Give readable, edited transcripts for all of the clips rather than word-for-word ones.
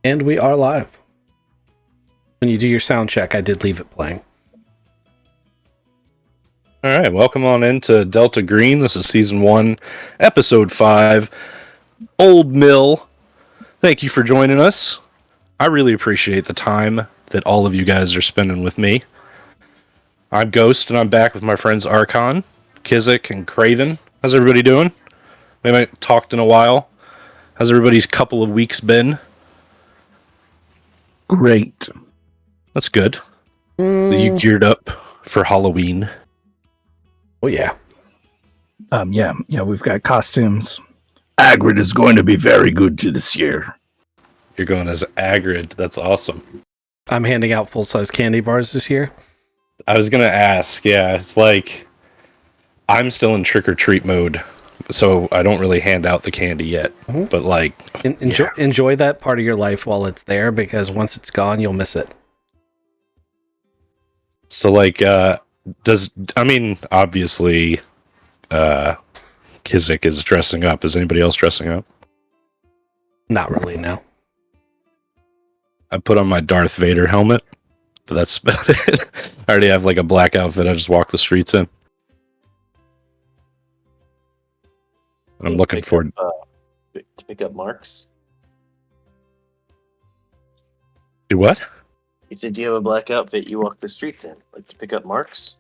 And we are live. When you do your sound check, I did leave it playing. All right, welcome on into Delta Green. This is Season 1, Episode 5, Old Mill. Thank you for joining us. I really appreciate the time that all of you guys are spending with me. I'm Ghost, and I'm back with my friends Archon, Kizik, and Craven. How's everybody doing? We haven't talked in a while. How's everybody's couple of weeks been? Great. That's good. You geared up for Halloween? Oh, yeah. Yeah, we've got costumes. Agrid is going to be very good to this year. You're going as Agrid. That's awesome. I'm handing out full-size candy bars this year. I was going to ask, yeah, it's like I'm still in trick-or-treat mode, so I don't really hand out the candy yet. Mm-hmm. But like, enjoy that part of your life while it's there, because once it's gone, you'll miss it. So like, obviously, Kizik is dressing up. Is anybody else dressing up? Not really, no. I put on my Darth Vader helmet, but that's about it. I already have like a black outfit. I just walk the streets in. I'm looking forward to pick up marks. to what? You said you have a black outfit you walk the streets in, like to pick up marks?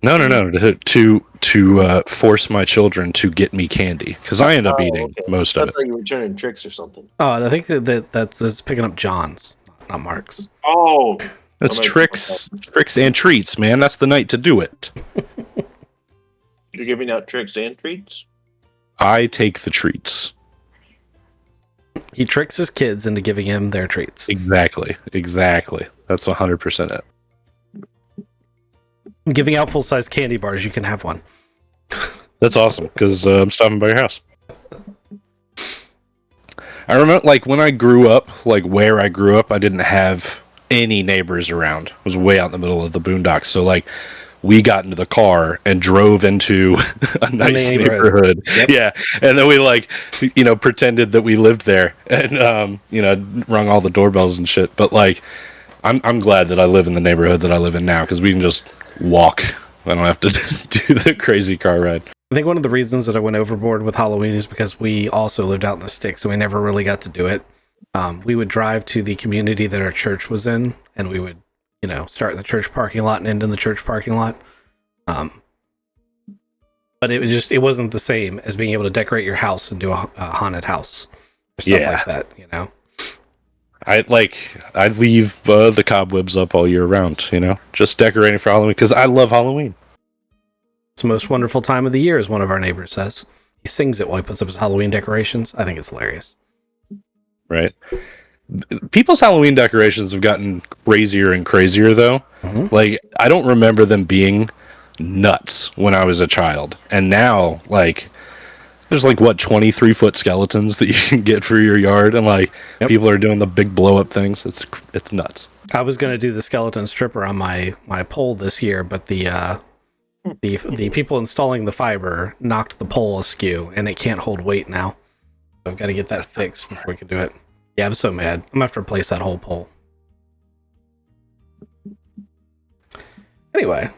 No. To force my children to get me candy, because I end up eating most of it. I thought you were turning tricks or something. Oh, I think that's picking up John's, not Mark's. Oh, That's tricks and treats, man. That's the night to do it. you're giving out tricks and treats? I take the treats. He tricks his kids into giving him their treats. Exactly. That's 100% it. Giving out full-size candy bars, you can have one. That's awesome, because I'm stopping by your house. I remember, like, when I grew up, like, where I grew up, I didn't have any neighbors around. It was way out in the middle of the boondocks. So, like, we got into the car and drove into a nice neighborhood. Yep. Yeah. And then we, like, pretended that we lived there and, rung all the doorbells and shit. But, like, I'm glad that I live in the neighborhood that I live in now, because we can just walk. I don't have to do the crazy car ride. I think one of the reasons that I went overboard with Halloween is because we also lived out in the sticks, so we never really got to do it. We would drive to the community that our church was in, and we would, start in the church parking lot and end in the church parking lot. But it wasn't the same as being able to decorate your house and do a haunted house or stuff like that, I leave the cobwebs up all year round, just decorating for Halloween, because I love Halloween. It's the most wonderful time of the year, as one of our neighbors says. He sings it while he puts up his Halloween decorations. I think it's hilarious. Right. People's Halloween decorations have gotten crazier and crazier, though. Mm-hmm. Like, I don't remember them being nuts when I was a child. And now, like, there's 23-foot skeletons that you can get for your yard, and people are doing the big blow up things. It's nuts. I was going to do the skeleton stripper on my pole this year, but the people installing the fiber knocked the pole askew, and it can't hold weight now. So I've got to get that fixed before we can do it. Yeah, I'm so mad. I'm gonna have to replace that whole pole. Anyway,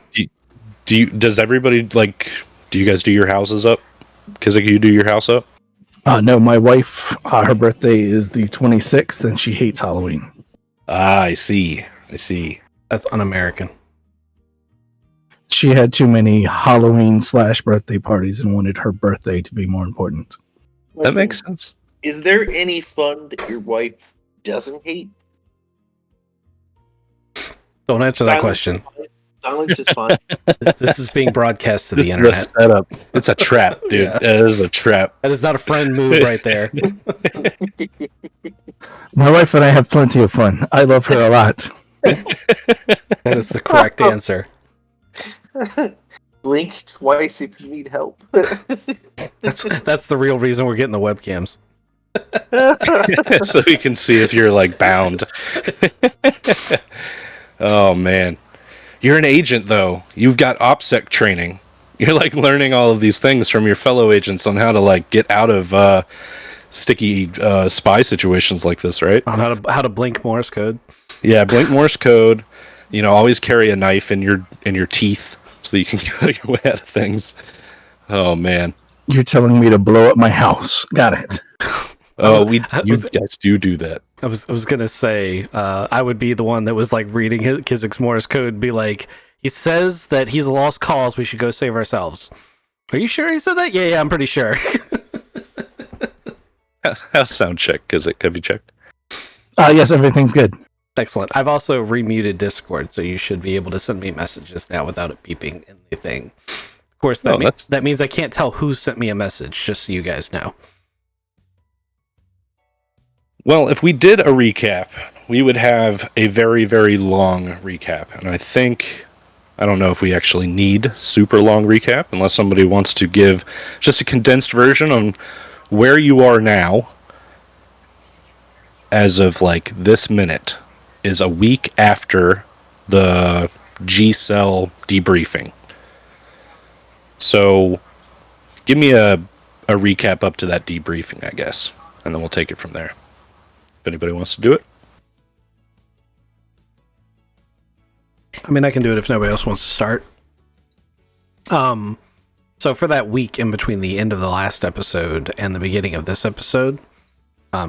does everybody do you guys do your houses up? Because you do your house up? No, my wife, her birthday is the 26th, and she hates Halloween. Ah, I see. that's un-American. She had too many Halloween/birthday parties and wanted her birthday to be more important. That makes sense. Is there any fun that your wife doesn't hate? Don't answer that question. Silence is fine. This is being broadcast to This the is internet. a setup. It's a trap, dude. Yeah. It is a trap. That is not a friend move right there. My wife and I have plenty of fun. I love her a lot. That is the correct answer. Blink twice if you need help. That's the real reason we're getting the webcams. So you can see if you're bound. Oh man, you're an agent though. You've got OPSEC training. You're learning all of these things from your fellow agents on how to get out of sticky spy situations like this, right? On how to blink Morse code. Yeah, blink Morse code. You know, always carry a knife in your teeth so that you can cut your way out of things. Oh man. You're telling me to blow up my house. Got it. Oh, you guys do that. I was gonna say I would be the one that was like reading Kizik's Morse code and be like, he says that he's a lost cause. We should go save ourselves. Are you sure he said that? Yeah, I'm pretty sure. How's sound check, Kizik? Have you checked? Yes, everything's good. Excellent. I've also remuted Discord, so you should be able to send me messages now without it beeping in the thing. Of course, that means I can't tell who sent me a message, just so you guys know. Well, if we did a recap, we would have a very, very long recap. And I don't know if we actually need super long recap, unless somebody wants to give just a condensed version on where you are now, as of like this minute, is a week after the G-Cell debriefing. So, give me a recap up to that debriefing, I guess, and then we'll take it from there. If anybody wants to do it. I mean, I can do it if nobody else wants to start. So for that week in between the end of the last episode and the beginning of this episode,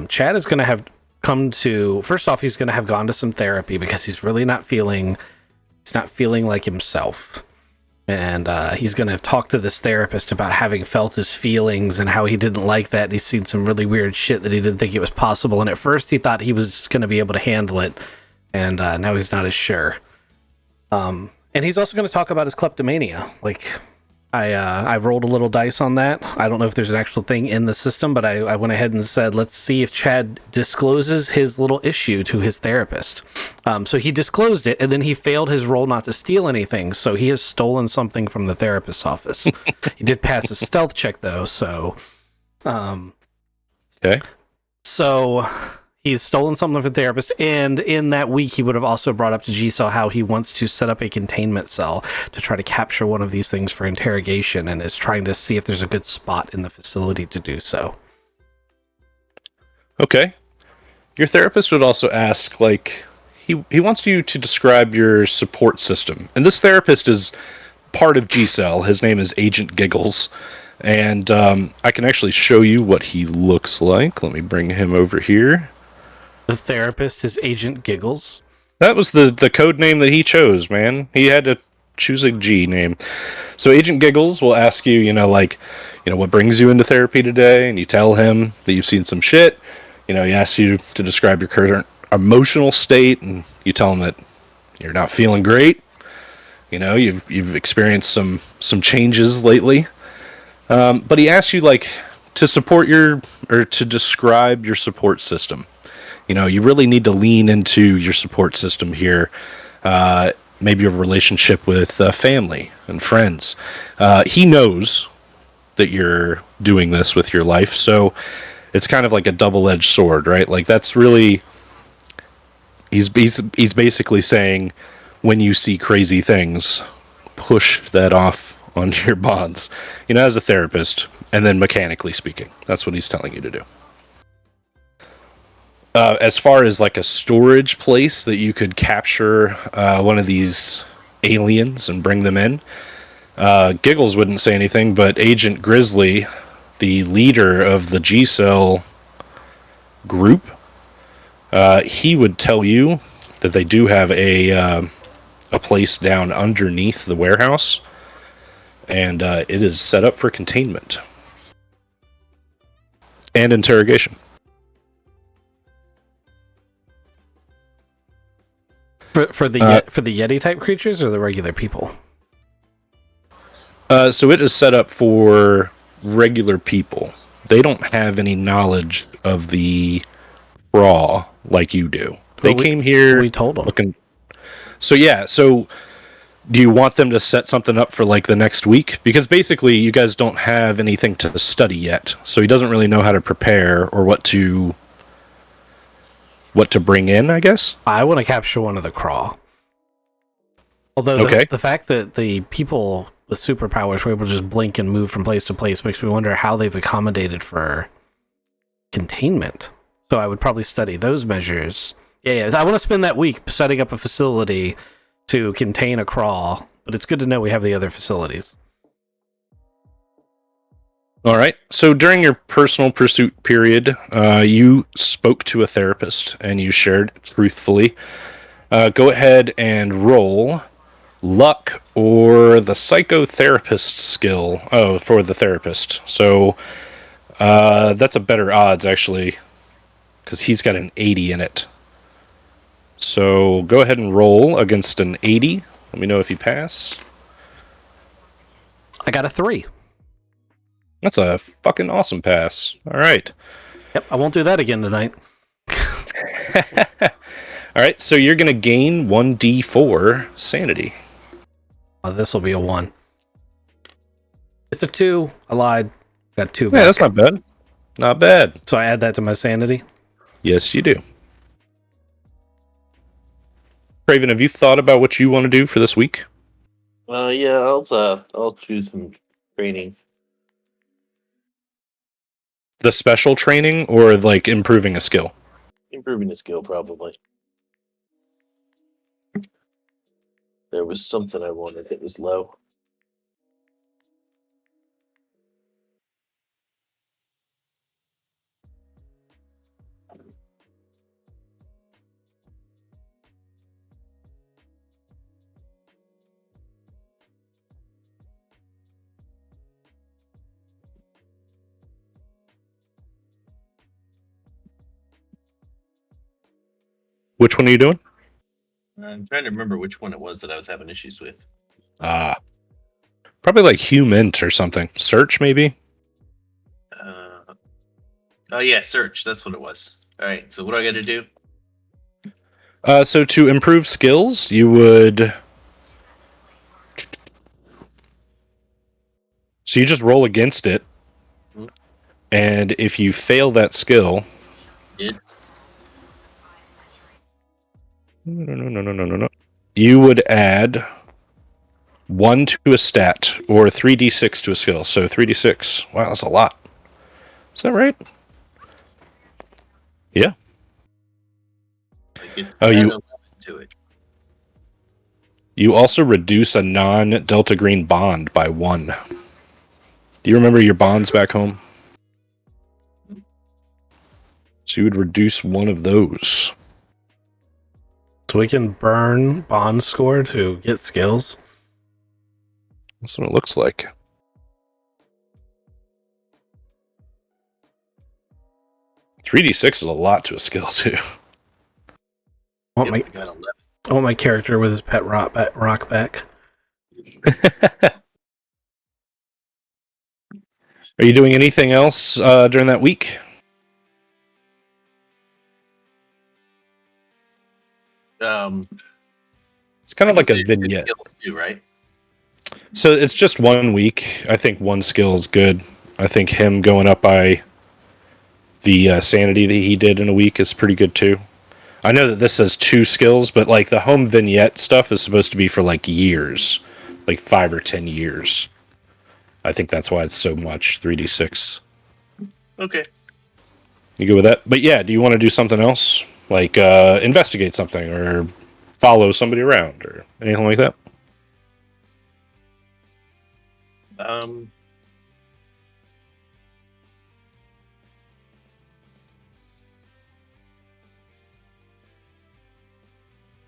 Chad is going to have first off, he's going to have gone to some therapy because he's really not feeling like himself. And he's going to talk to this therapist about having felt his feelings and how he didn't like that. He's seen some really weird shit that he didn't think it was possible. And at first he thought he was going to be able to handle it. And now he's not as sure. And he's also going to talk about his kleptomania. Like, I rolled a little dice on that. I don't know if there's an actual thing in the system, but I went ahead and said, let's see if Chad discloses his little issue to his therapist. So he disclosed it, and then he failed his roll not to steal anything, so he has stolen something from the therapist's office. He did pass a stealth check, though, so... Okay. So... he's stolen something from the therapist, and in that week, he would have also brought up to G-Cell how he wants to set up a containment cell to try to capture one of these things for interrogation, and is trying to see if there's a good spot in the facility to do so. Okay. Your therapist would also ask, like, he wants you to describe your support system. And this therapist is part of G-Cell. His name is Agent Giggles. And I can actually show you what he looks like. Let me bring him over here. The therapist is Agent Giggles. That was the code name that he chose, man. He had to choose a G name. So Agent Giggles will ask you, what brings you into therapy today, and you tell him that you've seen some shit. He asks you to describe your current emotional state, and you tell him that you're not feeling great. You've experienced some changes lately. But he asks you, to to describe your support system. You really need to lean into your support system here. Maybe a relationship with family and friends. He knows that you're doing this with your life, so it's kind of like a double-edged sword, right? Like, that's really... He's basically saying, when you see crazy things, push that off onto your bonds. As a therapist, and then mechanically speaking. That's what he's telling you to do. As far as like a storage place that you could capture one of these aliens and bring them in, Giggles wouldn't say anything, but Agent Grizzly, the leader of the G-Cell group, he would tell you that they do have a place down underneath the warehouse, and it is set up for containment and interrogation. For the Yeti type creatures or the regular people? So it is set up for regular people. They don't have any knowledge of the raw like you do. They came here. We told them. Looking. So yeah. So do you want them to set something up for like the next week? Because basically, you guys don't have anything to study yet. So he doesn't really know how to prepare or what to bring in, I guess. I want to capture one of the Craw. Although the fact that the people with superpowers were able to just blink and move from place to place makes me wonder how they've accommodated for containment. So I would probably study those measures. Yeah. I want to spend that week setting up a facility to contain a crawl, but it's good to know we have the other facilities. All right. So during your personal pursuit period, you spoke to a therapist and you shared truthfully. Go ahead and roll luck or the psychotherapist skill. Oh, for the therapist. So that's a better odds, actually, because he's got an 80 in it. So go ahead and roll against an 80. Let me know if you pass. I got a 3. That's a fucking awesome pass. All right. Yep, I won't do that again tonight. All right, so you're going to gain 1d4 sanity. This will be a 1. It's a 2. I lied. Got 2 back. Yeah, that's not bad. Not bad. So I add that to my sanity. Yes, you do. Craven, have you thought about what you want to do for this week? Yeah, I'll choose some training. The special training or like improving a skill? Improving the skill, probably. There was something I wanted that was low. Which one are you doing? I'm trying to remember which one it was that I was having issues with. Probably like Humint or something. Search, maybe? Oh yeah, search. That's what it was. All right. So what do I got to do? So to improve skills, you would... So you just roll against it, and if you fail that skill... No. You would add 1 to a stat, or 3d6 to a skill. So 3d6. Wow, that's a lot. Is that right? Yeah. To it. You also reduce a non-Delta Green bond by 1. Do you remember your bonds back home? So you would reduce 1 of those. So we can burn bond score to get skills. That's what it looks like. $3d6 is a lot to a skill, too. I want my character with his pet rock back. Are you doing anything else during that week? It's kind of like a vignette. Too, right? So it's just 1 week. I think 1 skill is good. I think him going up by the sanity that he did in a week is pretty good too. I know that this says 2 skills, but like the home vignette stuff is supposed to be for like years, like 5 or 10 years. I think that's why it's so much 3d6. Okay. You go with that? But yeah, do you want to do something else? Like investigate something or follow somebody around or anything like that? I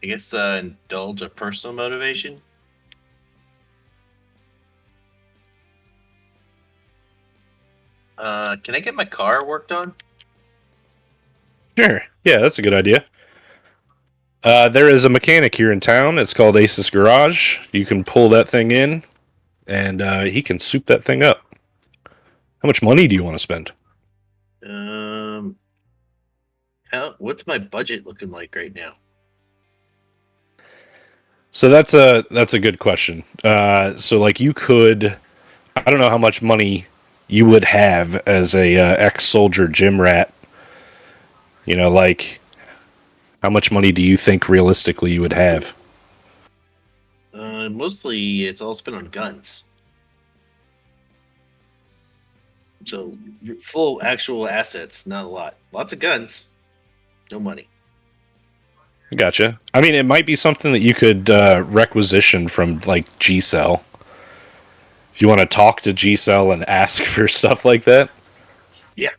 guess indulge a personal motivation. Can I get my car worked on? Sure. Yeah, that's a good idea. There is a mechanic here in town. It's called Ace's Garage. You can pull that thing in, and he can soup that thing up. How much money do you want to spend? What's my budget looking like right now? So that's a good question. So like you could, I don't know how much money you would have as a ex-soldier gym rat. You know, like how much money do you think realistically you would have? Mostly it's all spent on guns. So full actual assets, not a lot. Lots of guns, no money. Gotcha. I mean, it might be something that you could requisition from like G-Cell. If you want to talk to G-Cell and ask for stuff like that. Yeah.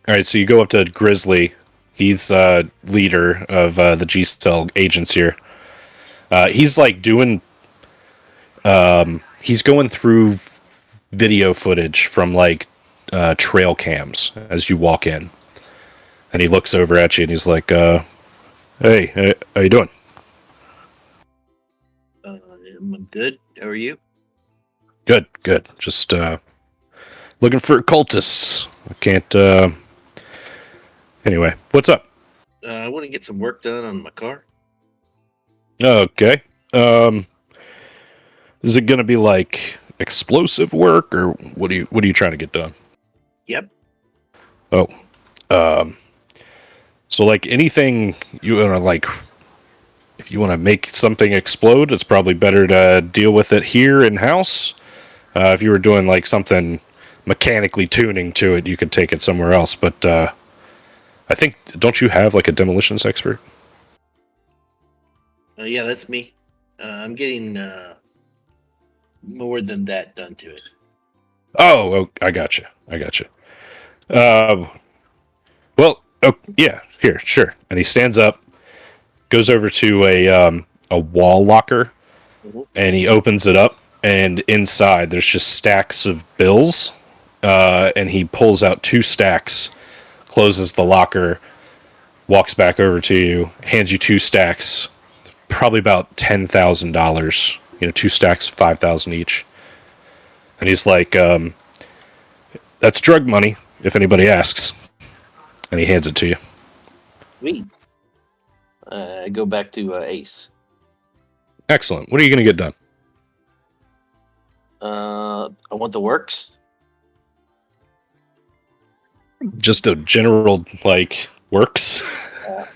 All right, so you go up to Grizzly. He's leader of the G-Cell agents here. He's like doing. He's going through video footage from like trail cams as you walk in, and he looks over at you and he's like, "Hey, how you doing?" I'm good. How are you? Good. Just looking for cultists. I can't. Anyway, what's up? I want to get some work done on my car. Okay. Is it gonna be like explosive work, or what are you trying to get done? Yep. Oh. So like anything you want to like, if you want to make something explode, it's probably better to deal with it here in house. If you were doing like something mechanically tuning to it, you could take it somewhere else. But I think, don't you have like a demolitions expert? Yeah, that's me. I'm getting more than that done to it. Oh, I gotcha. Yeah, here, sure. And he stands up, goes over to a wall locker, and he opens it up. And inside, there's just stacks of bills. And he pulls out 2 stacks, closes the locker, walks back over to you, hands you 2 stacks, probably about $10,000. 2 stacks, 5,000 each. And he's like, "That's drug money, if anybody asks." And he hands it to you. Sweet. I go back to Ace. Excellent. What are you going to get done? I want the works. Just a general, like, works?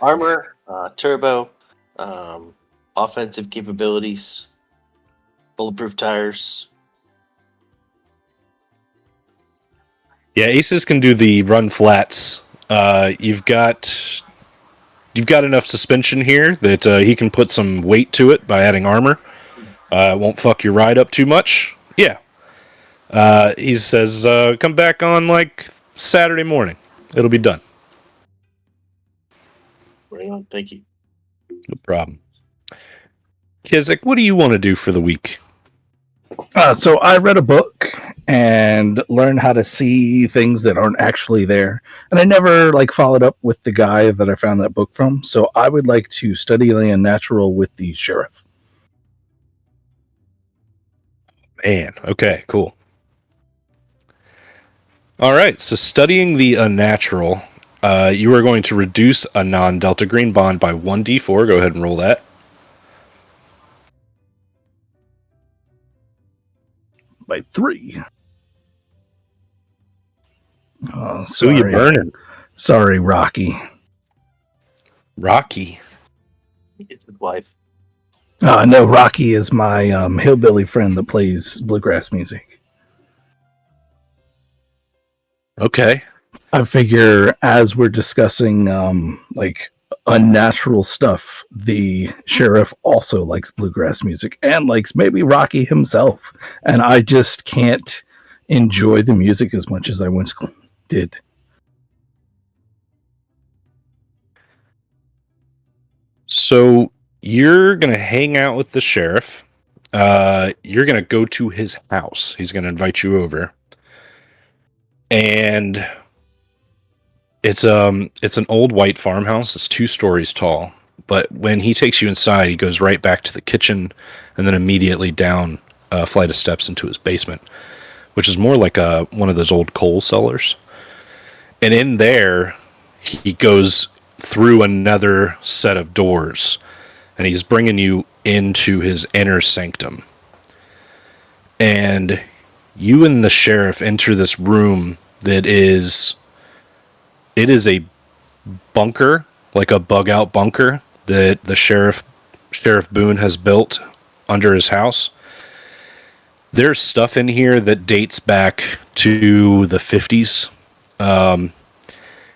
Armor, turbo, offensive capabilities, bulletproof tires. Yeah, Aces can do the run flats. You've got enough suspension here that he can put some weight to it by adding armor. It won't fuck your ride up too much. Yeah. He says, come back on like Saturday morning. It'll be done. Right on. Thank you. No problem. Kizik, what do you want to do for the week? So I read a book and learned how to see things that aren't actually there. And I never followed up with the guy that I found that book from. So I would like to study the unnatural with the sheriff. Man, okay, cool. All right, so studying the unnatural, you are going to reduce a non-delta green bond by 1d4. Go ahead and roll that. By 3. Oh, Who sorry. you burning? Sorry, Rocky. Rocky. It's his wife. No, Rocky is my hillbilly friend that plays bluegrass music. Okay. I figure as we're discussing unnatural stuff, the sheriff also likes bluegrass music and likes maybe Rocky himself. And I just can't enjoy the music as much as I once did. So you're going to hang out with the sheriff. You're going to go to his house. He's going to invite you over. And it's an old white farmhouse. It's 2 stories tall. But when he takes you inside, he goes right back to the kitchen and then immediately down a flight of steps into his basement, which is more like one of those old coal cellars. And in there, he goes through another set of doors, and he's bringing you into his inner sanctum. And you and the sheriff enter this room that is a bunker, like a bug out bunker that the Sheriff Boone has built under his house. There's stuff in here that dates back to the 50s.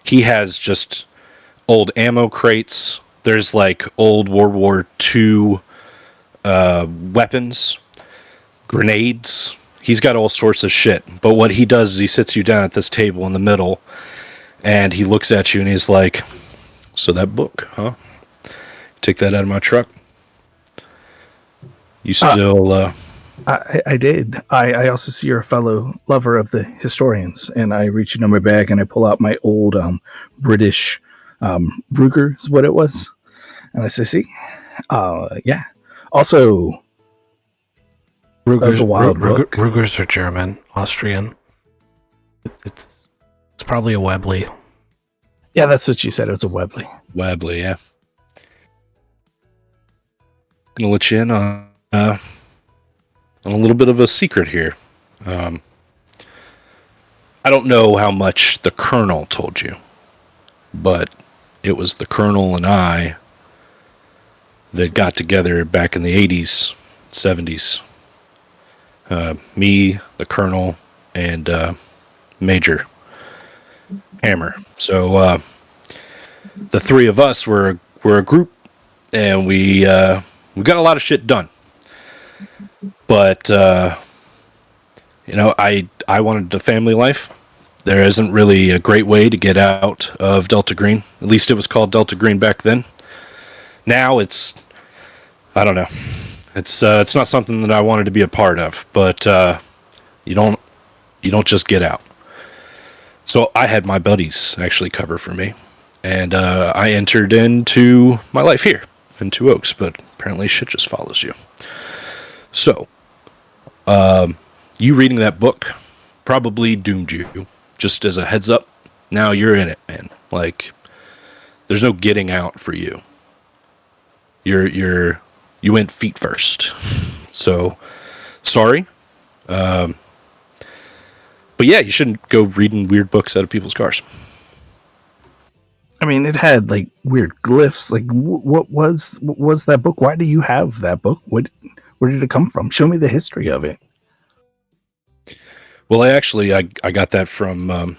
He has just old ammo crates. There's like old World War II weapons, grenades. He's got all sorts of shit. But what he does is he sits you down at this table in the middle, and he looks at you and he's like, "So that book, huh? Take that out of my truck. You still I did. I also see you're a fellow lover of the historians, and I reach into my bag and I pull out my old British Ruger is what it was, and I say, "See, yeah." Also, Rugers, a wild book. Rugers are German, Austrian. It's probably a Webley. Yeah, that's what you said. It was a Webley. Webley, yeah. Gonna let you in on a little bit of a secret here. I don't know how much the Colonel told you, but it was the Colonel and I that got together back in the 80s, 70s. Me, the Colonel, and Major Hammer. So the three of us were a group, and we got a lot of shit done. But I wanted a family life. There isn't really a great way to get out of Delta Green. At least it was called Delta Green back then. Now it's, I don't know. It's not something that I wanted to be a part of. But you don't just get out. So I had my buddies actually cover for me, and I entered into my life here in Two Oaks. But apparently, shit just follows you. So, you reading that book probably doomed you. Just as a heads up, now you're in it, man. Like, there's no getting out for you. You went feet first. So, sorry. But yeah, you shouldn't go reading weird books out of people's cars. I mean, it had like weird glyphs. Like, what was that book? Why do you have that book? Where did it come from? Show me the history of it. Well, I got that from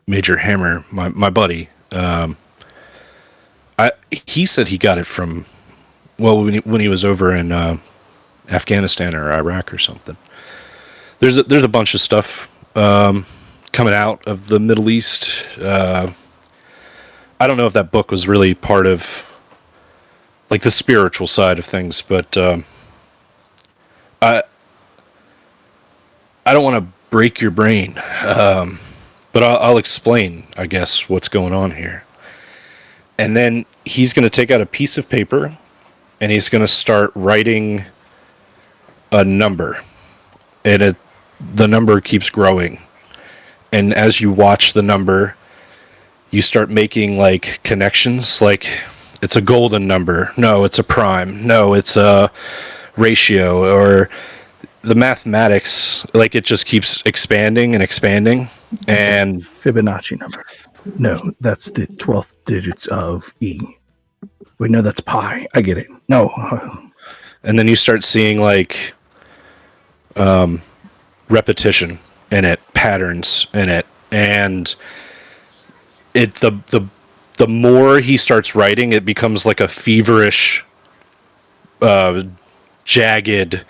Major Hammer, my buddy. He said he got it from, well, when he was over in Afghanistan or Iraq or something. There's a bunch of stuff coming out of the Middle East. I don't know if that book was really part of like the spiritual side of things, but I don't want to break your brain, but I'll explain, I guess, what's going on here. And then he's going to take out a piece of paper, and he's going to start writing a number, and the number keeps growing. And as you watch the number, you start making like connections, like it's a golden number. No, it's a prime. No, it's a ratio, or the mathematics, like it just keeps expanding and expanding. And Fibonacci number. No, that's the 12th digits of E. We know that's pi. I get it. No. And then you start seeing like repetition in it, patterns in it, and the more he starts writing, it becomes like a feverish, jagged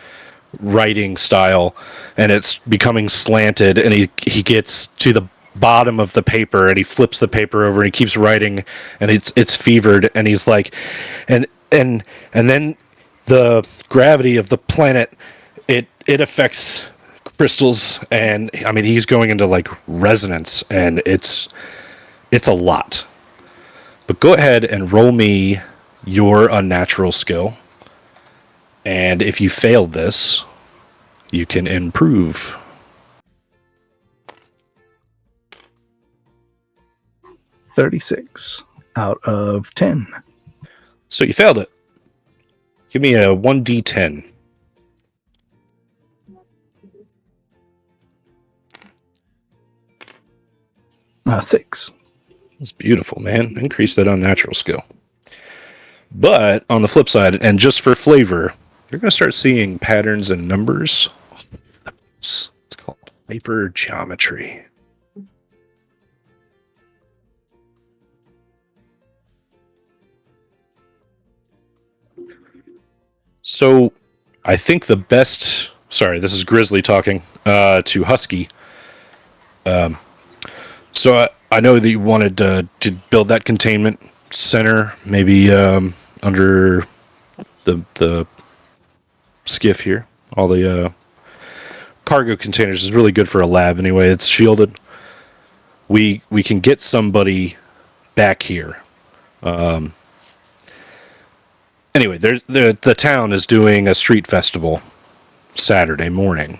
writing style, and it's becoming slanted, and he gets to the bottom of the paper and he flips the paper over and he keeps writing, and it's fevered, and he's like, and then the gravity of the planet, it affects crystals, and I mean he's going into like resonance, and it's a lot. But go ahead and roll me your unnatural skill. And if you failed this, you can improve. 36 out of 10. So you failed it. Give me a 1d10. Six. That's beautiful, man. Increase that unnatural skill. But on the flip side, and just for flavor, you're going to start seeing patterns and numbers It's called hypergeometry. So, I think the best. Sorry, this is Grizzly talking to Husky. So I know that you wanted to build that containment center, maybe under the skiff here. All the cargo containers is really good for a lab anyway. It's shielded. We can get somebody back here. Anyway, the town is doing a street festival Saturday morning,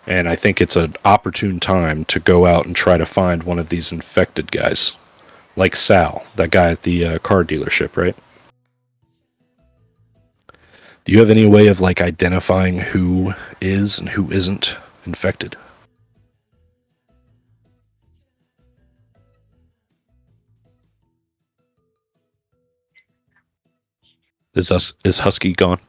and I think it's an opportune time to go out and try to find one of these infected guys, like Sal, that guy at the car dealership, right? Do you have any way of like identifying who is and who isn't infected? Is Husky gone?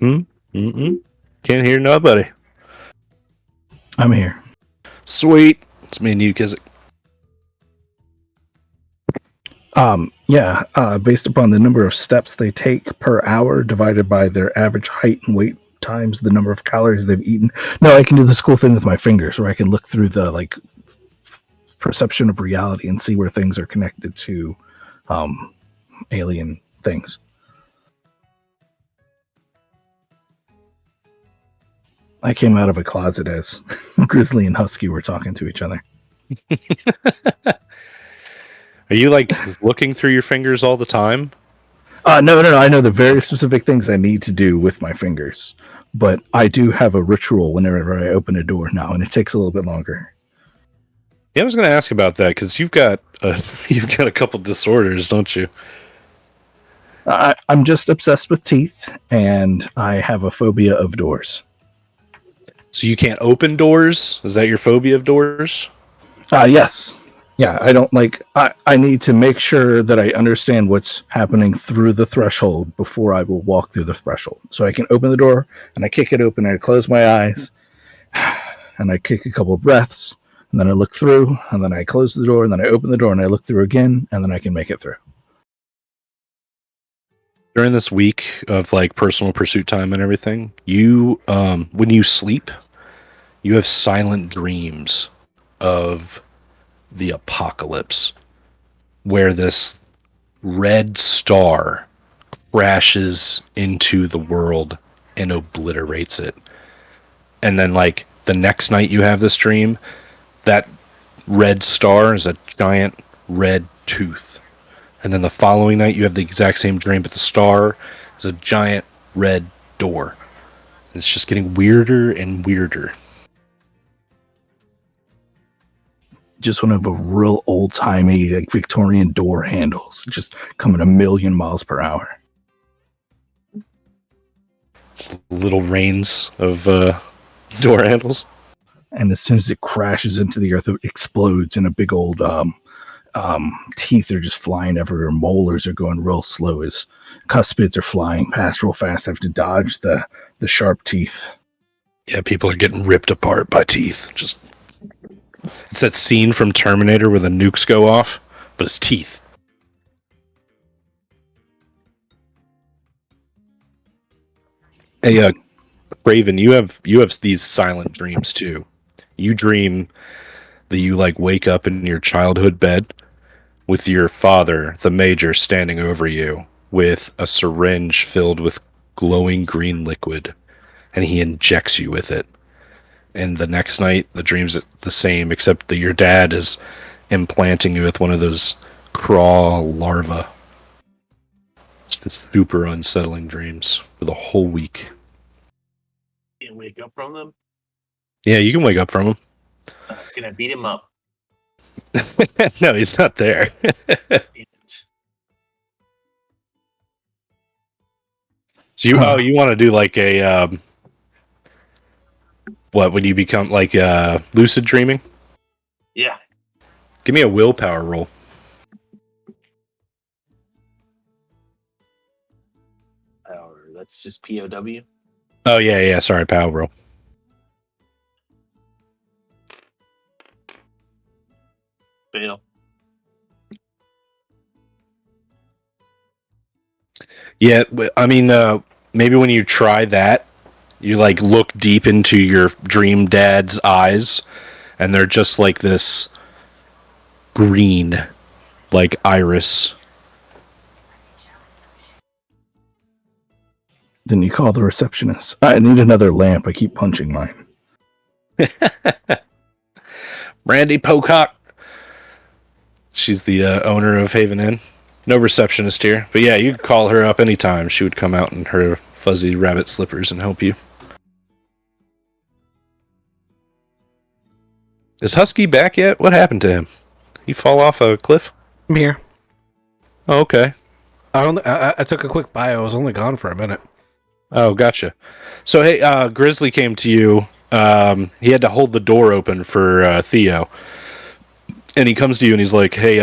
Can't hear nobody. I'm here. Sweet. It's me and you, Kizik. Based upon the number of steps they take per hour divided by their average height and weight times the number of calories they've eaten. No, I can do this cool thing with my fingers where I can look through the perception of reality and see where things are connected to alien things. I came out of a closet as Grizzly and Husky were talking to each other. Are you like looking through your fingers all the time? No. I know the very specific things I need to do with my fingers, but I do have a ritual whenever I open a door now, and it takes a little bit longer. Yeah, I was going to ask about that because you've got a couple disorders, don't you? I'm just obsessed with teeth, and I have a phobia of doors. So you can't open doors? Is that your phobia of doors? Yes. Yeah, I don't like... I need to make sure that I understand what's happening through the threshold before I will walk through the threshold. So I can open the door, and I kick it open, and I close my eyes, and I kick a couple of breaths, and then I look through, and then I close the door, and then I open the door, and I look through again, and then I can make it through. During this week of like personal pursuit time and everything, you when you sleep, you have silent dreams of the apocalypse where this red star crashes into the world and obliterates it. And then like the next night you have this dream, that red star is a giant red tooth. And then the following night, you have the exact same dream, but the star is a giant red door. It's just getting weirder and weirder. Just one of a real old-timey, like Victorian door handles, just coming a million miles per hour. Just little reins of door handles. And as soon as it crashes into the earth, it explodes in a big old... teeth are just flying everywhere. Molars are going real slow as cuspids are flying past real fast. I have to dodge the sharp teeth. Yeah, people are getting ripped apart by teeth. It's that scene from Terminator where the nukes go off, but it's teeth. Hey, Raven, you have these silent dreams too. You dream that you like wake up in your childhood bed with your father, the major, standing over you with a syringe filled with glowing green liquid, and he injects you with it. And the next night, the dream's the same, except that your dad is implanting you with one of those craw larvae. It's just super unsettling dreams for the whole week. Can't wake up from them. Yeah, you can wake up from them. Can I beat him up? No, he's not there. So you want to do like a what when you become like lucid dreaming? Yeah. Give me a willpower roll. Power. That's just POW. Oh, yeah. Sorry, power roll. Fail. Yeah, I mean, maybe when you try that, you like look deep into your dream dad's eyes, and they're just like this green, like iris. Then you call the receptionist. I need another lamp. I keep punching mine. Randy Pocock. She's the owner of Haven Inn. No receptionist here. But yeah, you could call her up anytime. She would come out in her fuzzy rabbit slippers and help you. Is Husky back yet? What happened to him? He fall off a cliff? I'm here. Oh, okay. I took a quick bio. I was only gone for a minute. Oh, gotcha. So, hey, Grizzly came to you. He had to hold the door open for Theo. And he comes to you and he's like, hey,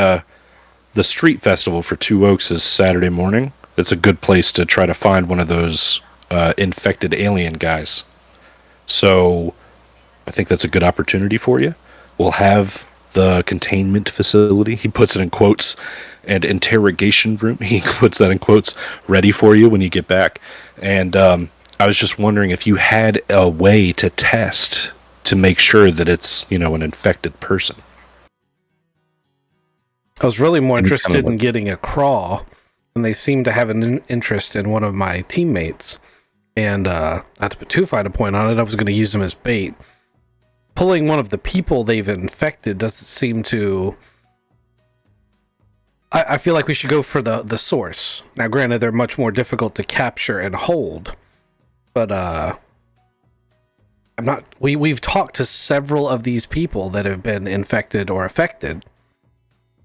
the street festival for Two Oaks is Saturday morning. It's a good place to try to find one of those infected alien guys. So, I think that's a good opportunity for you. We'll have the containment facility, he puts it in quotes, and interrogation room, he puts that in quotes, ready for you when you get back. And I was just wondering if you had a way to test to make sure that it's, an infected person. I was really more Any kind interested of in getting a craw, and they seemed to have an interest in one of my teammates. And not to put too fine a point on it, I was going to use them as bait. Pulling one of the people they've infected doesn't seem to... I feel like we should go for the source. Now, granted, they're much more difficult to capture and hold, but I'm not... We've talked to several of these people that have been infected or affected,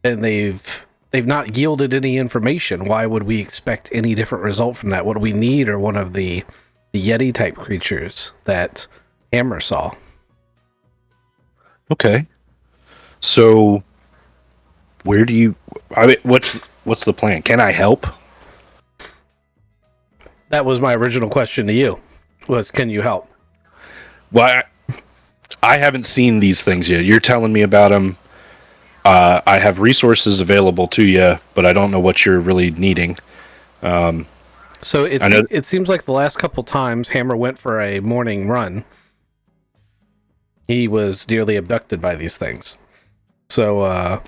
and they've not yielded any information. Why would we expect any different result from that? What we need are one of the Yeti type creatures that Hammer saw. Okay. So, where do you... what's the plan? Can I help? That was my original question to you, was can you help? Well, I haven't seen these things yet. You're telling me about them. I have resources available to you, but I don't know what you're really needing. So it seems like the last couple times Hammer went for a morning run, he was nearly abducted by these things. So,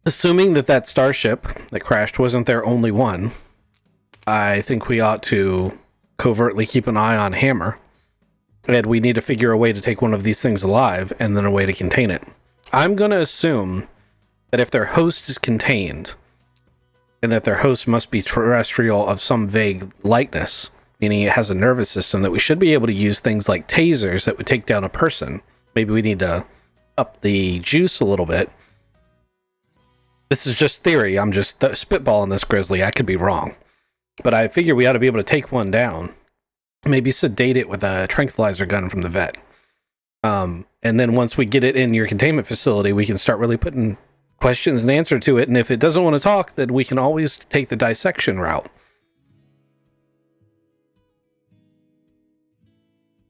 assuming that starship that crashed wasn't their only one, I think we ought to covertly keep an eye on Hammer. And we need to figure a way to take one of these things alive, and then a way to contain it. I'm going to assume that if their host is contained, and that their host must be terrestrial of some vague likeness, meaning it has a nervous system, that we should be able to use things like tasers that would take down a person. Maybe we need to up the juice a little bit. This is just theory. I'm just spitballing this, Grizzly. I could be wrong. But I figure we ought to be able to take one down. Maybe sedate it with a tranquilizer gun from the vet. And then once we get it in your containment facility, we can start really putting questions and answer to it. And if it doesn't want to talk, then we can always take the dissection route.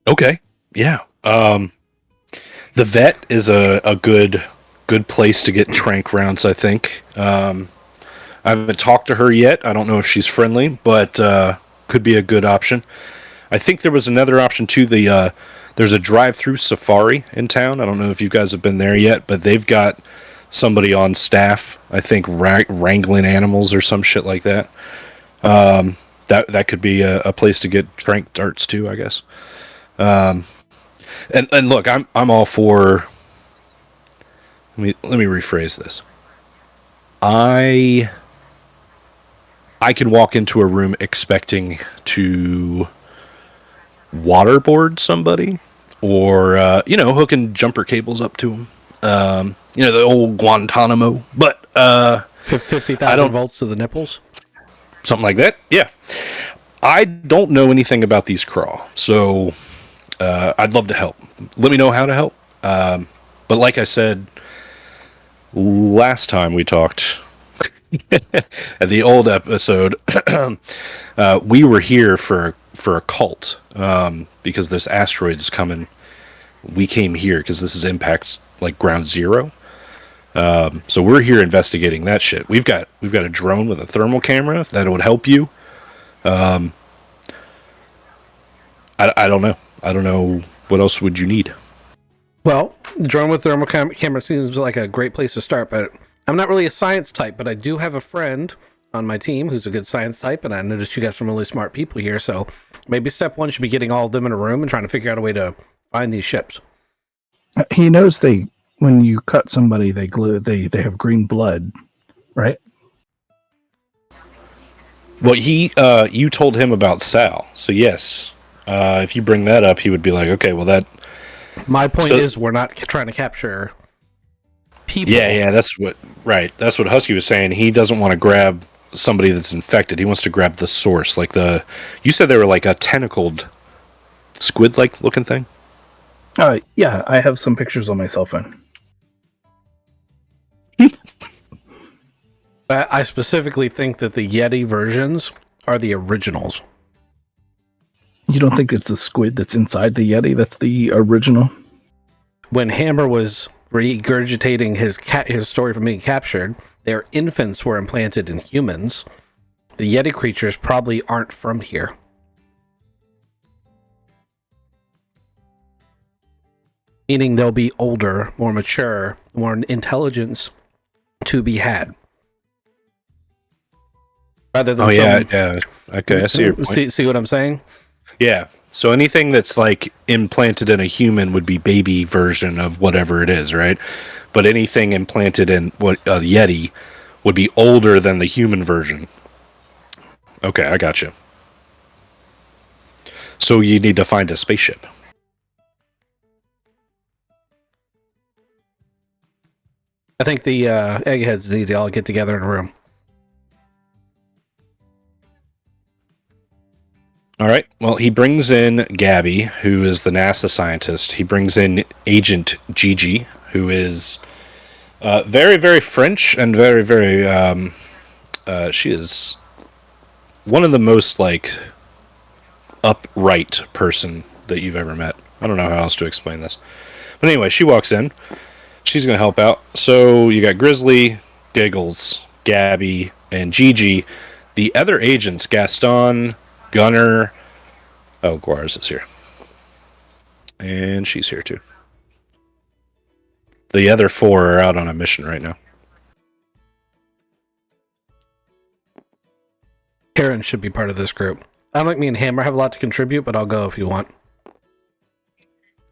Okay. Yeah. The vet is a good place to get trank rounds, I think. I haven't talked to her yet. I don't know if she's friendly, but could be a good option. I think there was another option too. There's a drive-through safari in town. I don't know if you guys have been there yet, but they've got somebody on staff, I think, wrangling animals or some shit like that. That could be a place to get trank darts too, I guess. And look, I'm all for... Let me rephrase this. I can walk into a room expecting to waterboard somebody, or hooking jumper cables up to them. The old Guantanamo, but 50,000 volts to the nipples. Something like that. Yeah. I don't know anything about these craw, so I'd love to help. Let me know how to help. But like I said, last time we talked at the old episode, we were here for a cult because this asteroid is coming. We came here because this is Impact, like ground zero. So we're here investigating that shit. We've got a drone with a thermal camera that would help you. I don't know. I don't know what else would you need. Well, drone with thermal camera seems like a great place to start, but I'm not really a science type, but I do have a friend on my team who's a good science type, and I noticed you got some really smart people here, so maybe step one should be getting all of them in a room and trying to figure out a way to find these ships. He knows when you cut somebody, they have green blood, right? Well, you told him about Sal, so yes. If you bring that up, he would be like, okay, well that... My point is we're not trying to capture people. Yeah, that's what Husky was saying. He doesn't want to grab somebody that's infected. He wants to grab the source, like you said they were like a tentacled squid-like looking thing? Yeah, I have some pictures on my cell phone. I specifically think that the Yeti versions are the originals. You don't think it's the squid that's inside the Yeti that's the original? When Hammer was regurgitating his story from being captured, their infants were implanted in humans. The Yeti creatures probably aren't from here. Meaning they'll be older, more mature, more intelligence to be had. Rather than yeah. Okay, I see your point. See what I'm saying? Yeah. So anything that's like implanted in a human would be baby version of whatever it is, right? But anything implanted in what a Yeti would be older than the human version. Okay, I got you. So you need to find a spaceship. I think the eggheads need to all get together in a room. All right. Well, he brings in Gabby, who is the NASA scientist. He brings in Agent Gigi, who is very, very French and very, very... she is one of the most, like, upright person that you've ever met. I don't know how else to explain this. But anyway, she walks in. She's going to help out. So you got Grizzly, Giggles, Gabby, and Gigi. The other agents, Gaston... Gunner. Oh, Guars is here. And she's here too. The other four are out on a mission right now. Karen should be part of this group. I don't think me and Hammer have a lot to contribute, but I'll go if you want.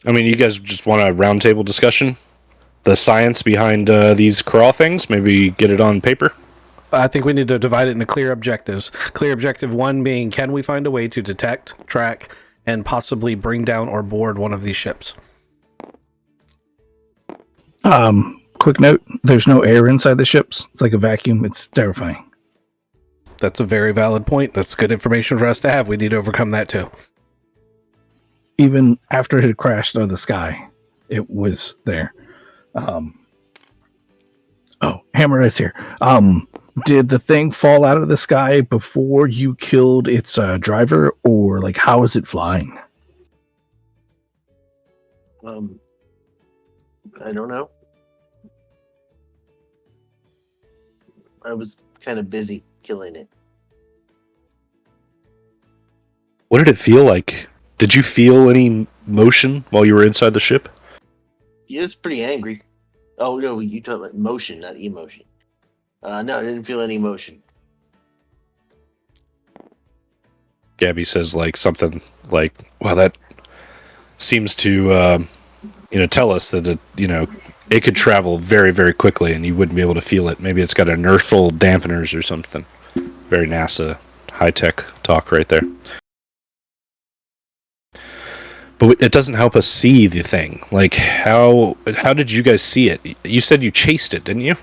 I mean, you guys just want a roundtable discussion? The science behind these crawl things? Maybe get it on paper? I think we need to divide it into clear objectives. Clear objective 1 being, can we find a way to detect, track, and possibly bring down or board one of these ships? Quick note, there's no air inside the ships. It's like a vacuum. It's terrifying. That's a very valid point. That's good information for us to have. We need to overcome that too. Even after it had crashed out of the sky, it was there. Hammer is here. Did the thing fall out of the sky before you killed its driver, or like how is it flying? I don't know. I was kind of busy killing it. What did it feel like? Did you feel any motion while you were inside the ship? Yeah, it's pretty angry. Oh no, you talk about motion, not emotion. No, I didn't feel any emotion. Gabby says like something like, "Wow, that seems to tell us that it could travel very, very quickly, and you wouldn't be able to feel it. Maybe it's got inertial dampeners or something." Very NASA high tech talk right there. But it doesn't help us see the thing. Like, how did you guys see it? You said you chased it, didn't you?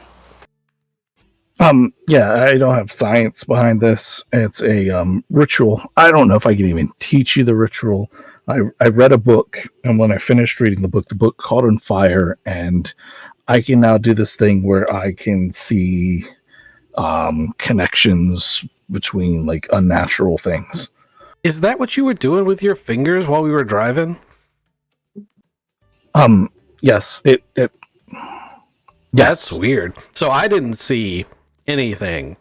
Yeah, I don't have science behind this. It's a ritual. I don't know if I can even teach you the ritual. I read a book, and when I finished reading the book caught on fire, and I can now do this thing where I can see connections between like unnatural things. Is that what you were doing with your fingers while we were driving? Yes, yes. That's weird. So I didn't see anything.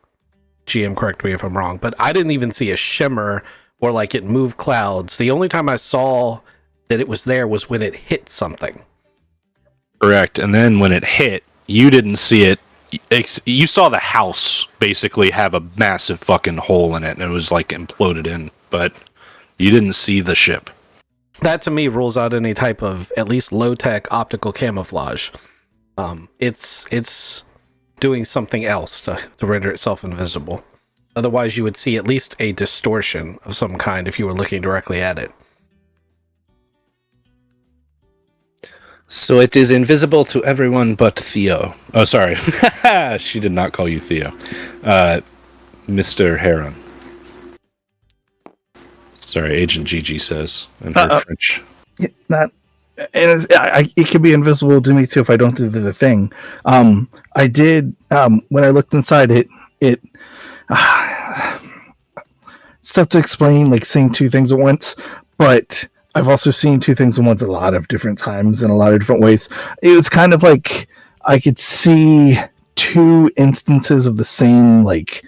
GM, correct me if I'm wrong, but I didn't even see a shimmer or like it moved clouds. The only time I saw that it was there was when it hit something. Correct. And then when it hit, you didn't see it. You saw the house basically have a massive fucking hole in it, and it was like imploded in, but you didn't see the ship. That to me rules out any type of at least low-tech optical camouflage. It's doing something else to render itself invisible. Otherwise, you would see at least a distortion of some kind if you were looking directly at it. So it is invisible to everyone but Theo. Oh, sorry. She did not call you Theo. Mr. Heron. Sorry, Agent Gigi says in her French. Yeah, it can be invisible to me too if I don't do the thing. I did when I looked inside it. It's tough to explain, like seeing two things at once, but I've also seen two things at once a lot of different times in a lot of different ways. It was kind of like I could see two instances of the same like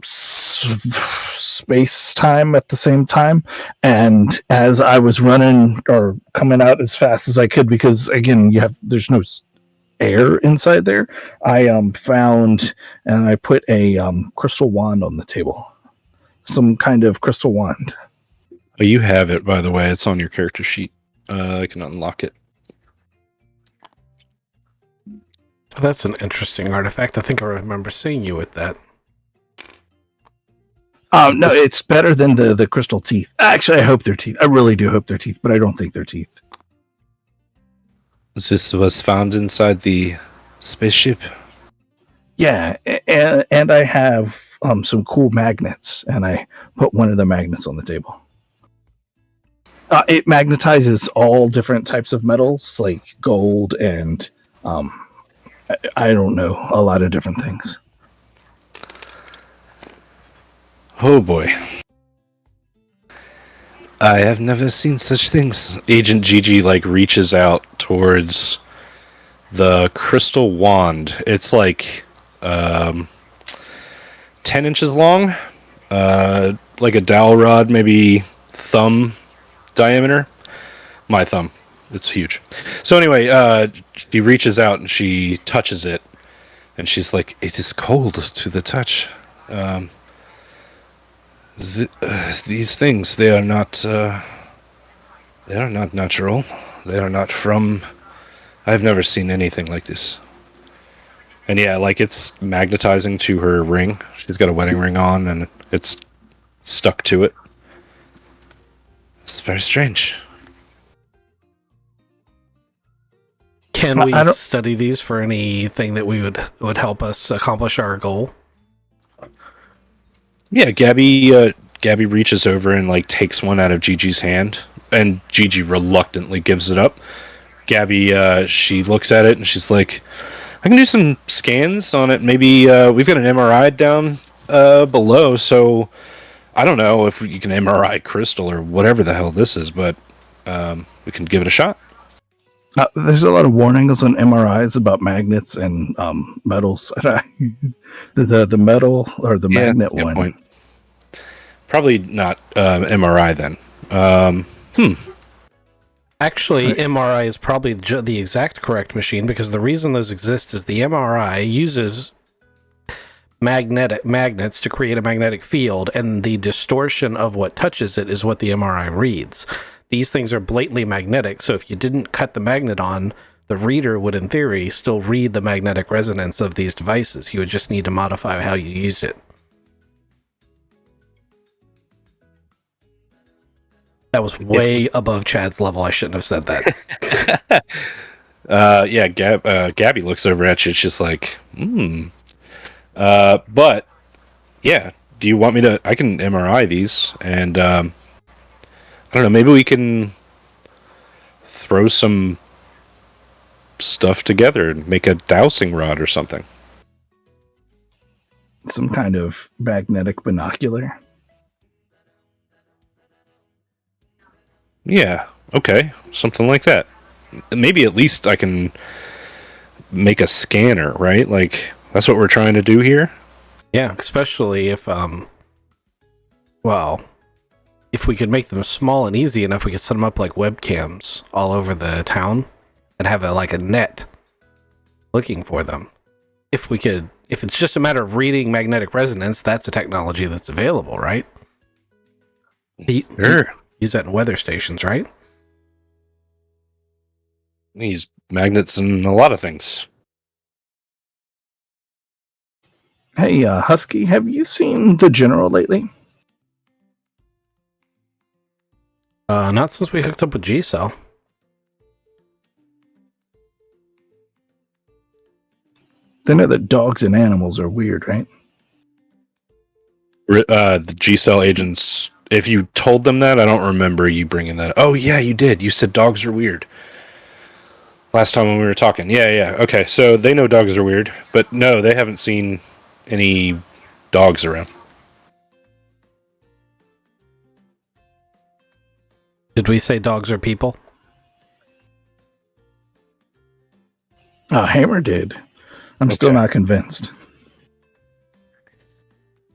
space time at the same time, and as I was running or coming out as fast as I could, because again there's no air inside there, I found and I put a crystal wand on the table, some kind of crystal wand. Oh, you have it, by the way. It's on your character sheet. I can unlock it. That's an interesting artifact. I think I remember seeing you with that. No, it's better than the crystal teeth. Actually, I hope they're teeth. I really do hope they're teeth, but I don't think they're teeth. This was found inside the spaceship. Yeah, and I have some cool magnets, and I put one of the magnets on the table. It magnetizes all different types of metals, like gold and I don't know, a lot of different things. Oh boy. I have never seen such things. Agent Gigi like reaches out towards the crystal wand. It's like 10 inches long, like a dowel rod, maybe thumb diameter. My thumb. It's huge. So anyway, she reaches out and she touches it, and she's like, "It is cold to the touch. These things, they are not natural. They are not from. I've never seen anything like this." And yeah, like it's magnetizing to her ring. She's got a wedding ring on, and it's stuck to it. It's very strange. Can we study these for anything that would help us accomplish our goal? Yeah, Gabby reaches over and like takes one out of Gigi's hand, and Gigi reluctantly gives it up. Gabby, she looks at it and she's like, "I can do some scans on it. Maybe we've got an MRI down below, so I don't know if you can MRI crystal or whatever the hell this is, but we can give it a shot." There's a lot of warnings on MRIs about magnets and metals. The metal or the magnet one. Point. Probably not MRI then. Actually, MRI is probably the exact correct machine, because the reason those exist is the MRI uses magnets to create a magnetic field, and the distortion of what touches it is what the MRI reads. These things are blatantly magnetic, so if you didn't cut the magnet on, the reader would, in theory, still read the magnetic resonance of these devices. You would just need to modify how you used it. That was way above Chad's level. I shouldn't have said that. Gabby looks over at you. It's just like, but, yeah, do you want me to... I can MRI these, and, I don't know, maybe we can throw some stuff together and make a dowsing rod or something. Some kind of magnetic binocular. Yeah, okay, something like that. Maybe at least I can make a scanner, right? Like, that's what we're trying to do here? Yeah, especially if well, if we could make them small and easy enough, we could set them up like webcams all over the town and have a net looking for them. If it's just a matter of reading magnetic resonance, that's a technology that's available, right? Sure. Use that in weather stations, right? These magnets and a lot of things. Hey, Husky, have you seen the General lately? Not since we hooked up with G-Cell. They know that dogs and animals are weird, right? The G-Cell agents, if you told them that, I don't remember you bringing that. Oh, yeah, you did. You said dogs are weird. Last time when we were talking. Yeah. Okay, so they know dogs are weird, but no, they haven't seen any dogs around. Did we say dogs are people? Hammer did. I'm still not convinced.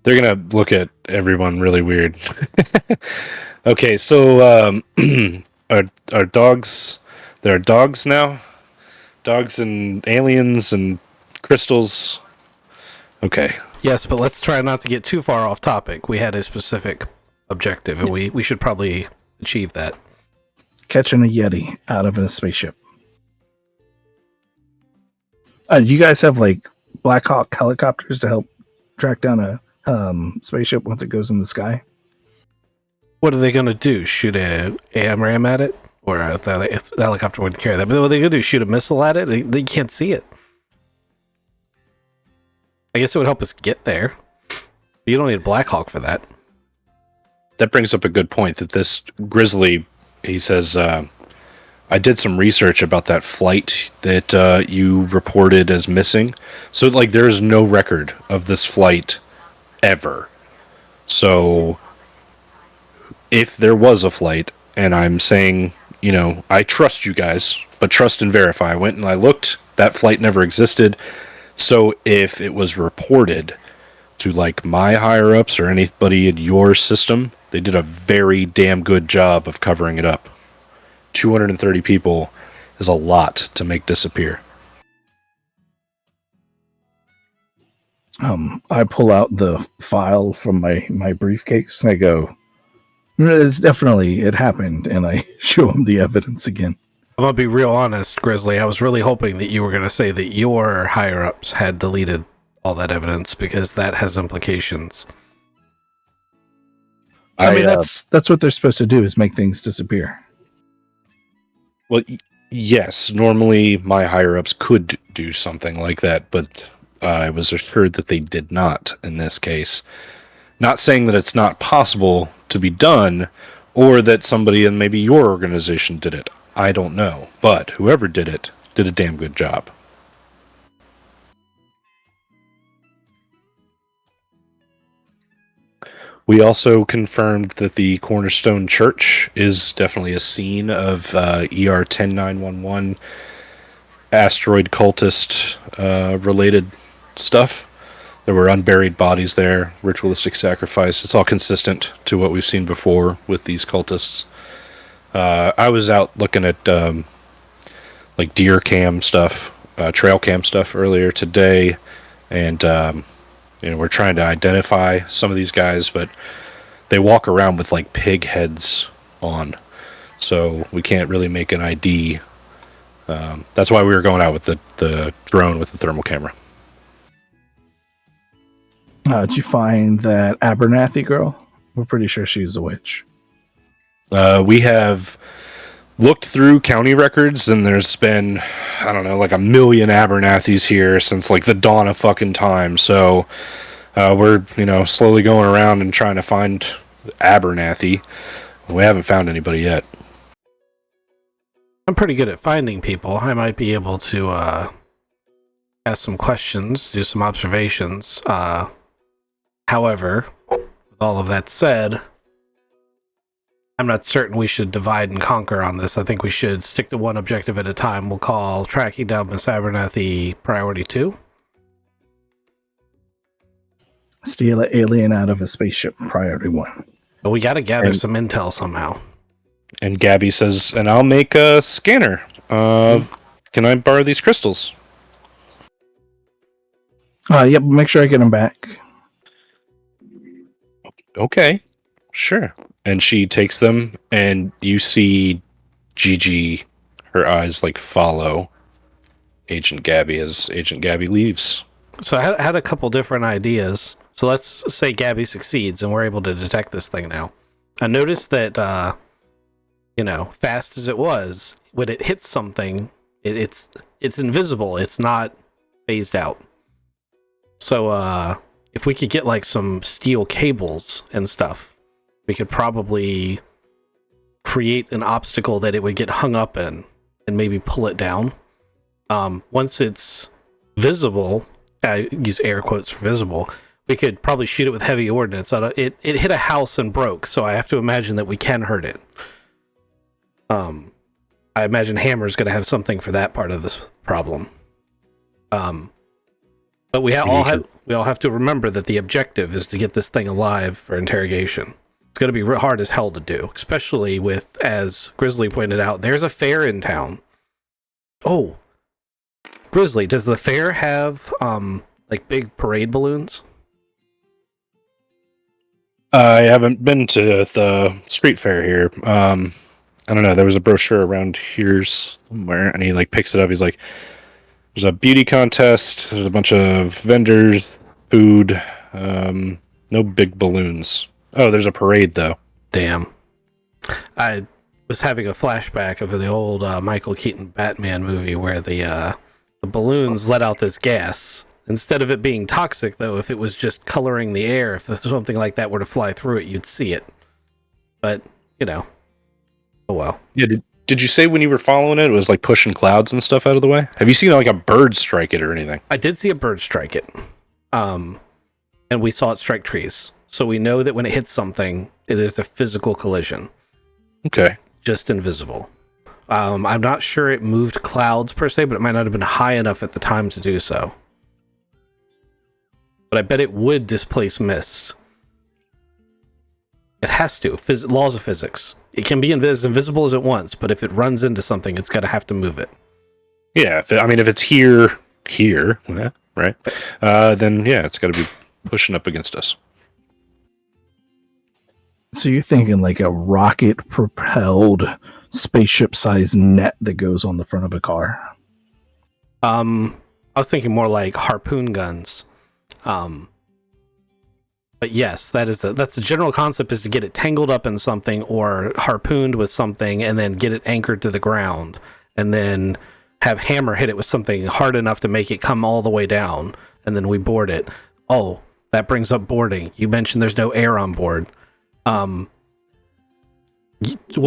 They're going to look at everyone really weird. Okay, so are dogs... There are dogs now? Dogs and aliens and crystals? Okay. Yes, but let's try not to get too far off topic. We had a specific objective, and we should probably achieve that. Catching a Yeti out of a spaceship. You guys have like Black Hawk helicopters to help track down a spaceship once it goes in the sky? What are they going to do? Shoot a AMRAAM at it? Or the helicopter wouldn't carry that. But what are they going to do? Shoot a missile at it? They can't see it. I guess it would help us get there. But you don't need a Black Hawk for that. That brings up a good point that this Grizzly, he says, I did some research about that flight that you reported as missing. So, like, there's no record of this flight ever. So, if there was a flight, and I'm saying, I trust you guys, but trust and verify. I went and I looked, that flight never existed. So, if it was reported to, like, my higher-ups or anybody in your system, they did a very damn good job of covering it up. 230 people is a lot to make disappear. I pull out the file from my briefcase and I go, it happened, and I show him the evidence again. I'm going to be real honest, Grizzly. I was really hoping that you were going to say that your higher-ups had deleted all that evidence, because that has implications. I mean, that's what they're supposed to do, is make things disappear. Well, yes, normally my higher-ups could do something like that, but I was assured that they did not in this case. Not saying that it's not possible to be done, or that somebody in maybe your organization did it. I don't know. But whoever did it did a damn good job. We also confirmed that the Cornerstone Church is definitely a scene of ER 10911 asteroid cultist related stuff. There were unburied bodies there, ritualistic sacrifice. It's all consistent to what we've seen before with these cultists. I was out looking at like deer cam stuff, trail cam stuff earlier today, and we're trying to identify some of these guys, but they walk around with like pig heads on, so we can't really make an ID. That's why we were going out with the drone with the thermal camera. Did you find that Abernathy girl? We're pretty sure she's a witch. We have looked through county records, and there's been, I don't know, like 1 million Abernathys here since like the dawn of fucking time. So we're, slowly going around and trying to find Abernathy. We haven't found anybody yet. I'm pretty good at finding people. I might be able to ask some questions, do some observations. However, with all of that said, I'm not certain we should divide and conquer on this. I think we should stick to one objective at a time. We'll call tracking down Miss Abernathy priority 2. Steal an alien out of a spaceship, priority 1. But we got to gather And- some intel somehow. And Gabby says, and I'll make a scanner. Can I borrow these crystals? Yep, make sure I get them back. Okay, sure. And she takes them, and you see Gigi, her eyes like follow Agent Gabby as Agent Gabby leaves. So I had a couple different ideas. So let's say Gabby succeeds and we're able to detect this thing now. I noticed that, fast as it was, when it hits something, it's invisible. It's not phased out. So if we could get like some steel cables and stuff, we could probably create an obstacle that it would get hung up in and maybe pull it down. Once it's visible, I use air quotes for visible, we could probably shoot it with heavy ordnance. It hit a house and broke, so I have to imagine that we can hurt it. I imagine Hammer's going to have something for that part of this problem. But we all have to remember that the objective is to get this thing alive for interrogation. It's going to be hard as hell to do, especially with, as Grizzly pointed out, there's a fair in town. Oh, Grizzly, does the fair have like big parade balloons? I haven't been to the street fair here. I don't know. There was a brochure around here somewhere, and he like picks it up. He's like, "There's a beauty contest. There's a bunch of vendors, food. No big balloons. Oh, there's a parade though." Damn. I was having a flashback of the old Michael Keaton Batman movie where the balloons let out this gas. Instead of it being toxic, though, if it was just coloring the air, if something like that were to fly through it, you'd see it. But, oh well. Yeah. Did you say when you were following it, it was like pushing clouds and stuff out of the way? Have you seen like a bird strike it or anything? I did see a bird strike it. And we saw it strike trees. So we know that when it hits something, it is a physical collision. Okay. It's just invisible. I'm not sure it moved clouds per se, but it might not have been high enough at the time to do so. But I bet it would displace mist. It has to. Laws of physics. It can be as invisible as it wants, but if it runs into something, it's got to have to move it. Yeah. If it's here, yeah, right? Then yeah, it's got to be pushing up against us. So you're thinking like a rocket-propelled spaceship-sized net that goes on the front of a car? I was thinking more like harpoon guns. But yes, that's a general concept, is to get it tangled up in something or harpooned with something and then get it anchored to the ground and then have Hammer hit it with something hard enough to make it come all the way down and then we board it. Oh, that brings up boarding. You mentioned there's no air on board. We'll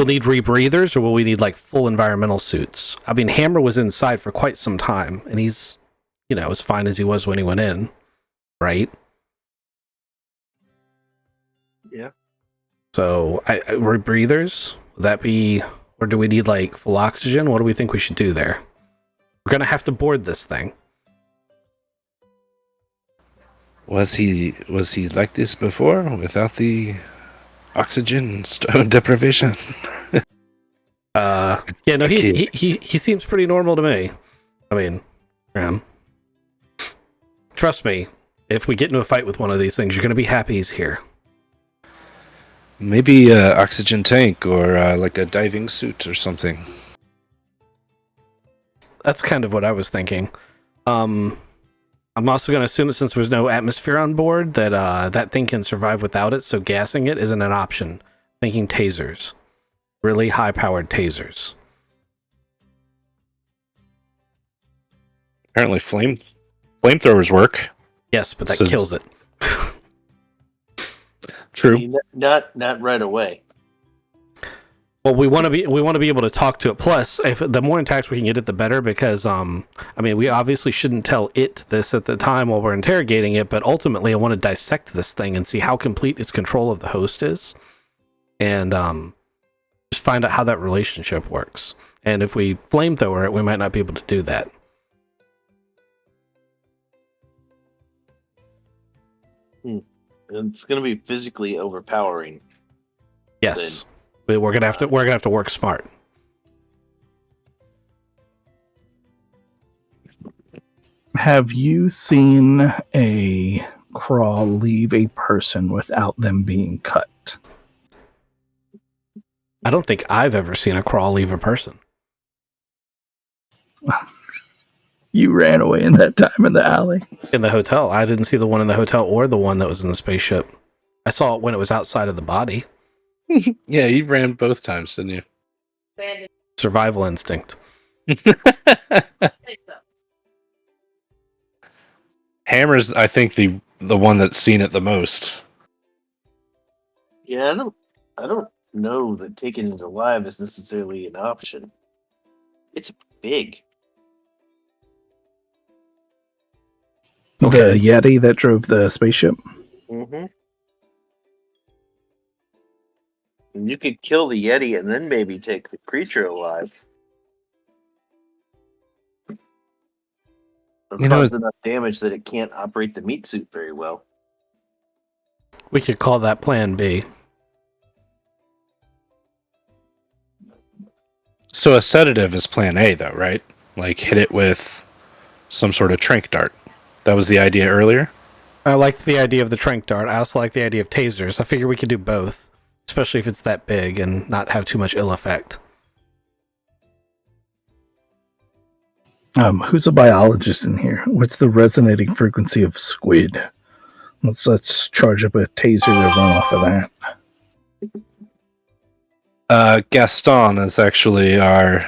need rebreathers, or will we need like full environmental suits? I mean, Hammer was inside for quite some time and he's, as fine as he was when he went in, right? Yeah. So, rebreathers, would that be, or do we need like full oxygen? What do we think we should do there? We're gonna have to board this thing. Was he like this before without the oxygen deprivation? Yeah, no, he seems pretty normal to me. I mean, trust me, if we get into a fight with one of these things, you're gonna be happy he's here. Maybe an oxygen tank or like a diving suit or something. That's kind of what I was thinking. I'm also going to assume that since there's no atmosphere on board, that that thing can survive without it, so gassing it isn't an option. Thinking tasers. Really high-powered tasers. Apparently flamethrowers work. Yes, but that So- kills it. True. I mean, not right away. Well, we want to be able to talk to it. Plus, if the more intact we can get it, the better. Because we obviously shouldn't tell it this at the time while we're interrogating it. But ultimately, I want to dissect this thing and see how complete its control of the host is, and just find out how that relationship works. And if we flamethrower it, we might not be able to do that. It's going to be physically overpowering. Yes. We're gonna have to work smart. Have you seen a crawl leave a person without them being cut? I don't think I've ever seen a crawl leave a person. You ran away in that time in the alley. In the hotel. I didn't see the one in the hotel or the one that was in the spaceship. I saw it when it was outside of the body. Yeah, you ran both times, didn't you? Survival instinct. Hammer's, I think, the one that's seen it the most. Yeah, I don't know that taking it alive is necessarily an option. It's big. The Yeti that drove the spaceship? Mm-hmm. And you could kill the Yeti and then maybe take the creature alive. Or cause enough damage that it can't operate the meat suit very well. We could call that Plan B. So a sedative is Plan A, though, right? Like hit it with some sort of trank dart. That was the idea earlier? I liked the idea of the trank dart. I also like the idea of tasers. I figure we could do both, especially if it's that big and not have too much ill effect. Who's a biologist in here? What's the resonating frequency of squid? Let's charge up a taser to run off of that. Gaston is actually our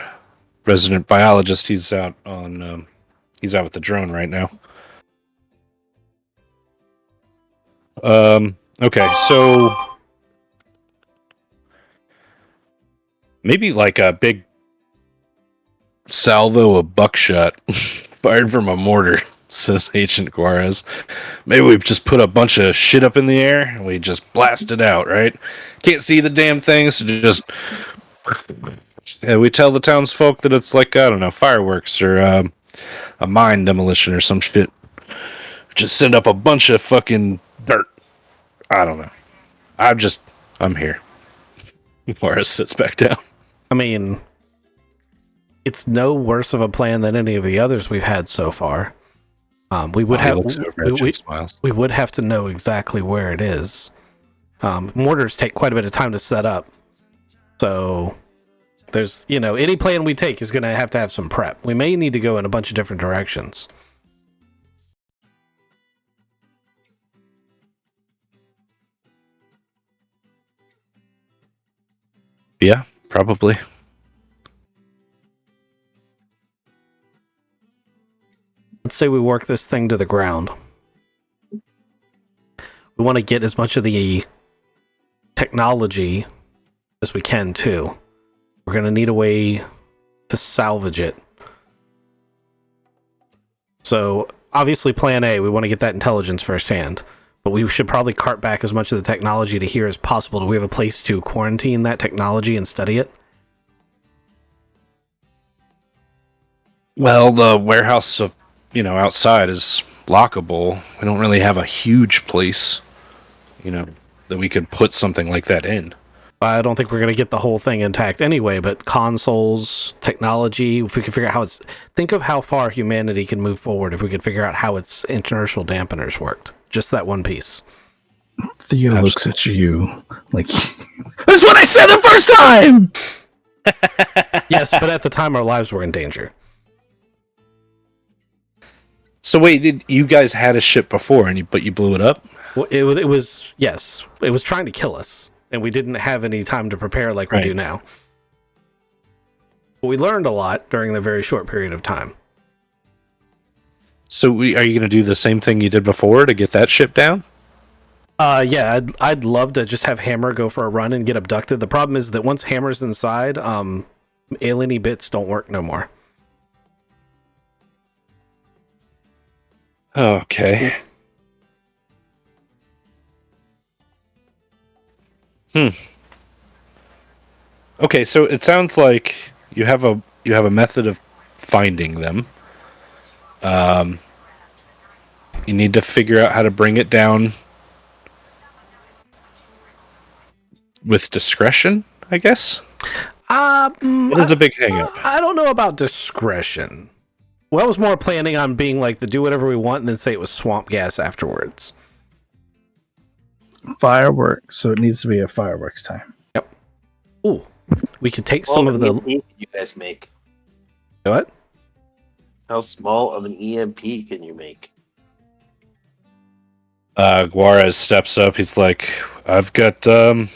resident biologist. He's out on he's out with the drone right now. Okay, so maybe like a big salvo of buckshot fired from a mortar, says Agent Juarez. Maybe we just put a bunch of shit up in the air and we just blast it out, right? Can't see the damn thing, so just we tell the townsfolk that it's like, I don't know, fireworks or a mine demolition or some shit. Just send up a bunch of fucking dirt. I don't know. I'm here. Juarez sits back down. I mean, it's no worse of a plan than any of the others we've had so far. We would have to know exactly where it is. Mortars take quite a bit of time to set up, so there's any plan we take is going to have some prep. We may need to go in a bunch of different directions. Yeah, probably. Let's say we work this thing to the ground. We want to get as much of the technology as we can, too. We're going to need a way to salvage it. So, obviously, Plan A, we want to get that intelligence firsthand. But we should probably cart back as much of the technology to here as possible. Do we have a place to quarantine that technology and study it? Well, the warehouse, outside is lockable. We don't really have a huge place, that we could put something like that in. I don't think we're going to get the whole thing intact anyway, but consoles, technology, if we could figure out think of how far humanity can move forward if we could figure out how its inertial dampeners worked. Just that one piece. Theo looks at you like, that's what I said the first time! Yes, but at the time our lives were in danger. So wait, you guys had a ship before, but you blew it up? Well, it was trying to kill us, and we didn't have any time to prepare like we do now. But we learned a lot during the very short period of time. So are you going to do the same thing you did before to get that ship down? Yeah, I'd love to just have Hammer go for a run and get abducted. The problem is that once Hammer's inside, alien bits don't work no more. Okay. Okay, so it sounds like you have a method of finding them. You need to figure out how to bring it down with discretion, I guess. It is a big hang-up. I don't know about discretion. Well, I was more planning on being like the do whatever we want and then say it was swamp gas afterwards. Fireworks, so it needs to be a fireworks time. Yep. Ooh, we could take some of the. EMP can you guys make? What? How small of an EMP can you make? Juarez steps up. He's like, I've got a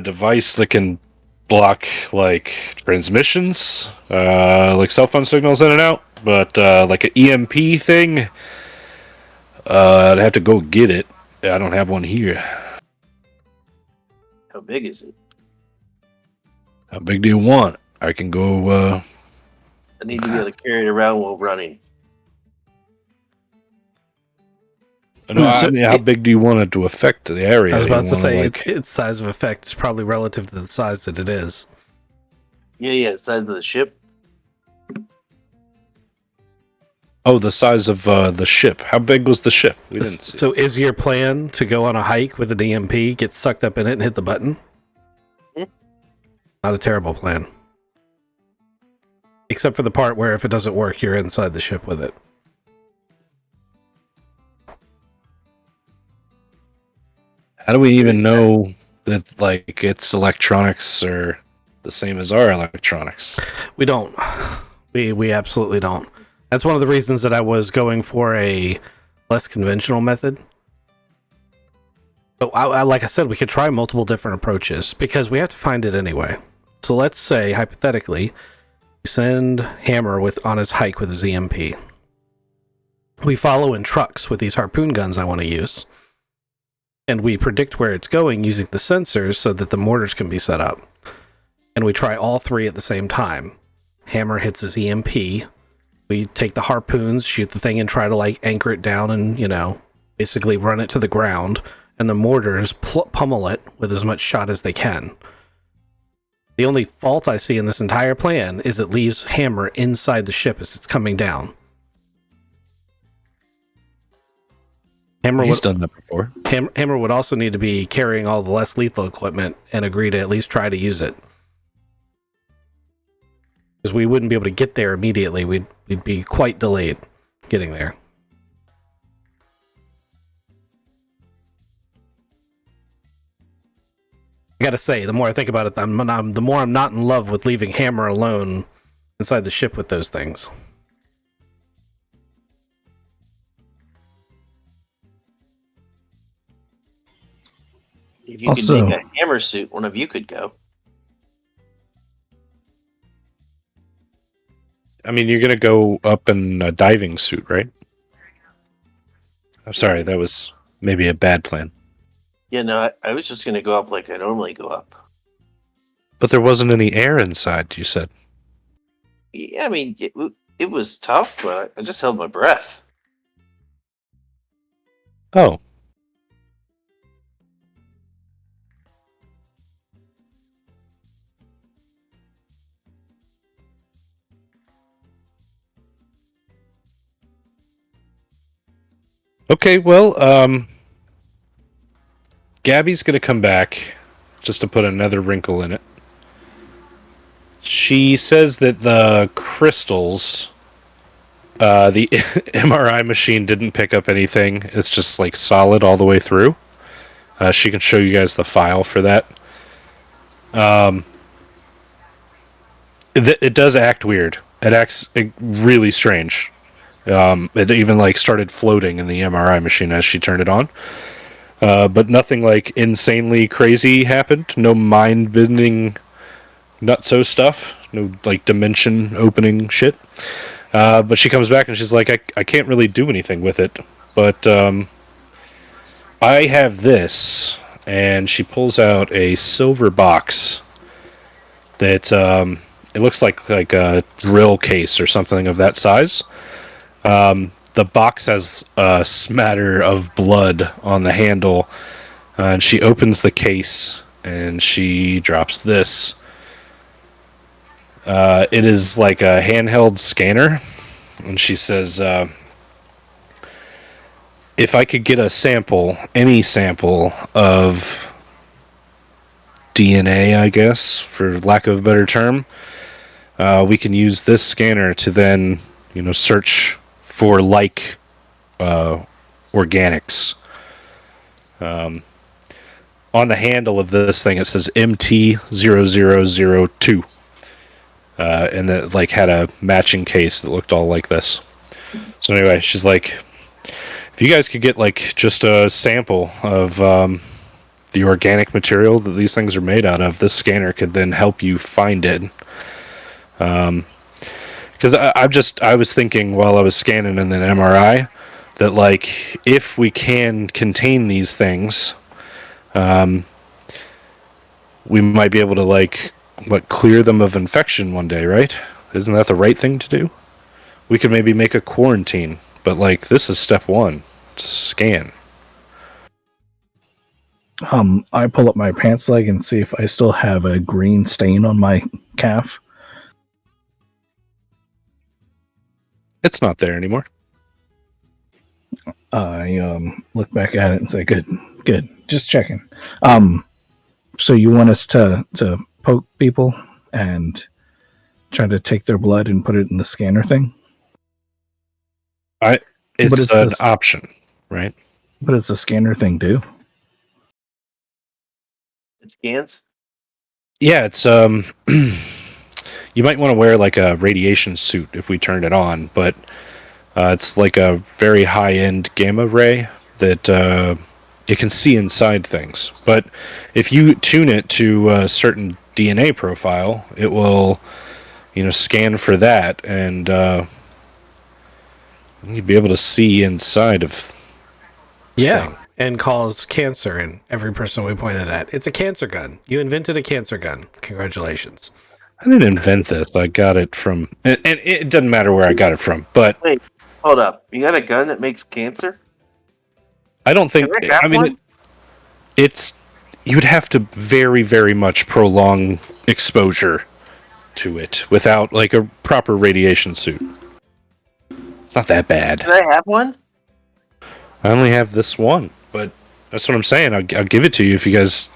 device that can block like transmissions, like cell phone signals in and out, but like an EMP thing, I'd have to go get it. I don't have one here. How big is it? How big do you want? I can go. I need to be able to carry it around while running. I mean, how big do you want it to affect the area? I was about You to wanna, say like- its size of effect is probably relative to the size that it is. Yeah, the size of the ship. Oh, the size of the ship. How big was the ship? We didn't see. So, is your plan to go on a hike with an EMP, get sucked up in it, and hit the button? Not a terrible plan. Except for the part where if it doesn't work, you're inside the ship with it. How do we even know that like its electronics are the same as our electronics? We don't. We absolutely don't. That's one of the reasons that I was going for a less conventional method. But like I said, we could try multiple different approaches because we have to find it anyway. So let's say, hypothetically, we send Hammer on his hike with his EMP. We follow in trucks with these harpoon guns I want to use. And we predict where it's going using the sensors so that the mortars can be set up. And we try all three at the same time. Hammer hits his EMP. We take the harpoons, shoot the thing, and try to like anchor it down and, basically run it to the ground. And the mortars pummel it with as much shot as they can. The only fault I see in this entire plan is it leaves Hammer inside the ship as it's coming down. He's done that before. Hammer would also need to be carrying all the less lethal equipment and agree to at least try to use it. Because we wouldn't be able to get there immediately. We'd be quite delayed getting there. I gotta say, the more I think about it, the more I'm not in love with leaving Hammer alone inside the ship with those things. If you could make a hammer suit, one of you could go. I mean, you're gonna go up in a diving suit, right? I'm sorry, that was maybe a bad plan. Yeah, no, I was just going to go up like I normally go up. But there wasn't any air inside, you said. Yeah, I mean, it was tough, but I just held my breath. Oh. Okay, well, Gabby's gonna come back just to put another wrinkle in it. She says that the crystals, the MRI machine didn't pick up anything. It's just like solid all the way through. She can show you guys the file for that. It does act weird. It acts really strange. It even like started floating in the MRI machine as she turned it on. But nothing like insanely crazy happened. No mind-bending nutso stuff. No like dimension opening shit. But she comes back and she's like, I can't really do anything with it. But I have this, and she pulls out a silver box that it looks like a drill case or something of that size. The box has a smatter of blood on the handle, and she opens the case and she drops this. It is like a handheld scanner, and she says, if I could get a sample, any sample of DNA, I guess, for lack of a better term, we can use this scanner to then, search for organics. On the handle of this thing, it says MT0002. And it had a matching case that looked all like this. So anyway, she's like, if you guys could get just a sample of the organic material that these things are made out of, this scanner could then help you find it. Because I was thinking while I was scanning in the MRI that if we can contain these things, we might be able to clear them of infection one day, right? Isn't that the right thing to do? We could maybe make a quarantine, but this is step one, to scan. I pull up my pants leg and see if I still have a green stain on my calf. It's not there anymore. I look back at it and say, good, just checking. So you want us to poke people and try to take their blood and put it in the scanner thing? It's an option, right? What does the scanner thing do? It scans? Yeah, it's you might want to wear a radiation suit if we turn it on, but it's a very high-end gamma ray that it can see inside things. But if you tune it to a certain DNA profile, it will, scan for that, and you'd be able to see inside of. Yeah, and cause cancer in every person we pointed at. It's a cancer gun. You invented a cancer gun. Congratulations. I didn't invent this. I got it from, and it doesn't matter where I got it from. But wait, hold up. You got a gun that makes cancer? I don't think. It's you would have to very, very much prolong exposure to it without a proper radiation suit. It's not that bad. Can I have one? I only have this one, but that's what I'm saying. I'll give it to you if you guys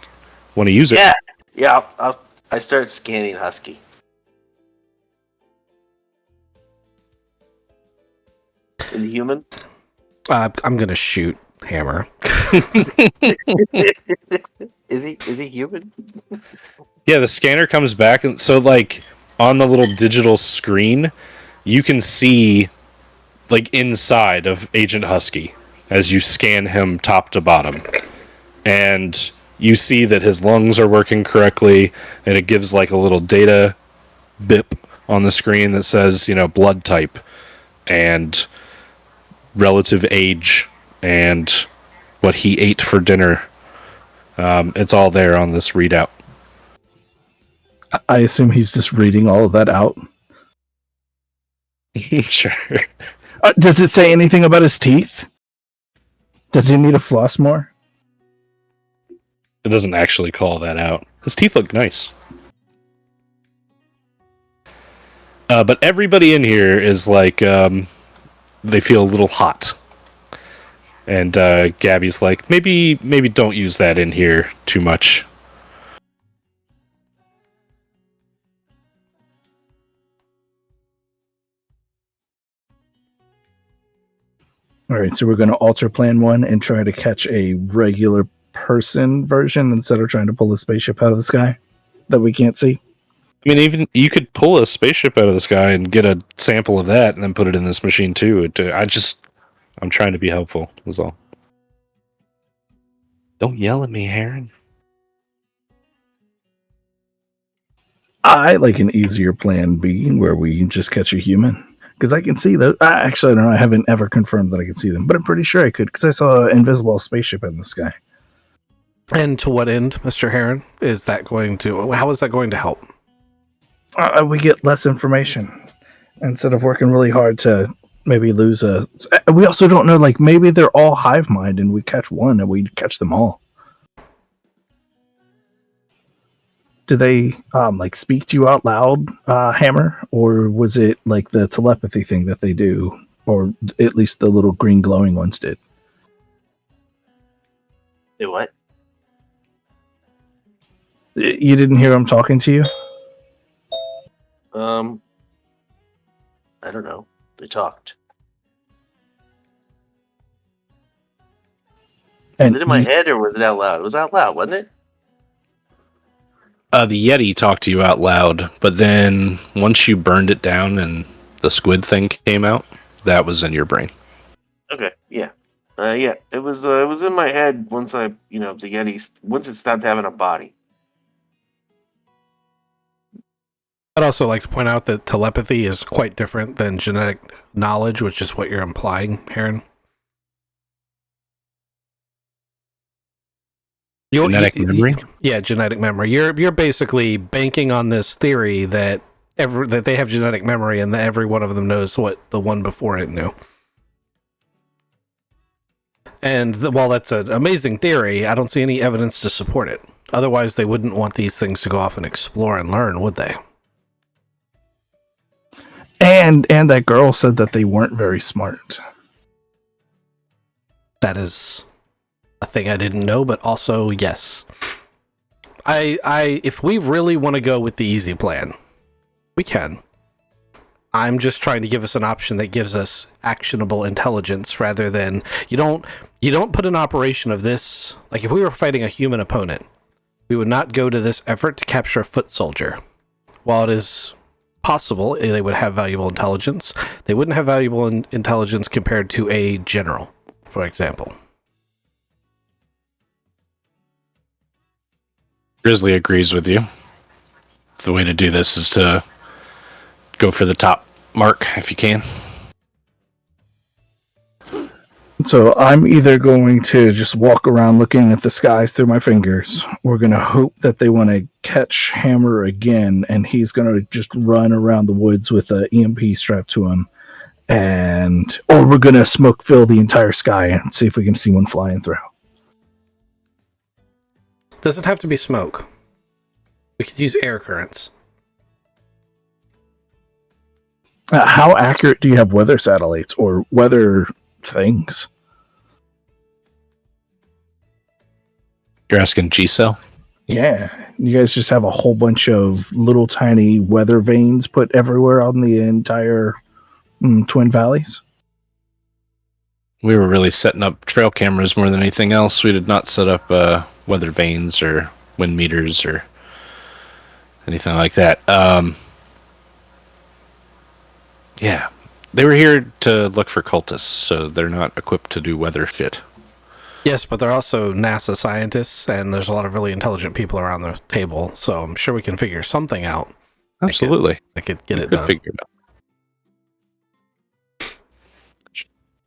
want to use it. Yeah. I start scanning Husky. Is he human? I'm gonna shoot Hammer. Is he human? Yeah, the scanner comes back, and so on the little digital screen, you can see inside of Agent Husky as you scan him top to bottom, and you see that his lungs are working correctly, and it gives a little data bip on the screen that says blood type and relative age and what he ate for dinner. It's all there on this readout. I assume he's just reading all of that out. Sure. Does it say anything about his teeth? Does he need to floss more? It doesn't actually call that out. His teeth look nice. But everybody in here is they feel a little hot. And Gabby's like, maybe don't use that in here too much. All right, so we're going to alter plan one and try to catch a regular person version instead of trying to pull a spaceship out of the sky that we can't see. I mean, even you could pull a spaceship out of the sky and get a sample of that and then put it in this machine too. I'm trying to be helpful, is all. Don't yell at me, Heron. I like an easier plan B where we just catch a human. Because I can see those. Actually, I don't know. I haven't ever confirmed that I can see them, but I'm pretty sure I could because I saw an invisible spaceship in the sky. And to what end, Mr. Heron? Is that going to? How is that going to help? We get less information instead of working really hard to maybe lose a. We also don't know. Like maybe they're all hive mind, and we catch one, and we catch them all. Do they like speak to you out loud, Hammer, or was it like the telepathy thing that they do, or at least the little green glowing ones did? Do what? You didn't hear them talking to you? I don't know. They talked. And Was it in my head or was it out loud? It was out loud, wasn't it? The Yeti talked to you out loud, but then once you burned it down and the squid thing came out, that was in your brain. Okay, yeah. Yeah, it was in my head once the Yeti, once it stopped having a body. I'd also like to point out that telepathy is quite different than genetic knowledge, which is what you're implying, Heron. Genetic memory? Yeah, genetic memory. You're basically banking on this theory that that they have genetic memory and that every one of them knows what the one before it knew. And while that's an amazing theory, I don't see any evidence to support it. Otherwise, they wouldn't want these things to go off and explore and learn, would they? And that girl said that they weren't very smart. That is a thing I didn't know, but also yes. I if we really want to go with the easy plan, we can. I'm just trying to give us an option that gives us actionable intelligence rather than you don't put an operation of this, like if we were fighting a human opponent, we would not go to this effort to capture a foot soldier. While it is possible they would have valuable intelligence, they wouldn't have valuable intelligence compared to a general, for example. Grizzly agrees with you. The way to do this is to go for the top mark if you can. So I'm either going to just walk around looking at the skies through my fingers. We're going to hope that they want to catch Hammer again, and he's going to just run around the woods with an EMP strapped to him. Or we're going to smoke fill the entire sky and see if we can see one flying through. Doesn't have to be smoke. We could use air currents. How accurate do you have weather satellites or weather things? You're asking G-Cell? Yeah. You guys just have a whole bunch of little tiny weather vanes put everywhere on the entire Twin Valleys? We were really setting up trail cameras more than anything else. We did not set up weather vanes or wind meters or anything like that. Yeah. They were here to look for cultists, so they're not equipped to do weather shit. Yes, but they're also NASA scientists, and there's a lot of really intelligent people around the table, so I'm sure we can figure something out. Absolutely. I could get it Could done. figure it out.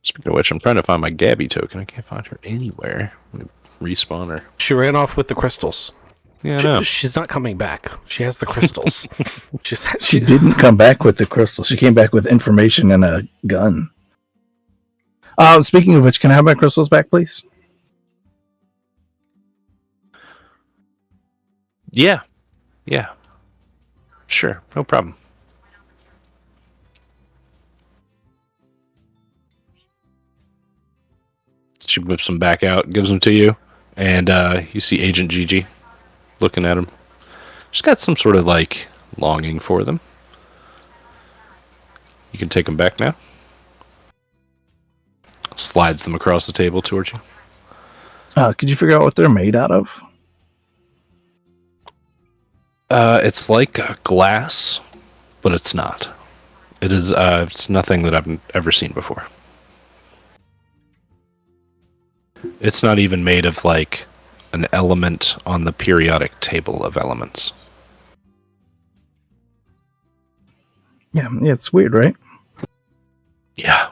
Speaking of which, I'm trying to find my Gabby token. I can't find her anywhere. Let me respawn her. She ran off with the crystals. Yeah, I know. She's not coming back. She has the crystals. She didn't come back with the crystal. She came back with information and a gun. Speaking of which, can I have my crystals back, please? Yeah. Sure, no problem. She whips them back out, gives them to you, and you see Agent Gigi looking at him. She's got some sort of like longing for them. You can take them back now. Slides them across the table towards you. Could you figure out what they're made out of? It's like glass, but it's not. It is. It's nothing that I've ever seen before. It's not even made of like an element on the periodic table of elements. Yeah, it's weird, right? Yeah.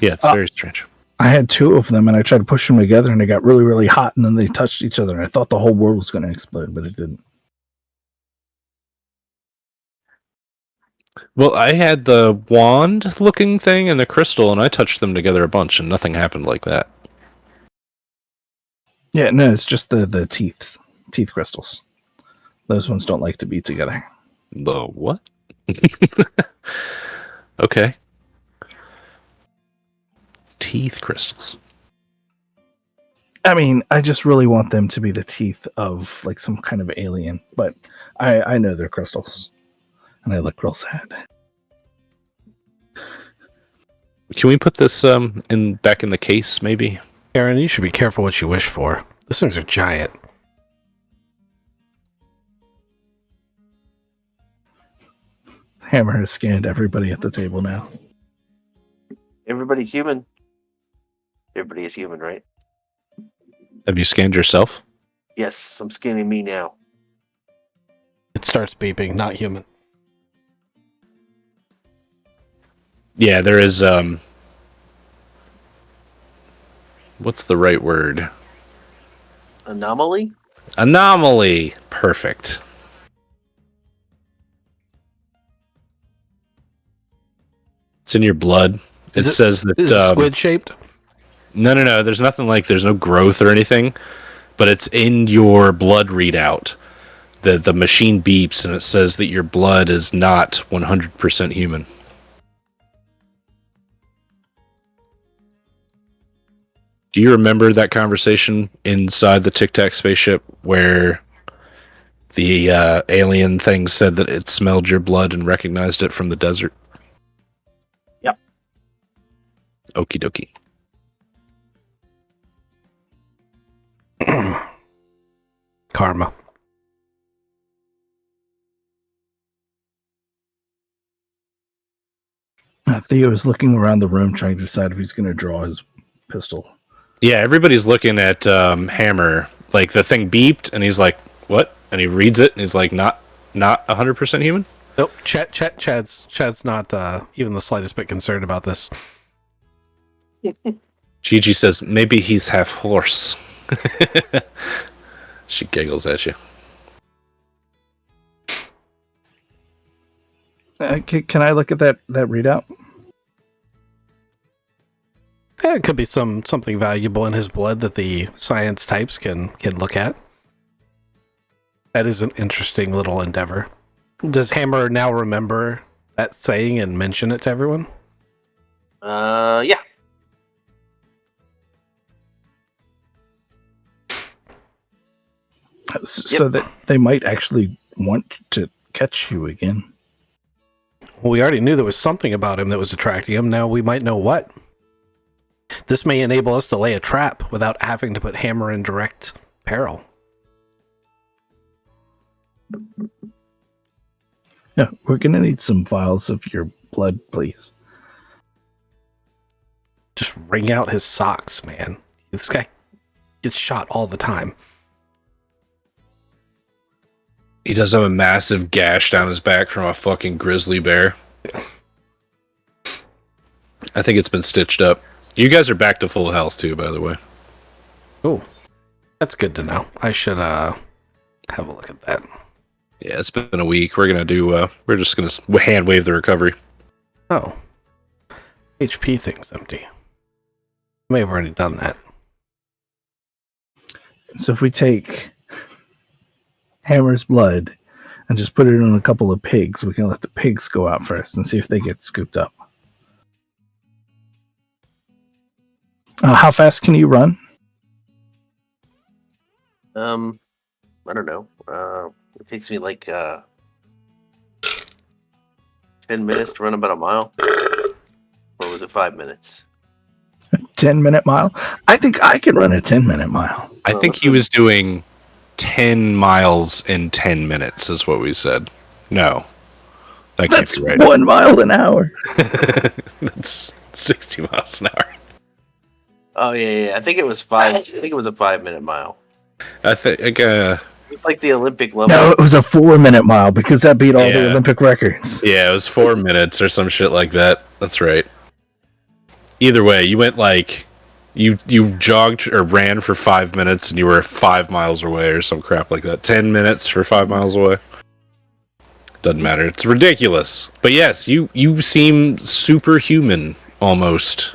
Yeah, it's very strange. I had two of them, and I tried to push them together, and they got really, really hot, and then they touched each other, and I thought the whole world was going to explode, but it didn't. Well, I had the wand-looking thing and the crystal, and I touched them together a bunch, and nothing happened like that. Yeah, no, it's just the teeth crystals. Those ones don't like to be together. The what? Okay. Teeth crystals. I mean, I just really want them to be the teeth of like some kind of alien, but I know they're crystals, and I look real sad. Can we put this back in the case, maybe? Aaron, you should be careful what you wish for. Those things are giant. Hammer has scanned everybody at the table now. Everybody's human. Everybody is human, right? Have you scanned yourself? Yes, I'm scanning me now. It starts beeping, not human. Yeah, there is what's the right word? Anomaly? Anomaly. Perfect. It's in your blood. It says that Is it squid shaped? No. There's nothing like there's no growth or anything, but it's in your blood readout. The machine beeps and it says that your blood is not 100% human. Do you remember that conversation inside the Tic Tac spaceship where the alien thing said that it smelled your blood and recognized it from the desert? Yep. Okie dokie. Karma. Theo is looking around the room trying to decide if he's going to draw his pistol. Yeah, everybody's looking at Hammer. Like the thing beeped, and he's like, "What?" And he reads it, and he's like, "Not 100% human." Nope. Chad's not even the slightest bit concerned about this. Gigi says, "Maybe he's half horse." She giggles at you. Can I look at that readout? Yeah, it could be something valuable in his blood that the science types can look at. That is an interesting little endeavor. Does Hammer now remember that saying and mention it to everyone? Yeah. So that they might actually want to catch you again. Well, we already knew there was something about him that was attracting him. Now we might know what. This may enable us to lay a trap without having to put Hammer in direct peril. Yeah, we're going to need some vials of your blood, please. Just wring out his socks, man. This guy gets shot all the time. He does have a massive gash down his back from a fucking grizzly bear. I think it's been stitched up. You guys are back to full health too, by the way. Oh, that's good to know. I should have a look at that. Yeah, it's been a week. We're gonna do. We're just gonna hand wave the recovery. Oh, HP thing's empty. May have already done that. So if we take Hammer's blood and just put it on a couple of pigs, we can let the pigs go out first and see if they get scooped up. How fast can you run? I don't know. It takes me like 10 minutes to run about a mile. Or was it 5 minutes? 10-minute mile? I think I can run a 10-minute mile. I think he was doing 10 miles in 10 minutes, is what we said. No. That's right. 1 mile an hour. That's 60 miles an hour. Oh yeah. I think it was 5. I think it was a 5-minute mile. I think It's like the Olympic level. No, it was a 4-minute mile because that beat all the Yeah. Olympic records. yeah, it was 4 minutes or some shit like that. That's right. Either way, you went like you jogged or ran for 5 minutes and you were 5 miles away or some crap like that. 10 minutes for 5 miles away. Doesn't matter. It's ridiculous. But yes, you seem superhuman almost.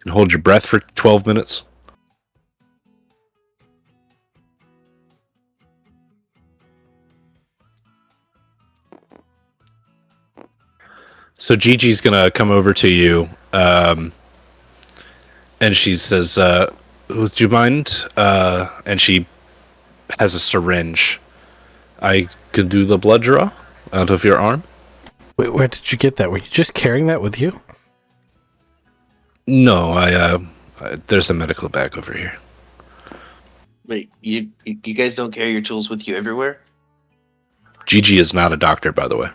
And hold your breath for 12 minutes. So Gigi's gonna come over to you, and she says, "Would you mind?" And she has a syringe. I could do the blood draw out of your arm. Wait, where did you get that? Were you just carrying that with you? No, there's a medical bag over here. Wait, you guys don't carry your tools with you everywhere? Gigi is not a doctor, by the way.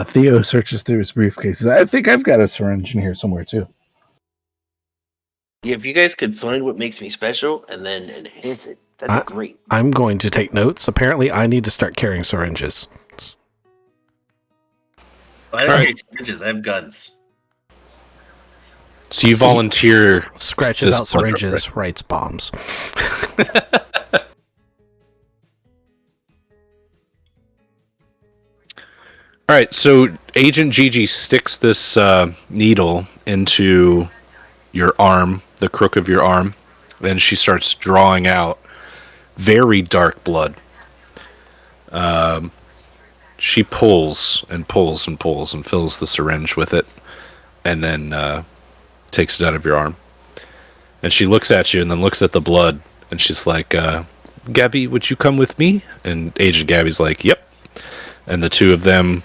Theo searches through his briefcases. I think I've got a syringe in here somewhere too. Yeah, if you guys could find what makes me special and then enhance it, that'd be great. I'm going to take notes. Apparently, I need to start carrying syringes. I don't carry syringes, I have guns. So you volunteer. Scratches this out blood draw, syringes, writes bombs. All right, so Agent Gigi sticks this needle into your arm, the crook of your arm, and she starts drawing out very dark blood. She pulls and pulls and pulls and fills the syringe with it, and then takes it out of your arm. And she looks at you and then looks at the blood, and she's like, Gabby, would you come with me? And Agent Gabby's like, yep. And the two of them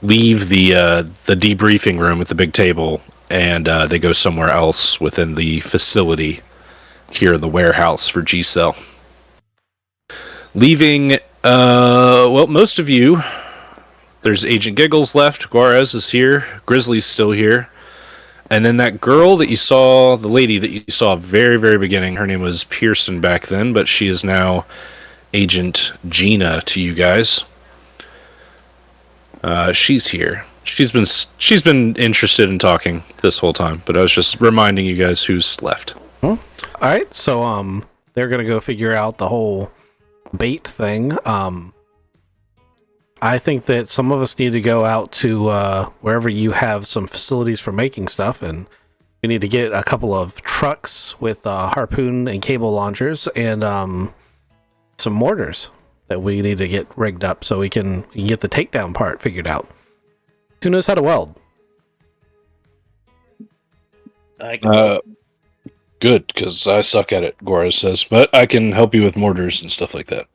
leave the debriefing room with the big table, and they go somewhere else within the facility here in the warehouse for G-Cell. Leaving, well, most of you, there's Agent Giggles left, Juarez is here, Grizzly's still here, and then that girl that you saw, the lady that you saw very, very beginning, her name was Pearson back then, but she is now Agent Gina to you guys. She's here. She's been interested in talking this whole time, but I was just reminding you guys who's left. All right, so they're gonna go figure out the whole bait thing. I think that some of us need to go out to wherever you have some facilities for making stuff, and we need to get a couple of trucks with harpoon and cable launchers and some mortars that we need to get rigged up so we can get the takedown part figured out. Who knows how to weld? I can Good, because I suck at it, Juarez says, but I can help you with mortars and stuff like that.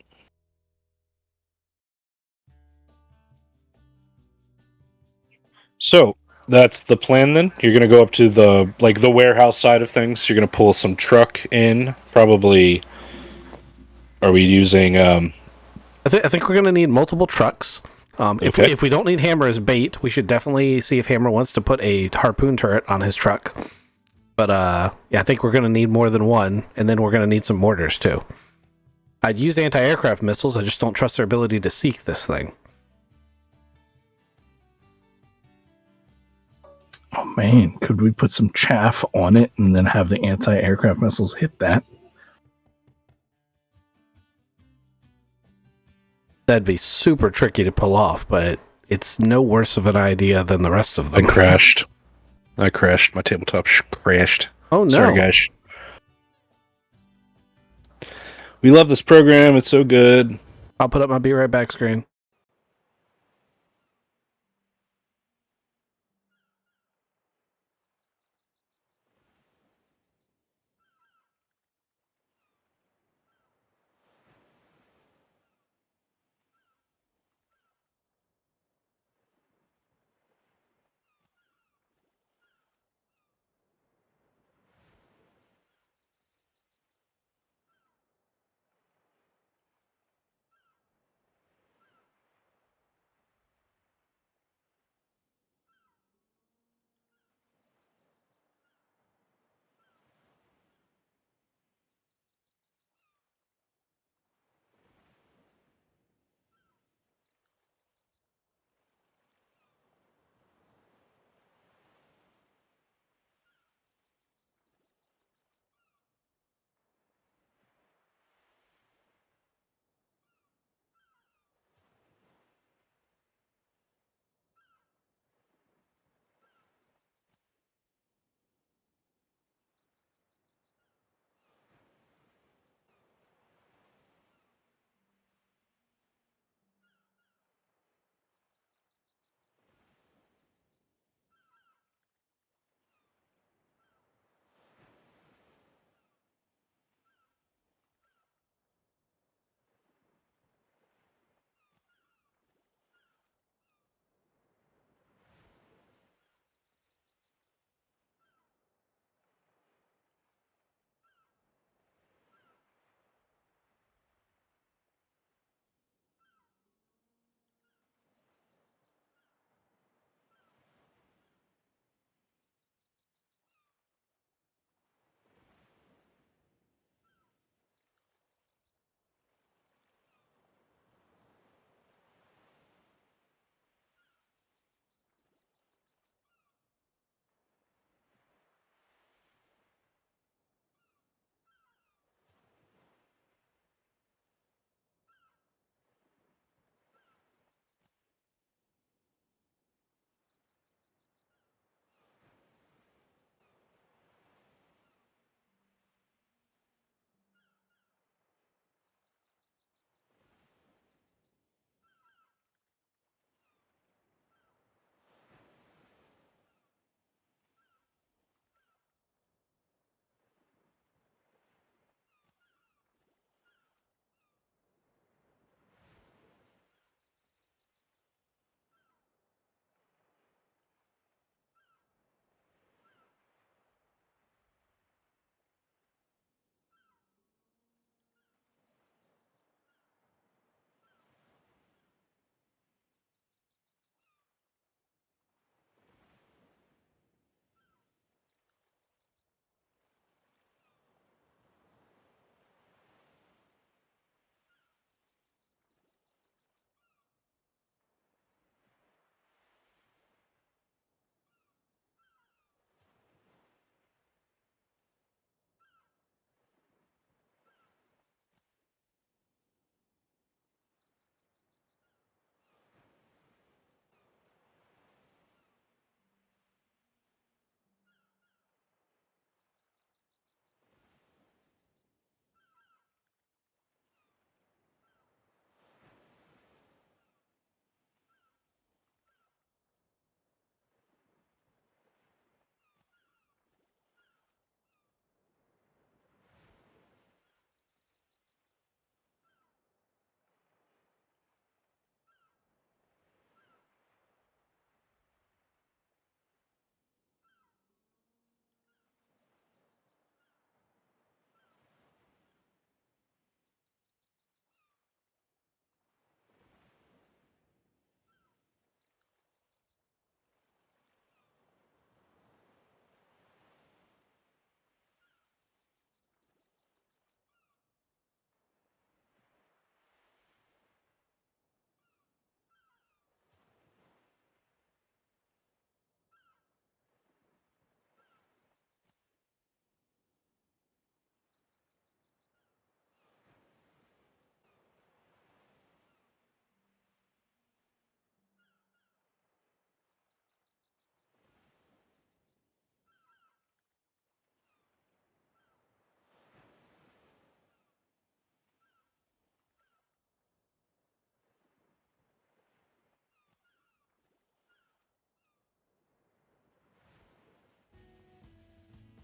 So that's the plan then. You're gonna go up to the warehouse side of things. You're gonna pull some truck in. Probably. Are we using? I think we're gonna need multiple trucks. Okay. If we don't need Hammer as bait, we should definitely see if Hammer wants to put a harpoon turret on his truck. But yeah, I think we're gonna need more than one, and then we're gonna need some mortars too. I'd use anti-aircraft missiles. I just don't trust their ability to seek this thing. Oh man, could we put some chaff on it and then have the anti-aircraft missiles hit that? That'd be super tricky to pull off, but it's no worse of an idea than the rest of them. I crashed. My tabletop crashed. Oh no. Sorry, guys. We love this program. It's so good. I'll put up my be right back screen.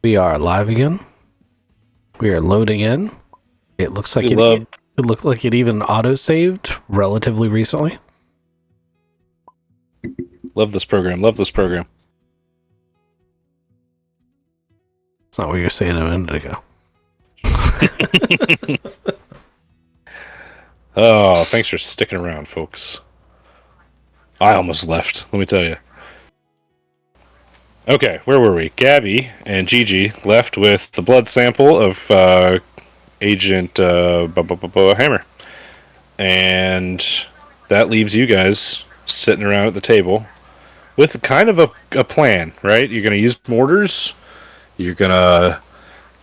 We are live again. We are loading in. It looks like It looked like it even auto-saved relatively recently. love this program. Love this program. It's not what you were saying a minute ago. Oh, thanks for sticking around, folks. I almost left, let me tell you. Okay, where were we? Gabby and Gigi left with the blood sample of Agent Hammer. And that leaves you guys sitting around at the table with kind of a plan, right? You're going to use mortars. You're going to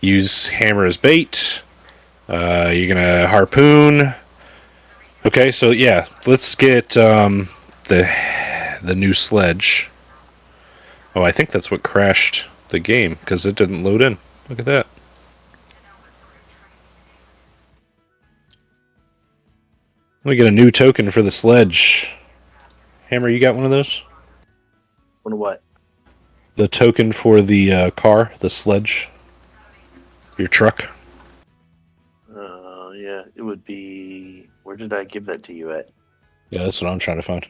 use hammer as bait. You're going to harpoon. Okay, so yeah, let's get the new sledge. Oh, I think that's what crashed the game, because it didn't load in. Look at that. Let me get a new token for the sledge. Hammer, you got one of those? Wonder what? The token for the car, the sledge, your truck. Yeah, it would be. Where did I give that to you at? Yeah, that's what I'm trying to find.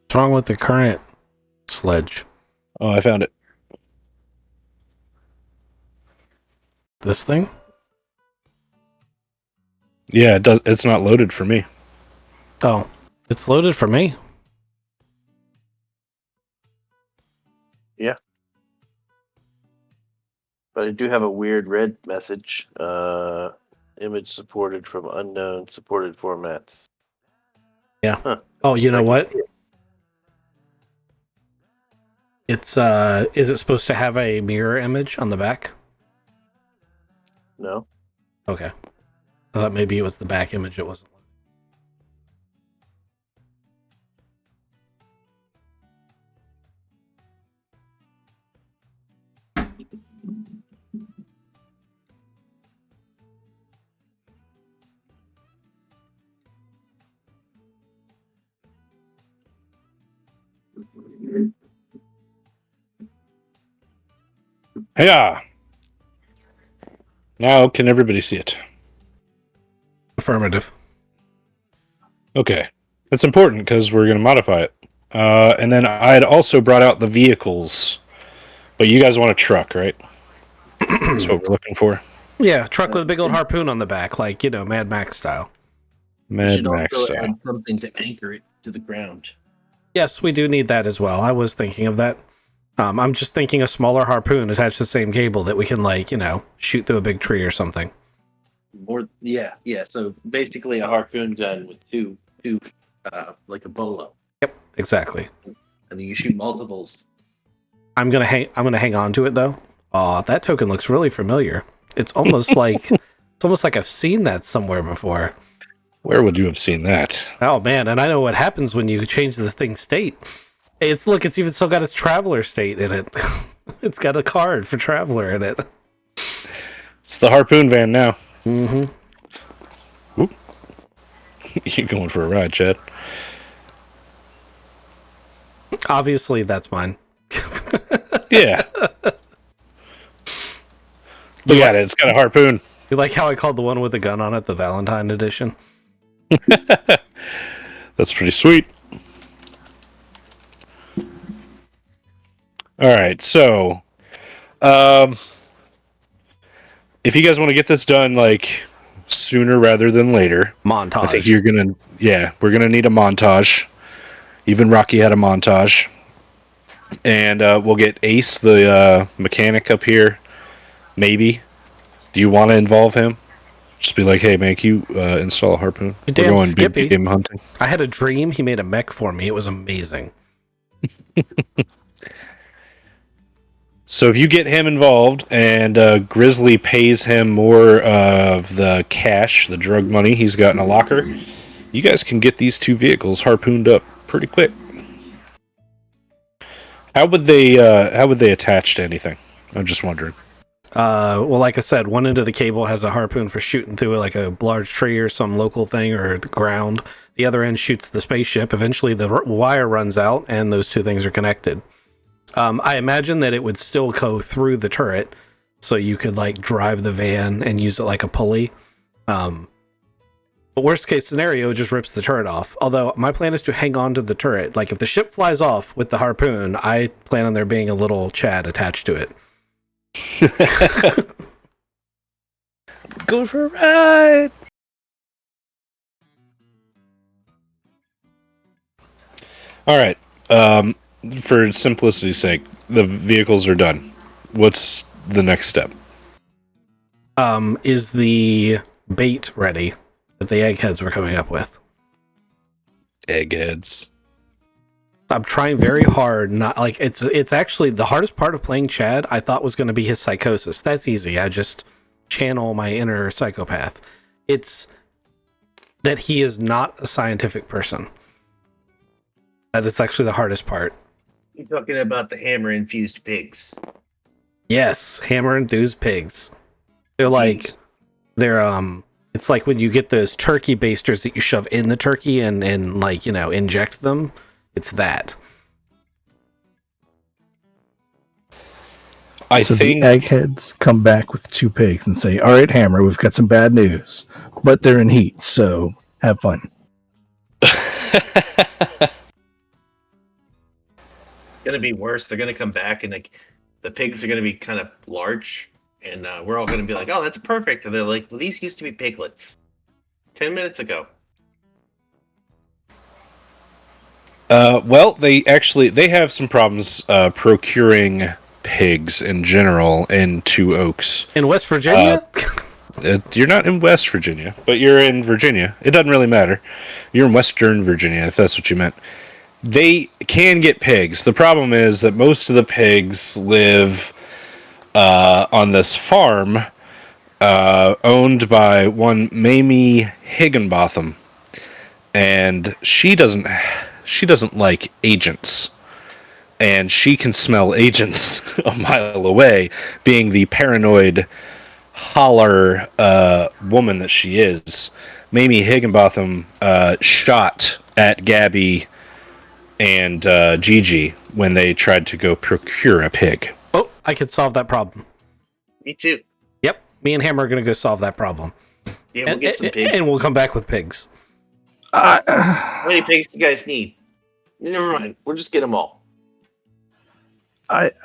What's wrong with the current sledge? Oh, I found it. This thing? Yeah, it does. It's not loaded for me. Oh, it's loaded for me. But I do have a weird red message. Image supported from unknown supported formats. Yeah. Huh. Oh, you know I can what? see it. It's is it supposed to have a mirror image on the back? No. Okay. I thought maybe it was the back image it wasn't. Yeah. Now can everybody see it? Affirmative. Okay. That's important because we're going to modify it. And then I had also brought out the vehicles. But you guys want a truck, right? That's what we're looking for. Yeah, truck with a big old harpoon on the back, like, you know, Mad Max style. We Mad should Max also style. add something to anchor it to the ground. Yes, we do need that as well. I was thinking of that. I'm just thinking a smaller harpoon attached to the same cable that we can, like, you know, shoot through a big tree or something. Yeah. So basically, a harpoon gun with two, like a bolo, Yep, exactly. and then you shoot multiples. I'm gonna hang on to it though. That token looks really familiar. It's almost like I've seen that somewhere before. Where would you have seen that? Oh man, and I know what happens when you change this thing's state. It's even still got its traveler state in it. It's got a card for traveler in it. It's the harpoon van now. Mm-hmm. You're going for a ride, Chad. Obviously, that's mine. Yeah. Look at it. It's got a harpoon. You like how I called the one with the gun on it the Valentine edition? That's pretty sweet. All right, so if you guys want to get this done like sooner rather than later, Montage. I think we're gonna need a montage. Even Rocky had a montage, and we'll get Ace, the mechanic, up here. Maybe. Do you want to involve him? Just be like, hey man, can you install a harpoon? You damn We're going Skippy. big game hunting. I had a dream. He made a mech for me. It was amazing. So if you get him involved and Grizzly pays him more of the cash, the drug money he's got in a locker, you guys can get these two vehicles harpooned up pretty quick. How would they attach to anything? I'm just wondering. Well, like I said, one end of the cable has a harpoon for shooting through like a large tree or some local thing or the ground. The other end shoots the spaceship. Eventually, the wire runs out, and those two things are connected. I imagine that it would still go through the turret, so you could like drive the van and use it like a pulley. But worst case scenario, it just rips the turret off. Although my plan is to hang on to the turret. Like if the ship flies off with the harpoon, I plan on there being a little Chad attached to it. Go for a ride. All right. For simplicity's sake, the vehicles are done. What's the next step? Is the bait ready that the eggheads were coming up with? Eggheads. I'm trying very hard. Not like it's actually the hardest part of playing Chad. I thought was going to be his psychosis. That's easy. I just channel my inner psychopath. It's that he is not a scientific person. That is actually the hardest part. You're talking about the hammer-infused pigs. Yes, hammer-enthused pigs. They're like, it's like when you get those turkey basters that you shove in the turkey and like, inject them. It's that. So the eggheads come back with 2 pigs and say, "All right, Hammer, we've got some bad news, but they're in heat, so have fun." Gonna be worse. They're gonna come back and like the pigs are gonna be kind of large, and we're all gonna be like, "Oh, that's perfect." And they're like, "Well, these used to be piglets 10 minutes ago." Well, they have some problems procuring pigs in general in Two Oaks. In West Virginia? You're not in West Virginia, but you're in Virginia. It doesn't really matter. You're in Western Virginia, if that's what you meant. They can get pigs. The problem is that most of the pigs live on this farm owned by one Mamie Higginbotham, and she doesn't like agents, and she can smell agents a mile away, being the paranoid holler woman that she is. Mamie Higginbotham shot at Gabby and Gigi when they tried to go procure a pig. Oh, I could solve that problem. Me too. Yep, me and Hammer are going to go solve that problem. Yeah, we'll get some pigs. And we'll come back with pigs. How many pigs do you guys need? Never mind. We'll just get them all.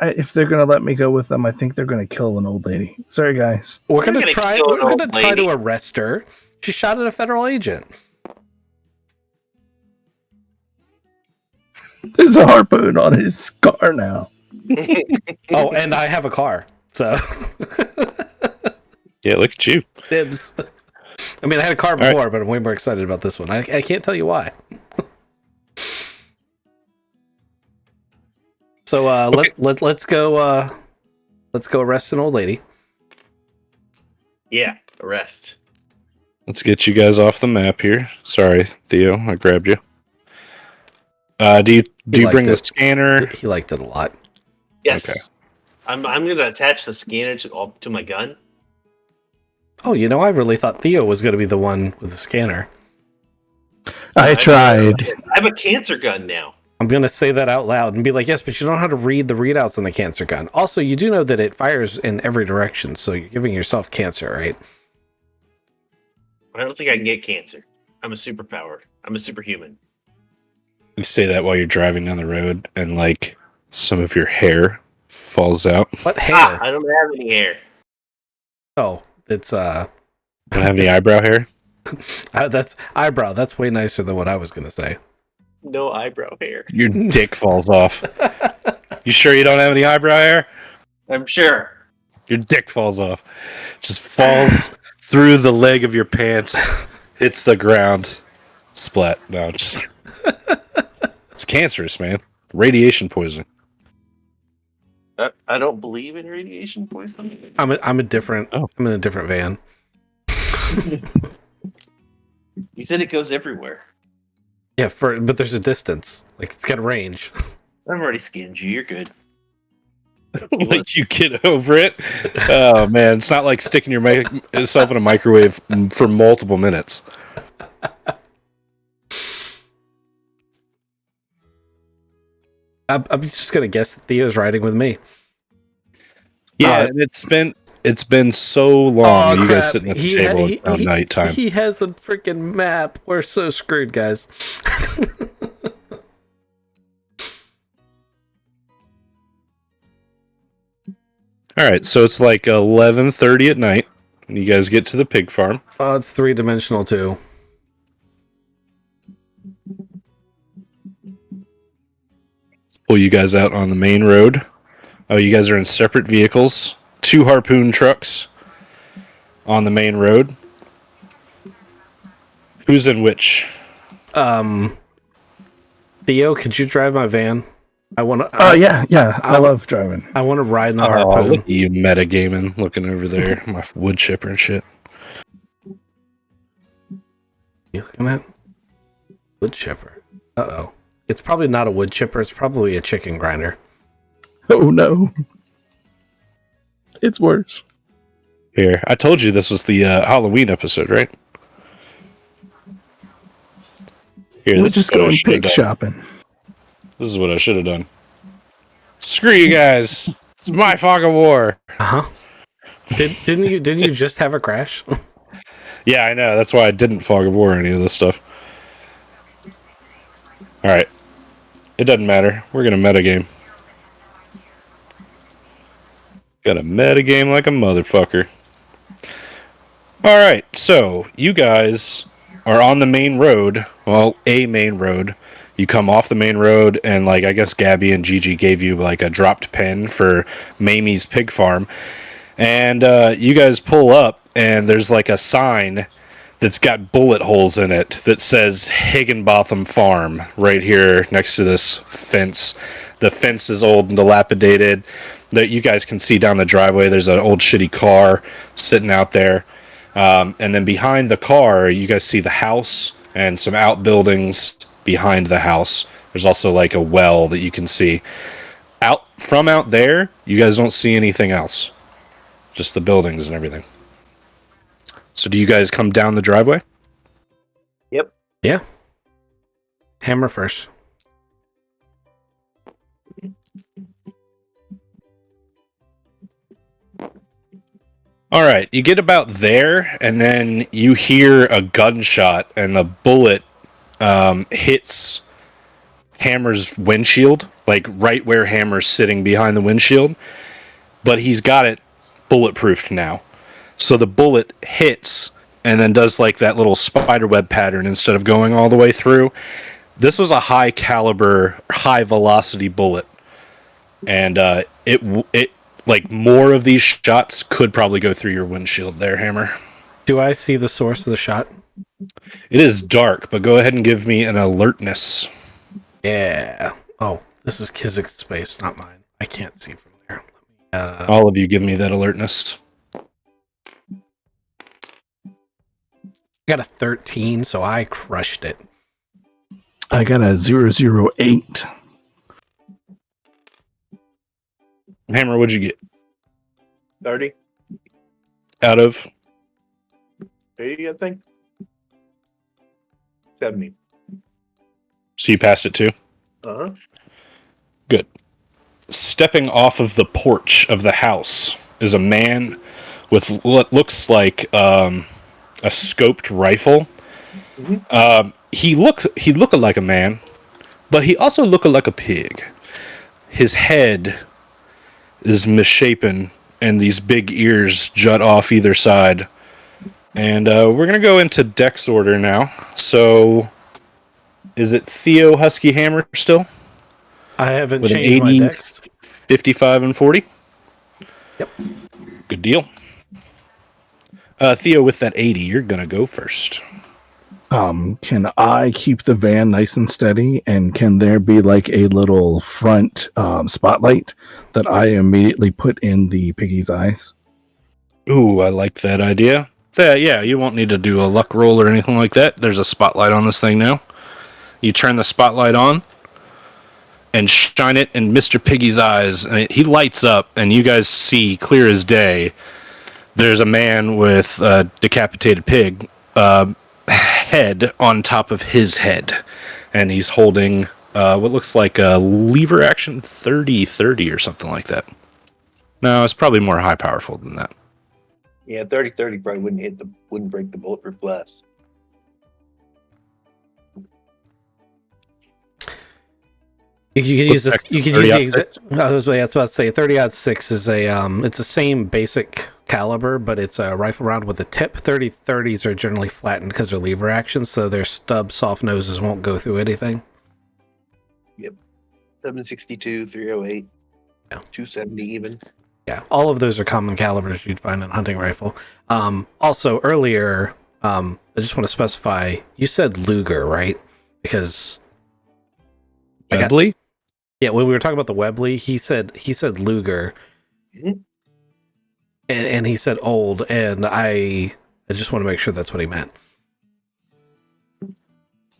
If they're gonna let me go with them, I think they're gonna kill an old lady. Sorry, guys. We're gonna try lady. to arrest her. She shot at a federal agent. There's a harpoon on his car now. Oh, and I have a car, so Yeah, look at you. dibs. I mean, I had a car before, but I'm way more excited about this one. I can't tell you why. So Okay. let's go arrest an old lady. Yeah, arrest. Let's get you guys off the map here. Sorry, Theo, I grabbed you. Do you bring the scanner? He liked it a lot. Yes. Okay. I'm gonna attach the scanner to my gun. Oh, I really thought Theo was going to be the one with the scanner. I tried. I have a cancer gun now. I'm going to say that out loud and be like, yes, but you don't know how to read the readouts on the cancer gun. Also, you do know that it fires in every direction, so you're giving yourself cancer, right? I don't think I can get cancer. I'm a superpower. I'm a superhuman. You say that while you're driving down the road and like some of your hair falls out. What hair? I don't have any hair. Oh, it's Don't have any eyebrow hair? that's eyebrow. That's way nicer than what I was going to say. No eyebrow hair. Your dick falls off. You sure you don't have any eyebrow hair? I'm sure. Your dick falls off. Just falls through the leg of your pants, hits the ground, splat. No, it's cancerous, man. Radiation poisoning. I don't believe in radiation poisoning. I'm in a different van. You said it goes everywhere. Yeah, but there's a distance. Like it's got a range. I've already scanned you. You're good. Like you get over it. Oh man, it's not like sticking yourself in a microwave for multiple minutes. I'm just gonna guess that Theo's riding with me. Yeah, and it's been so long. Oh, you guys crap. sitting at the table around nighttime. He has a freaking map. We're so screwed, guys. All right, so it's like 11:30 at night when you guys get to the pig farm. Oh, it's 3-dimensional too. Let's pull you guys out on the main road. Oh, you guys are in separate vehicles. 2 harpoon trucks on the main road. Who's in which? Theo, could you drive my van? I want to. Oh yeah. I love driving. I want to ride in the Oh, harpoon. look at you metagaming, looking over there. My wood chipper and shit. You looking at wood chipper? Uh-oh. It's probably not a wood chipper. It's probably a chicken grinder. Oh no, it's worse. Here, I told you this was the Halloween episode, right? Here, We're this just is what I going should have pig done. shopping. This is what I should have done. Screw you guys! It's my fog of war. Uh-huh. Didn't you just have a crash? Yeah, I know. That's why I didn't fog of war any of this stuff. All right, it doesn't matter. We're gonna metagame. Got a metagame like a motherfucker. All right, so you guys are on the main road. Well, a main road. You come off the main road, and like I guess Gabby and Gigi gave you like a dropped pen for Mamie's pig farm, and you guys pull up, and there's like a sign that's got bullet holes in it that says Higginbotham Farm right here next to this fence. The fence is old and dilapidated. That you guys can see down the driveway. There's an old shitty car sitting out there. And then behind the car, you guys see the house and some outbuildings behind the house. There's also like a well that you can see. Out there, you guys don't see anything else. Just the buildings and everything. So do you guys come down the driveway? Yeah. Hammer first. All right, you get about there, and then you hear a gunshot, and the bullet hits Hammer's windshield, like right where Hammer's sitting behind the windshield. But he's got it bulletproofed now. So the bullet hits and then does like that little spiderweb pattern instead of going all the way through. This was a high caliber, high velocity bullet. And it like more of these shots could probably go through your windshield there, Hammer. Do I see the source of the shot? It is dark, but go ahead and give me an alertness. Yeah. Oh, this is Kizik's space, not mine. I can't see from there. All of you give me that alertness. I got a 13, so I crushed it. I got a 008. Hammer, what'd you get? 30, Out of 80, I think. 70. So you passed it too? Uh-huh. Good. Stepping off of the porch of the house is a man with what looks like a scoped rifle. Mhm. He looked like a man, but he also looked like a pig. His head is misshapen, and these big ears jut off either side. And we're gonna go into Dex order now. So, is it Theo Husky Hammer still? I haven't With an changed my 80, dex. 55, and 40? Yep. Good deal. Theo, with that 80, you're gonna go first. Can I keep the van nice and steady? And can there be like a little front spotlight that I immediately put in the piggy's eyes? Ooh, I like that idea. Yeah, you won't need to do a luck roll or anything like that. There's a spotlight on this thing now. You turn the spotlight on and shine it in Mr. Piggy's eyes, and he lights up, and you guys see clear as day. There's a man with a decapitated pig head on top of his head, and he's holding what looks like a lever action 30-30 or something like that. No, it's probably more high powerful than that. Yeah, 30-30 probably wouldn't break the bulletproof glass. You could use this. You could use the 30-06? exact. I was about to say 30-06 is a it's the same basic caliber, but it's a rifle round with a tip. 30-30s are generally flattened because they're lever actions, so their stub soft noses won't go through anything. 762, 308, Yeah. 270 even. Yeah, all of those are common calibers you'd find in a hunting rifle. Also, earlier, I just want to specify, you said Luger, right? Because Webley? yeah, when we were talking about the Webley, he said Luger, Mhm. and he said old, and I just want to make sure that's what he meant.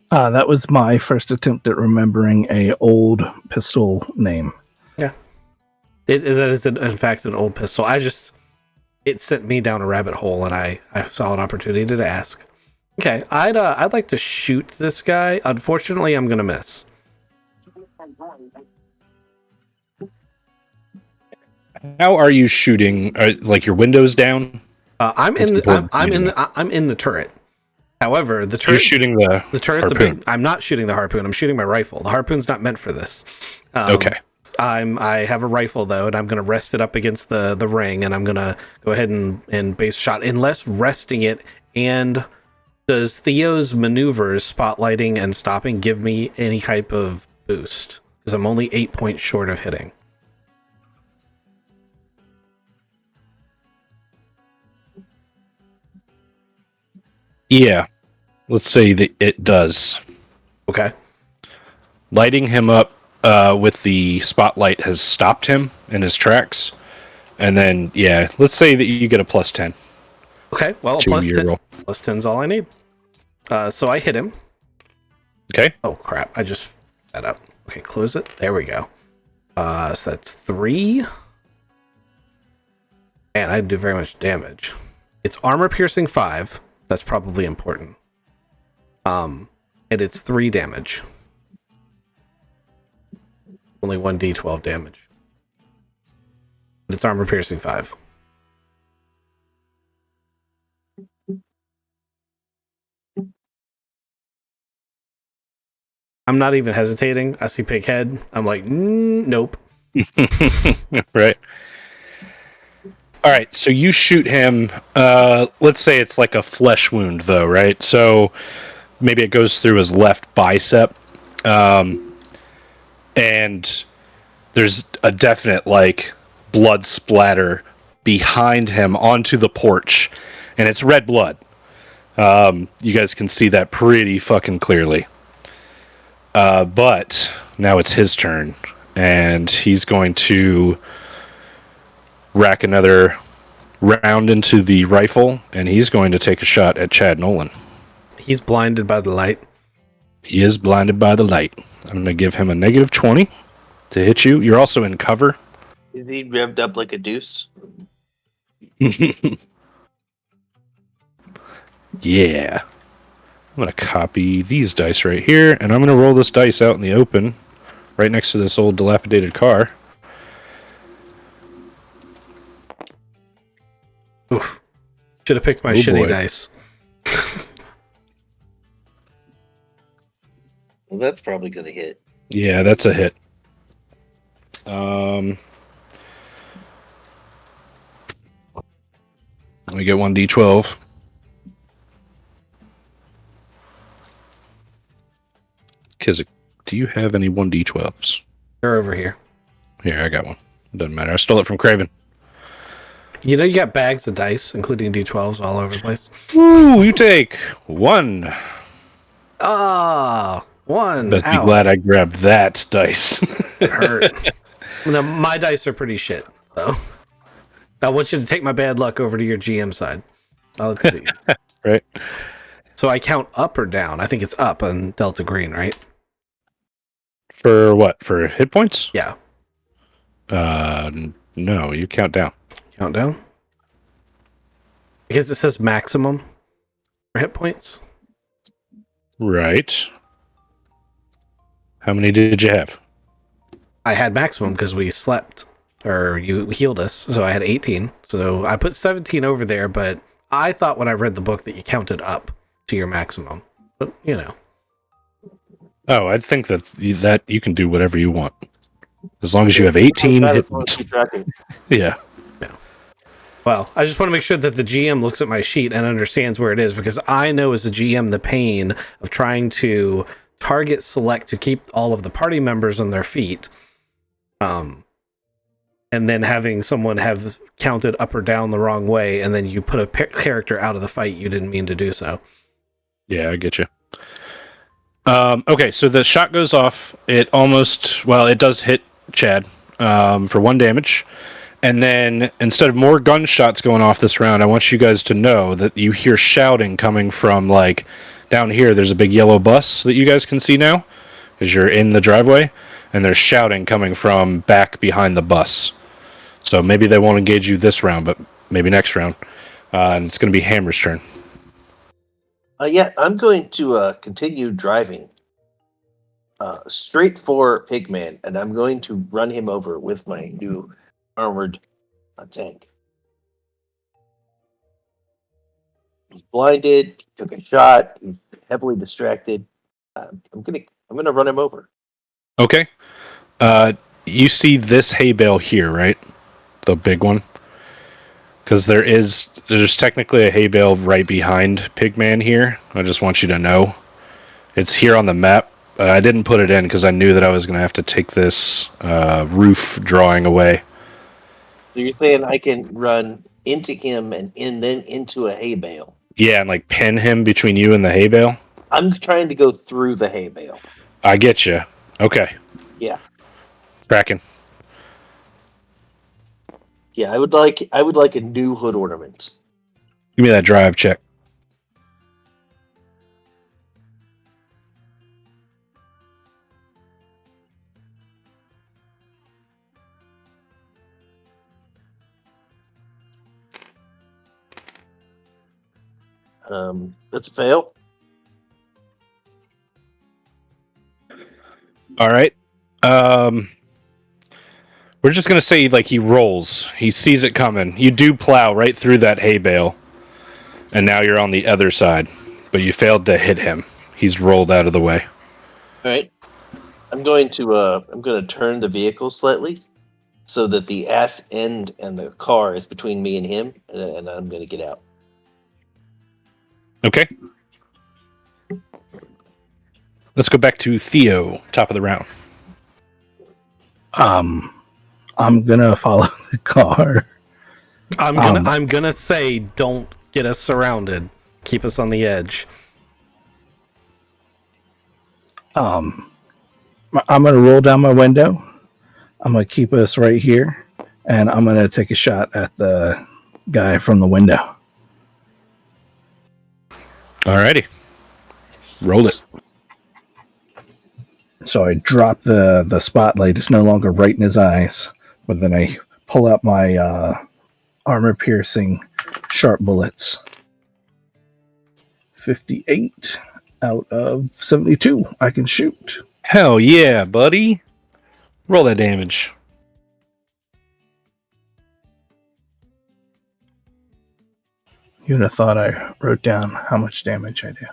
That was my first attempt at remembering a old pistol name. That is in fact an old pistol. It sent me down a rabbit hole, and I saw an opportunity to ask. Okay, I'd like to shoot this guy. Unfortunately, I'm gonna miss. How are you shooting? Like your windows down? I'm That's in the important I'm for in me the I'm in the turret. However, the You're turret shooting the turret's harpoon. I'm not shooting the harpoon. I'm shooting my rifle. The harpoon's not meant for this. Okay. I have a rifle though, and I'm gonna rest it up against the ring, and I'm gonna go ahead and base shot. Unless resting it, and does Theo's maneuvers, spotlighting and stopping, give me any type of boost? Because I'm only 8 points short of hitting. Yeah. Let's say that it does. Okay. Lighting him up with the spotlight has stopped him in his tracks. And then, yeah, let's say that you get a +10 Okay. Well, to plus your 10, roll. plus 10's all I need. So I hit him. Okay. Oh crap! I just f***ed that up. Okay, close it. There we go. So that's 3. And I didn't do very much damage. It's armor piercing 5. That's probably important. And it's 3 damage. Only 1d12 damage. But it's armor piercing 5. I'm not even hesitating. I see pig head. I'm like, nope. Right. All right, so you shoot him. Let's say it's like a flesh wound, though, right? So maybe it goes through his left bicep, and there's a definite like blood splatter behind him onto the porch, and it's red blood. You guys can see that pretty fucking clearly. But now it's his turn, and he's going to rack another round into the rifle, and he's going to take a shot at Chad Nolan. He's blinded by the light. He is blinded by the light. I'm going to give him a -20 to hit you. You're also in cover. Is he revved up like a deuce? Yeah. I'm going to copy these dice right here, and I'm going to roll this dice out in the open right next to this old dilapidated car. Oof. Should have picked my Oh, shitty boy. dice. Well, that's probably going to hit. Yeah, that's a hit. Let me get 1d12. Kizik, do you have any 1d12s? They're over here. Here, I got one. It doesn't matter. I stole it from Craven. You know, you got bags of dice, including d12s, all over the place. Woo, you take 1. Ah, 1. Best be Ow. glad I grabbed that dice. It hurt. No, my dice are pretty shit, so I want you to take my bad luck over to your GM side. Let's see. Right. So I count up or down? I think it's up on Delta Green, right? For what? For hit points? Yeah. No, you count down. Count down? Because it says maximum for hit points. Right. How many did you have? I had maximum because we slept, or you healed us, so I had 18. So I put 17 over there, but I thought when I read the book that you counted up to your maximum. But, you know. Oh, I think that you can do whatever you want. As long as you have 18 That is hit. what I keep tracking. Yeah. Well, I just want to make sure that the GM looks at my sheet and understands where it is, because I know as a GM the pain of trying to target select to keep all of the party members on their feet, and then having someone have counted up or down the wrong way, and then you put a character out of the fight you didn't mean to do so. Yeah, I get you. Okay, so the shot goes off. It does hit Chad for 1 damage. And then instead of more gunshots going off this round, I want you guys to know that you hear shouting coming from, like, down here. There's a big yellow bus that you guys can see now as you're in the driveway. And there's shouting coming from back behind the bus. So maybe they won't engage you this round, but maybe next round. And it's going to be Hammer's turn. Yeah, I'm going to continue driving straight for Pigman, and I'm going to run him over with my new armored tank. He's blinded. He took a shot. He's heavily distracted. I'm gonna run him over. Okay. You see this hay bale here, right? The big one. Because there's technically a hay bale right behind Pigman here. I just want you to know. It's here on the map. I didn't put it in because I knew that I was going to have to take this roof drawing away. So you're saying I can run into him and then into a hay bale? Yeah, and like pin him between you and the hay bale? I'm trying to go through the hay bale. I get you. Okay. Yeah. Kraken. Yeah, I would like a new hood ornament. Give me that drive check. That's a fail. All right. We're just going to say, like, he rolls. He sees it coming. You do plow right through that hay bale. And now you're on the other side. But you failed to hit him. He's rolled out of the way. All right. I'm going to turn the vehicle slightly so that the ass end and the car is between me and him, and I'm going to get out. Okay. Let's go back to Theo, top of the round. I'm gonna follow the car. I'm gonna say, don't get us surrounded. Keep us on the edge. I'm gonna roll down my window. I'm gonna keep us right here, and I'm gonna take a shot at the guy from the window. Alrighty. Roll it. So I drop the spotlight. It's no longer right in his eyes. But then I pull out my armor-piercing sharp bullets. 58 out of 72. I can shoot. Hell yeah, buddy. Roll that damage. You would have thought I wrote down how much damage I do.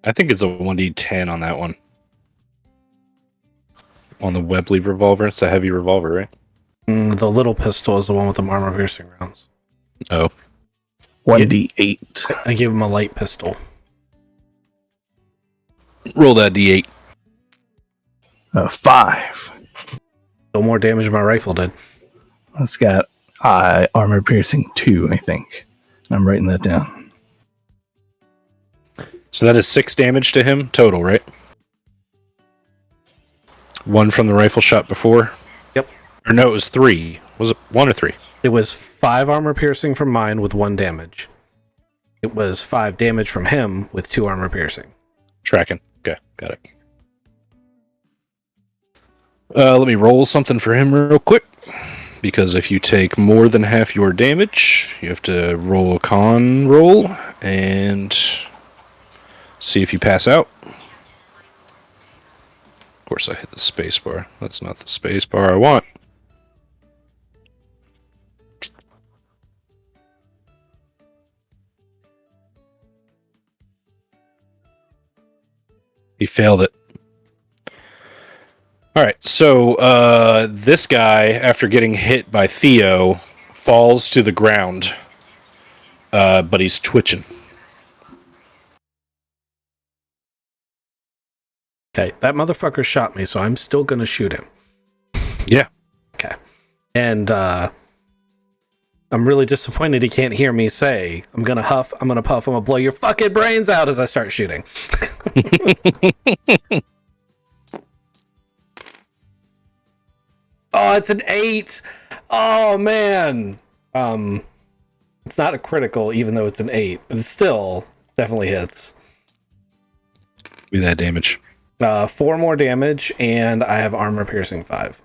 I think it's a 1d10 on that one. On the Webley revolver. It's a heavy revolver, right? The little pistol is the one with the armor-piercing rounds. Oh. 1d8. I gave him a light pistol. Roll that d8. 5. No more damage than my rifle did. That's got armor piercing 2, I think. I'm writing that down. So that is 6 damage to him total, right? 1 from the rifle shot before? Yep. Or no, it was 3. Was it 1 or 3? It was 5 armor piercing from mine with 1 damage. It was 5 damage from him with 2 armor piercing. Tracking. Okay, got it. Let me roll something for him real quick. Because if you take more than half your damage, you have to roll a con roll and see if you pass out. course, I hit the space bar. That's not the space bar I want. He failed it. All right, so this guy, after getting hit by Theo, falls to the ground, but he's twitching. Okay, that motherfucker shot me, so I'm still gonna shoot him. Yeah. Okay. And I'm really disappointed he can't hear me say, I'm gonna huff, I'm gonna puff, I'm gonna blow your fucking brains out as I start shooting. Oh, it's an 8. Oh man. It's not a critical, even though it's an 8, but it still definitely hits. Give me that damage. 4 more damage, and I have armor piercing 5.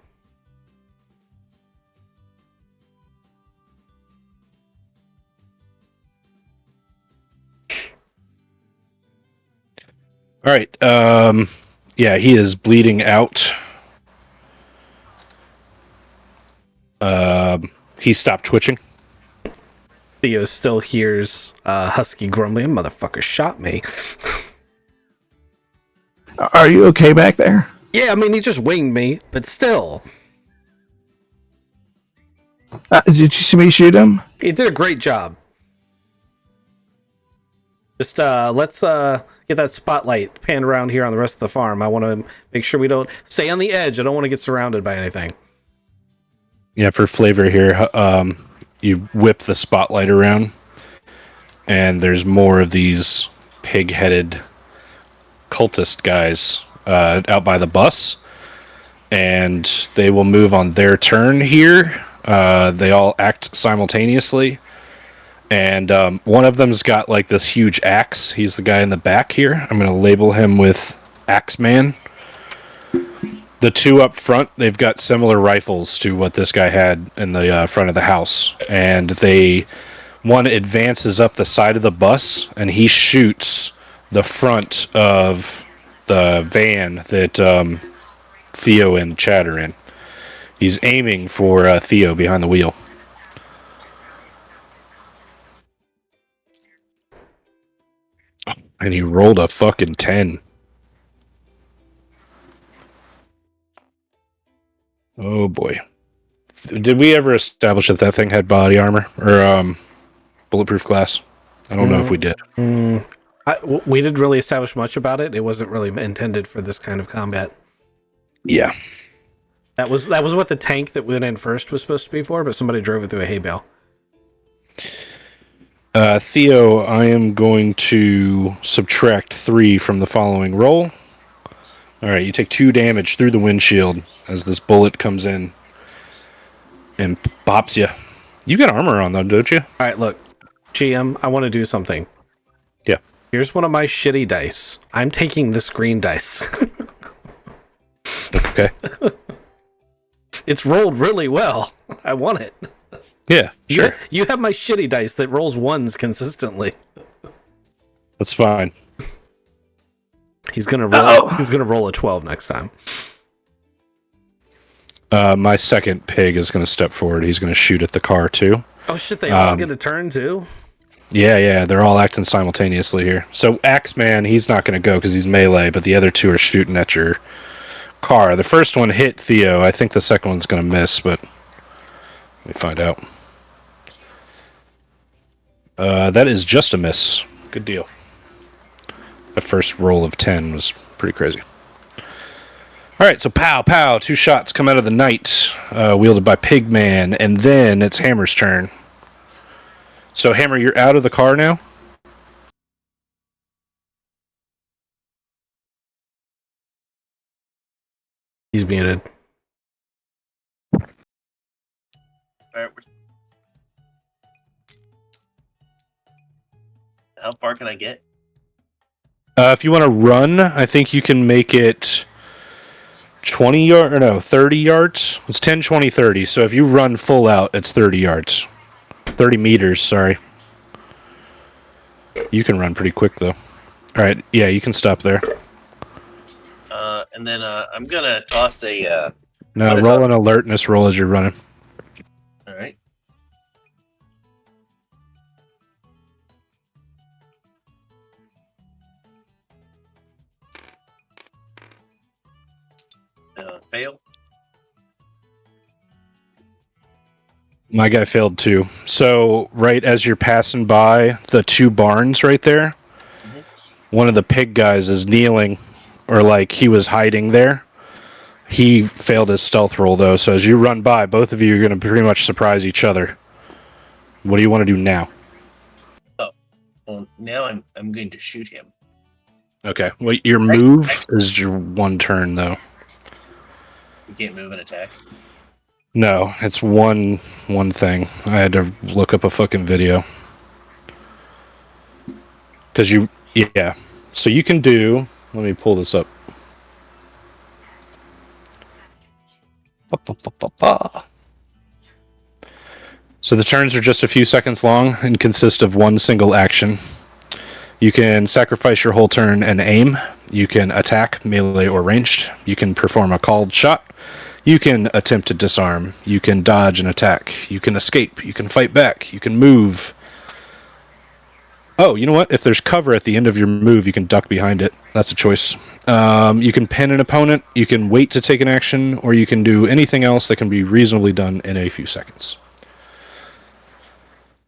All right. Yeah, he is bleeding out. He stopped twitching. Theo still hears Husky grumbling, motherfucker shot me. Are you okay back there? Yeah, I mean, he just winged me, but still. Did you see me shoot him? He did a great job. Just let's get that spotlight panned around here on the rest of the farm. I want to make sure we don't stay on the edge. I don't want to get surrounded by anything. Yeah, for flavor here, you whip the spotlight around, and there's more of these pig-headed cultist guys out by the bus, and they will move on their turn here. They all act simultaneously, and one of them's got like this huge axe. He's the guy in the back here. I'm going to label him with Axeman. The two up front, they've got similar rifles to what this guy had in the front of the house, and one advances up the side of the bus, and he shoots the front of the van that Theo and Chad are in. He's aiming for Theo behind the wheel. And he rolled a fucking 10. Oh boy. Did we ever establish that that thing had body armor or bulletproof glass? I don't know if we did. We didn't really establish much about it. It wasn't really intended for this kind of combat. Yeah. That was what the tank that went in first was supposed to be for, but somebody drove it through a hay bale. Theo, I am going to subtract 3 from the following roll. All right, you take 2 damage through the windshield as this bullet comes in and pops you. You got armor on though, don't you? All right, look, GM, I want to do something. Yeah. Here's one of my shitty dice. I'm taking this green dice. Okay. It's rolled really well. I want it. Yeah, sure. You have my shitty dice that rolls 1s consistently. That's fine. He's gonna roll. He's gonna roll a 12 next time. My second pig is going to step forward. He's going to shoot at the car too. Oh shit! They all get a turn too. Yeah, they're all acting simultaneously here. So Axeman, he's not going to go because he's melee, but the other 2 are shooting at your car. The first one hit Theo. I think the second one's going to miss, but let me find out. That is just a miss. Good deal. The first roll of 10 was pretty crazy. All right, so pow, pow. 2 shots come out of the night, wielded by Pigman, and then it's Hammer's turn. So, Hammer, you're out of the car now? He's muted. Alright, how far can I get? If you want to run, I think you can make it 20 yards, or no, 30 yards. It's 10, 20, 30. So if you run full out, it's 30 yards. 30 meters, sorry. You can run pretty quick, though. All right, yeah, you can stop there. And then I'm gonna toss a. No, What is roll up? an alertness roll as you're running. All right. Fail. My guy failed too. So right as you're passing by the two barns right there, Mhm. one of the pig guys is kneeling, or like he was hiding there. He failed his stealth roll though, so as you run by, both of you are going to pretty much surprise each other. What do you want to do now? Well, now I'm going to shoot him. Okay. Well, your move is your one turn though. We can't move and attack. No, it's one thing. I had to look up a fucking video. Because yeah. So you can do, let me pull this up. So the turns are just a few seconds long and consist of one single action. You can sacrifice your whole turn and aim. You can attack, melee, or ranged. You can perform a called shot. You can attempt to disarm. You can dodge and attack. You can escape. You can fight back. You can move. Oh, you know what? If there's cover at the end of your move, you can duck behind it. That's a choice. You can pin an opponent. You can wait to take an action, or you can do anything else that can be reasonably done in a few seconds.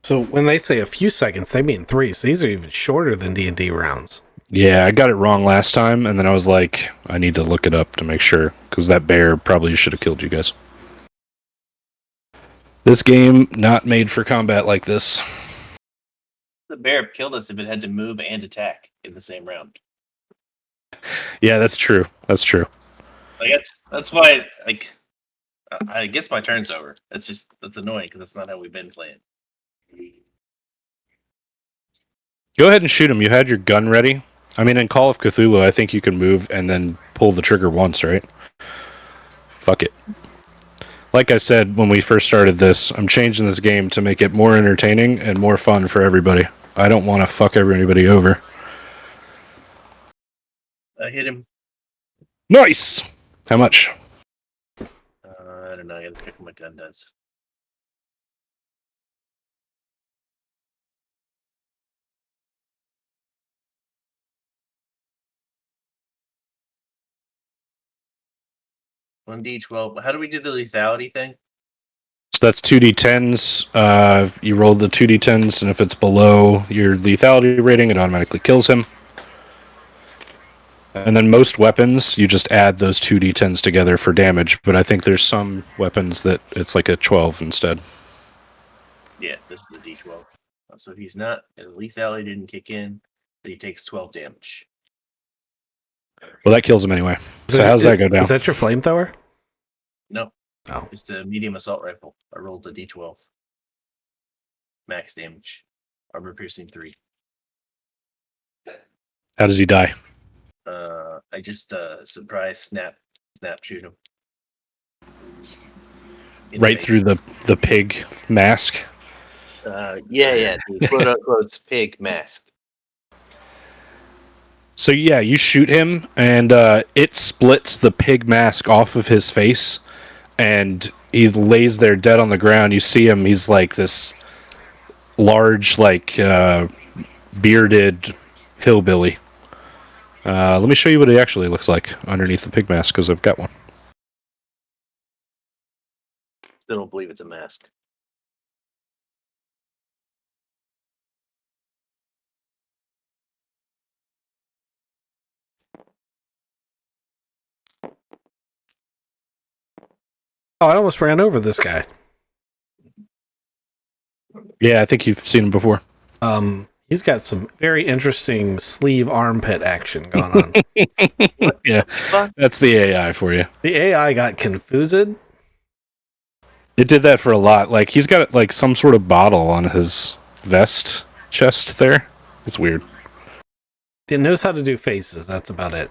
So when they say a few seconds, they mean 3. So these are even shorter than D&D rounds. Yeah, I got it wrong last time, and then I was like, I need to look it up to make sure, because that bear probably should have killed you guys. This game, not made for combat like this. The bear killed us if it had to move and attack in the same round. Yeah, that's true. That's true. Like that's why I guess my turn's over. That's annoying because that's not how we've been playing. Go ahead and shoot him. You had your gun ready. I mean, in Call of Cthulhu, I think you can move and then pull the trigger once, right? Fuck it. Like I said when we first started this, I'm changing this game to make it more entertaining and more fun for everybody. I don't want to fuck everybody over. I hit him. Nice! How much? I don't know. I gotta check what my gun does. One D12. How do we do the lethality thing? So that's 2d10s. You roll the 2d10s, and if it's below your lethality rating, it automatically kills him. And then most weapons, you just add those 2d10s together for damage, but I think there's some weapons that it's like a 12 instead. Yeah, this is a D12. So he's not. Lethality didn't kick in, but he takes 12 damage. Well, that kills him anyway. So how's that go down? Is that your flamethrower? No. Oh. Just a medium assault rifle. I rolled a D12. Max damage. Armor piercing 3. How does he die? I just surprise snap shoot him. In the Right face. through the pig mask? Yeah, the quote unquote pig mask. So yeah, you shoot him, and it splits the pig mask off of his face, and he lays there dead on the ground. You see him; he's like this large, like bearded hillbilly. Let me show you what he actually looks like underneath the pig mask, because I've got one. Still don't believe it's a mask. Oh, I almost ran over this guy. Yeah, I think you've seen him before. He's got some very interesting sleeve armpit action going on. Yeah, that's the AI for you. The AI got confused. It did that for a lot. Like, he's got like some sort of bottle on his vest chest there. It's weird. It knows how to do faces. That's about it.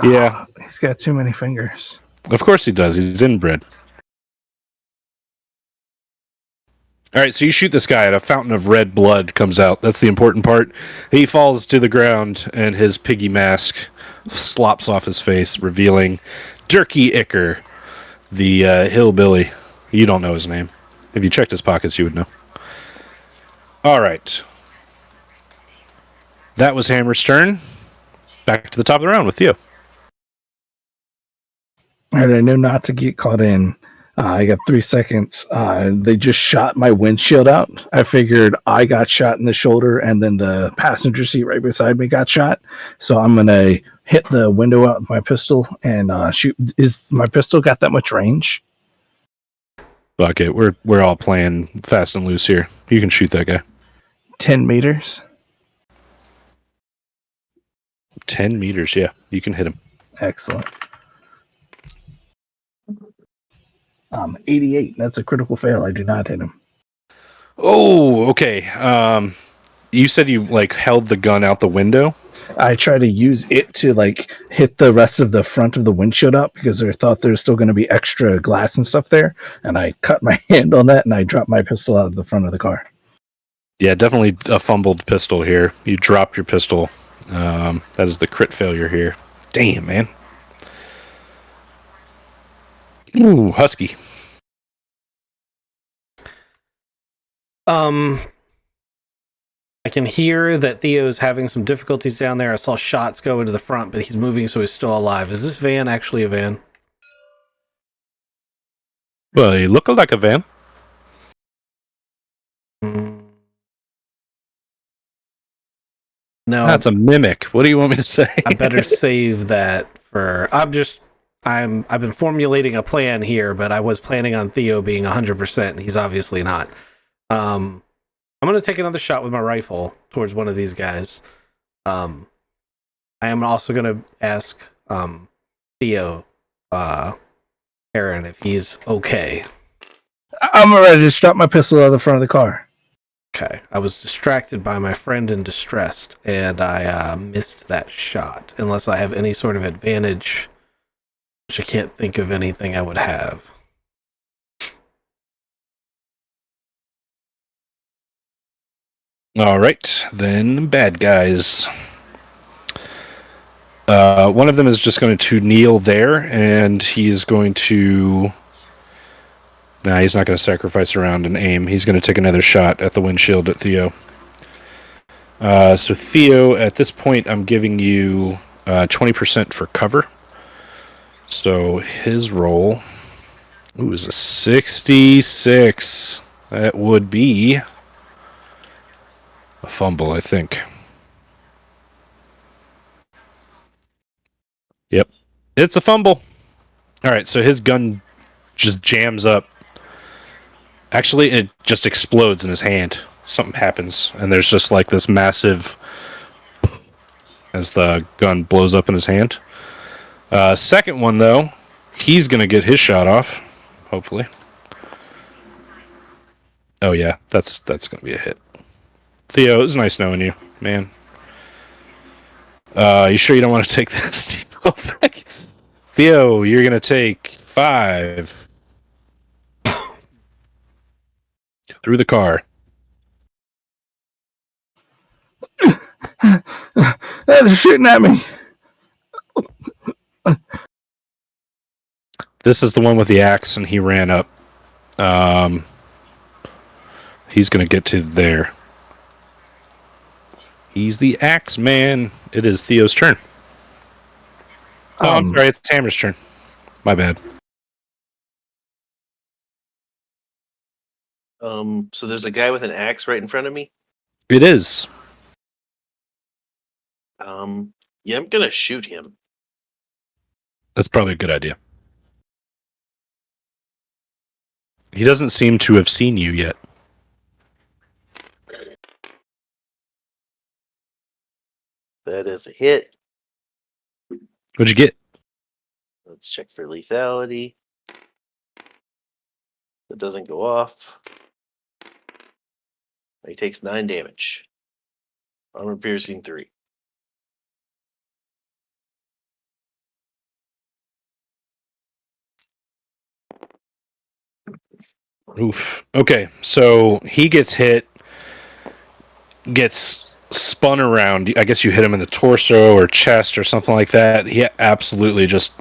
Yeah. He's got too many fingers. Of course he does. He's inbred. All right, so you shoot this guy, and a fountain of red blood comes out. That's the important part. He falls to the ground, and his piggy mask slops off his face, revealing Durkee Icker, the hillbilly. You don't know his name. If you checked his pockets, you would know. All right. That was Hammer's turn. Back to the top of the round with Theo. And I know not to get caught in. I got 3 seconds. They just shot my windshield out. I figured I got shot in the shoulder, and then the passenger seat right beside me got shot. So I'm gonna hit the window out with my pistol and shoot. Is my pistol got that much range? Fuck it. We're all playing fast and loose here. You can shoot that guy. 10 meters. 10 meters, yeah. You can hit him. Excellent. 88. That's a critical fail. I do not hit him. Oh, okay. You said you like held the gun out the window. I try to use it to like hit the rest of the front of the windshield up because I thought there was still going to be extra glass and stuff there, and I cut my hand on that and I dropped my pistol out of the front of the car. Yeah, definitely a fumbled pistol here. You dropped your pistol. That is the crit failure here. Damn, man. Ooh, Husky. I can hear that Theo's having some difficulties down there. I saw shots go into the front, but he's moving, so he's still alive. Is this van actually a van? Well, you look like a van. Mm. No, That's a mimic. What do you want me to say? I better save that for. I've been formulating a plan here, but I was planning on Theo being 100%, and he's obviously not. I'm gonna take another shot with my rifle towards one of these guys. I am also gonna ask Theo, Aaron, if he's okay. I'm ready to drop my pistol out of the front of the car. Okay, I was distracted by my friend in distress, and I missed that shot. Unless I have any sort of advantage, which I can't think of anything I would have. All right, then bad guys. One of them is just going to kneel there, and he is going to... Nah, he's not going to sacrifice around and aim. He's going to take another shot at the windshield at Theo. So Theo, at this point, I'm giving you 20% for cover. So his roll... Ooh, is a 66. That would be... a fumble, I think. Yep. It's a fumble. All right, so his gun just jams up. Actually, it just explodes in his hand. Something happens, and there's just like this massive... as the gun blows up in his hand. Second one, though, he's going to get his shot off, hopefully. Oh, yeah, that's going to be a hit. Theo, it was nice knowing you, man. You sure you don't want to take this? Theo, you're going to take 5. Through the car. They're shooting at me. This is the one with the axe, and he ran up. He's going to get to there. He's the axe man. It is Theo's turn. Oh, I'm sorry, it's Hammer's turn. My bad. So there's a guy with an axe right in front of me. It is. Yeah, I'm gonna shoot him. That's probably a good idea. He doesn't seem to have seen you yet. That is a hit. What'd you get? Let's check for lethality. It doesn't go off. He takes 9 damage. Armor piercing 3. Oof. Okay, so he gets hit, gets spun around. I guess you hit him in the torso or chest or something like that. He absolutely just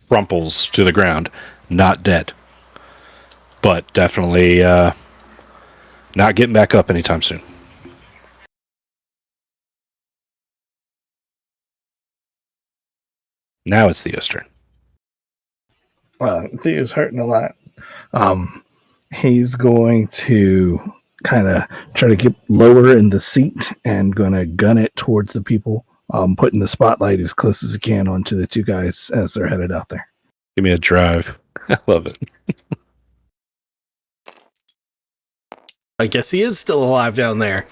crumples to the ground. Not dead, but definitely not getting back up anytime soon. Now it's Theo's turn. Theo's hurting a lot. He's going to kind of try to get lower in the seat and going to gun it towards the people, putting the spotlight as close as he can onto the two guys as they're headed out there. Give me a drive. I love it. I guess he is still alive down there.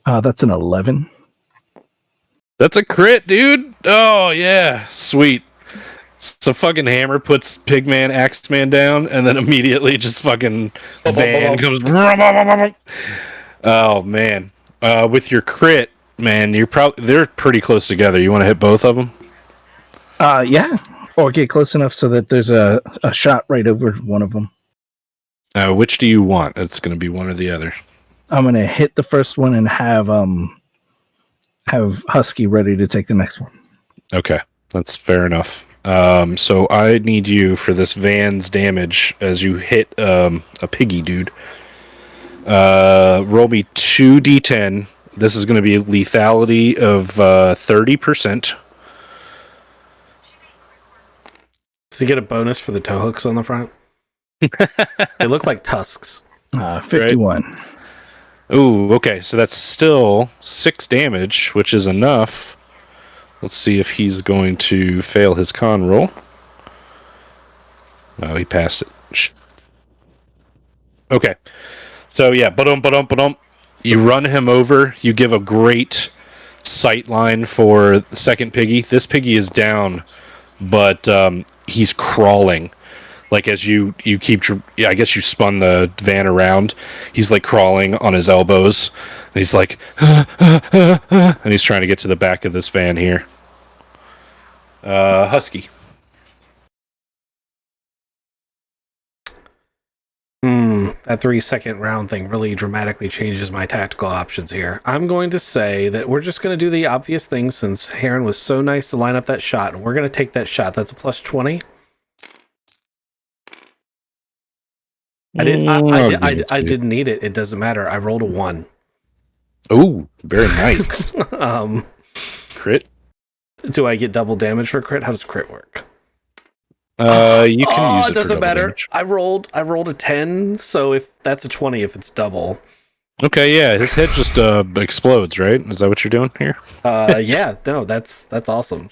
That's an 11. That's a crit, dude. Oh, yeah. Sweet. So fucking Hammer puts Pigman, Axeman down, and then immediately just fucking van comes. Oh, man. With your crit, man, they're pretty close together. You want to hit both of them? Yeah. Or get close enough so that there's a shot right over one of them. Which do you want? It's going to be one or the other. I'm going to hit the first one and have Husky ready to take the next one. Okay, that's fair enough. So I need you for this van's damage as you hit a piggy dude. Roll me 2d10. This is going to be lethality of 30%. Does he get a bonus for the toe hooks on the front? They look like tusks. 51. Right. Ooh, okay, so that's still 6 damage, which is enough. Let's see if he's going to fail his con roll. Oh, he passed it. Okay. So, yeah, ba-dum. You run him over. You give a great sight line for the second piggy. This piggy is down, but he's crawling. Like, as you keep... I guess you spun the van around. He's, like, crawling on his elbows. And he's like... and he's trying to get to the back of this van here. Husky. That 3-second round thing really dramatically changes my tactical options here. I'm going to say that we're just going to do the obvious thing since Heron was so nice to line up that shot, and we're going to take that shot. That's a plus 20. I didn't need it. It doesn't matter. I rolled a 1. Ooh, very nice. Crit? Do I get double damage for crit? How does crit work? You can use it. It doesn't matter. Damage. I rolled a 10, so if that's a 20 if it's double. Okay, yeah, his head just explodes, right? Is that what you're doing here? Yeah, no, that's awesome.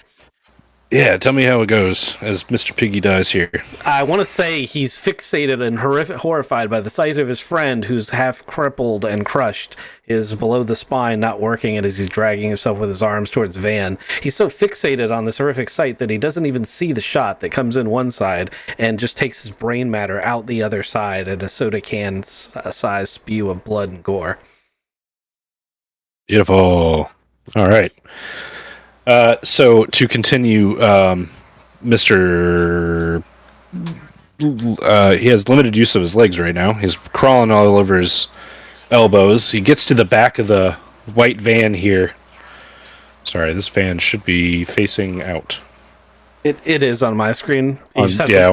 Yeah, tell me how it goes as Mr. Piggy dies here. I want to say he's fixated and horrified by the sight of his friend who's half crippled and crushed, is below the spine, not working, and as he's dragging himself with his arms towards Van. He's so fixated on this horrific sight that he doesn't even see the shot that comes in one side and just takes his brain matter out the other side in a soda can size spew of blood and gore. Beautiful. All right. So to continue, Mr. He has limited use of his legs right now. He's crawling all over his elbows. He gets to the back of the white van here. Sorry, this van should be facing out. It is on my screen. On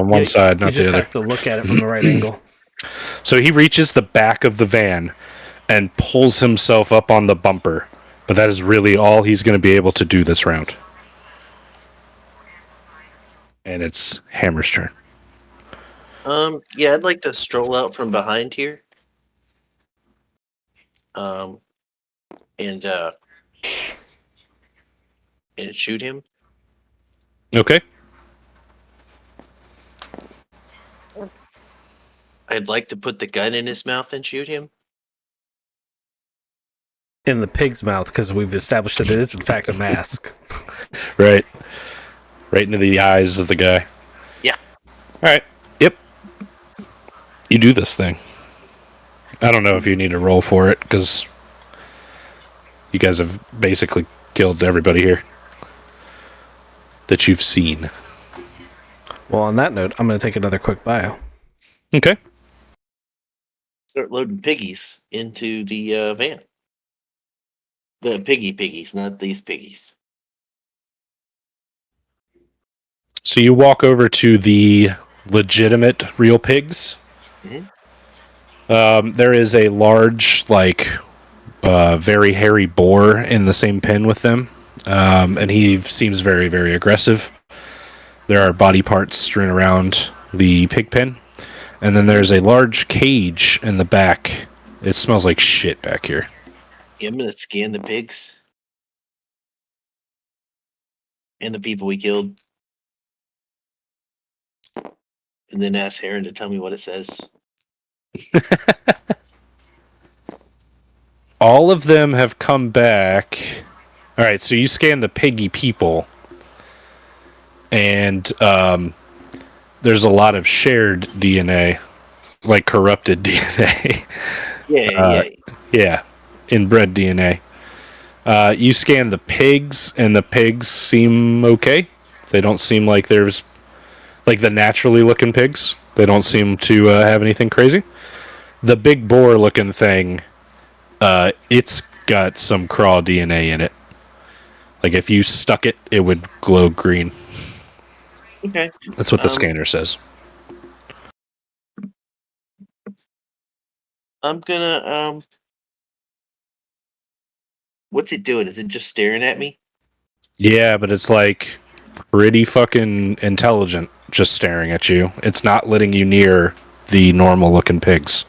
one side, not the other. You just have to look at it from the right angle. So he reaches the back of the van and pulls himself up on the bumper. But that is really all he's going to be able to do this round. And it's Hammer's turn. Yeah, I'd like to stroll out from behind here. And shoot him. Okay. I'd like to put the gun in his mouth and shoot him. In the pig's mouth, because we've established that it is in fact a mask. Right. Right into the eyes of the guy. Yeah. Alright. Yep. You do this thing. I don't know if you need to roll for it, because you guys have basically killed everybody here that you've seen. Well, on that note, I'm going to take another quick bio. Okay. Start loading piggies into the van. The piggies, not these piggies. So you walk over to the legitimate real pigs. Mhm. There is a large, very hairy boar in the same pen with them, and he seems very, very aggressive. There are body parts strewn around the pig pen, and then there's a large cage in the back. It smells like shit back here. Yeah, I'm gonna scan the pigs and the people we killed, and then ask Heron to tell me what it says. All of them have come back. All right, so you scan the piggy people, and there's a lot of shared DNA, like corrupted DNA. Yeah. Yeah, inbred DNA. You scan the pigs, and the pigs seem okay. They don't seem like there's like the naturally looking pigs. They don't seem to have anything crazy. The big boar looking thing, it's got some craw DNA in it. Like if you stuck it, it would glow green. Okay. That's what the scanner says. I'm gonna what's it doing? Is it just staring at me? Yeah, but it's like pretty fucking intelligent just staring at you. It's not letting you near the normal looking pigs.